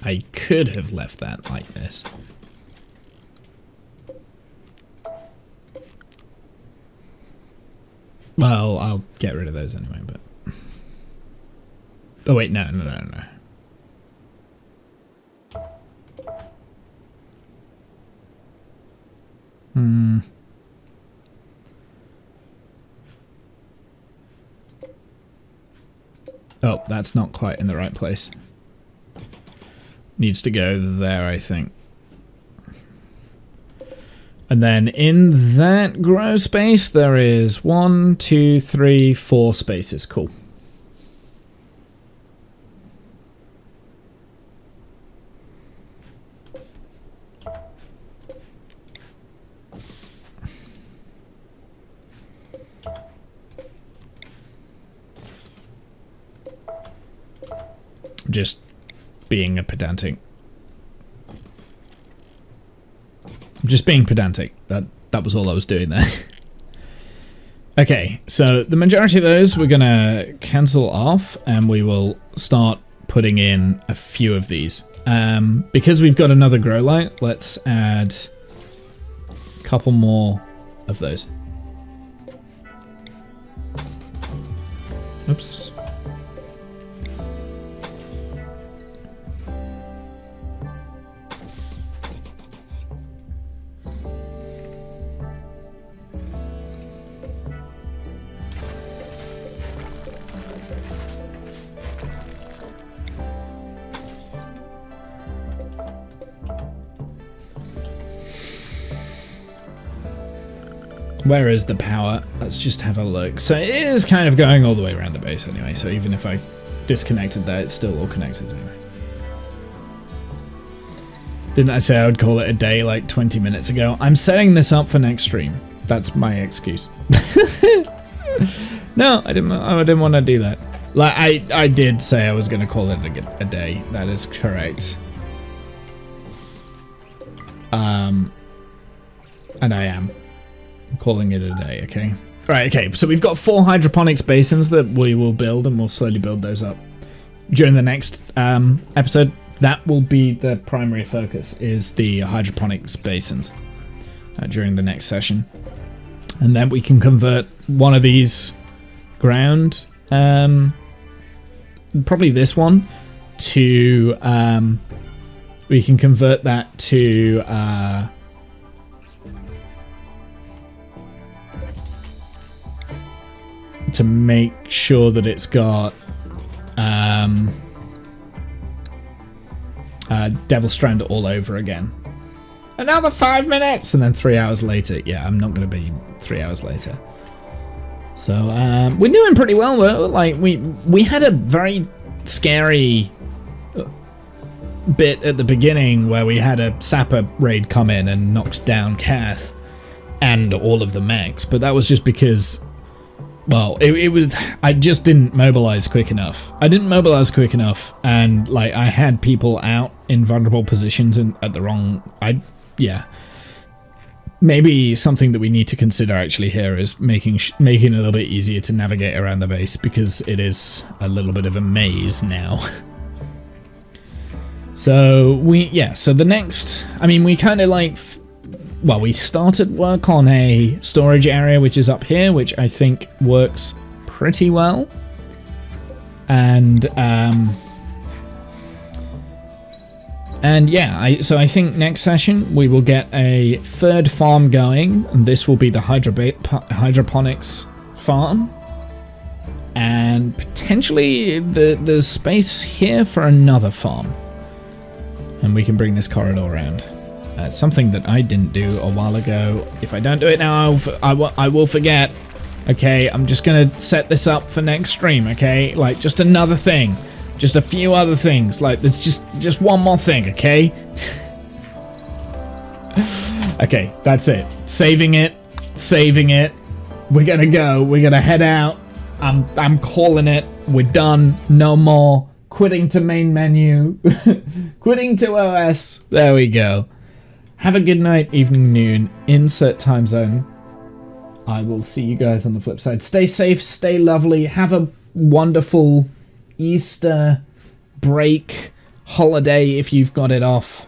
I could have left that like this. Well, I'll get rid of those anyway, but... Oh wait, no. Oh, that's not quite in the right place. Needs to go there, I think. And then in that grow space, there is 1, 2, 3, 4 spaces. Cool. Just being a pedantic. Just being pedantic. That was all I was doing there. Okay, so the majority of those we're gonna cancel off, and we will start putting in a few of these. Because we've got another grow light, let's add a couple more of those. Oops. Where is the power? Let's just have a look. So it is kind of going all the way around the base anyway, so even if I disconnected that, it's still all connected anyway. Didn't I say I would call it a day like 20 minutes ago? I'm setting this up for next stream. That's my excuse. No, I didn't want to do that. Like I did say I was going to call it a day. That is correct. And I am. I'm calling it a day, okay? Right, okay, so we've got 4 hydroponics basins that we will build, and we'll slowly build those up. During the next episode, that will be the primary focus, is the hydroponics basins during the next session. And then we can convert one of these ground, probably this one, to, we can convert that to, make sure that it's got Devil Strand all over again. Another 5 minutes! And then 3 hours later. Yeah, I'm not going to be 3 hours later. So, we're doing pretty well, though. Like, we had a very scary bit at the beginning where we had a sapper raid come in and knocked down Kath and all of the mechs, but that was just because... Well, it was... I just didn't mobilize quick enough. And, like, I had people out in vulnerable positions and at the wrong... Yeah. Maybe something that we need to consider actually here is making it a little bit easier to navigate around the base, because it is a little bit of a maze now. So, so the next... I mean, we kind of, like... Well, we started work on a storage area, which is up here, which I think works pretty well. And yeah, so I think next session we will get a third farm going, and this will be the hydroponics farm. And potentially there's space here for another farm. And we can bring this corridor around. Something that I didn't do a while ago. If I don't do it now, I will forget. Okay, I'm just gonna set this up for next stream, okay? Like, just another thing. Just a few other things. Like, there's just one more thing, okay? Okay, that's it. Saving it. We're gonna go. We're gonna head out. I'm calling it. We're done. No more. Quitting to main menu. Quitting to OS. There we go. Have a good night, evening, noon, insert time zone. I will see you guys on the flip side. Stay safe, stay lovely, have a wonderful Easter break, holiday if you've got it off.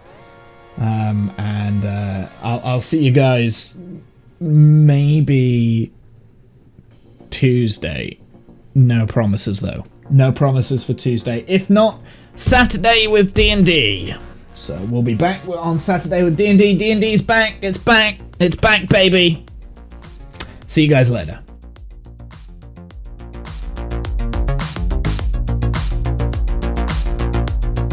I'll see you guys maybe Tuesday. No promises though. No promises for Tuesday. If not, Saturday with D&D. So we'll be back on Saturday with D&D. D&D's back. It's back. It's back, baby. See you guys later.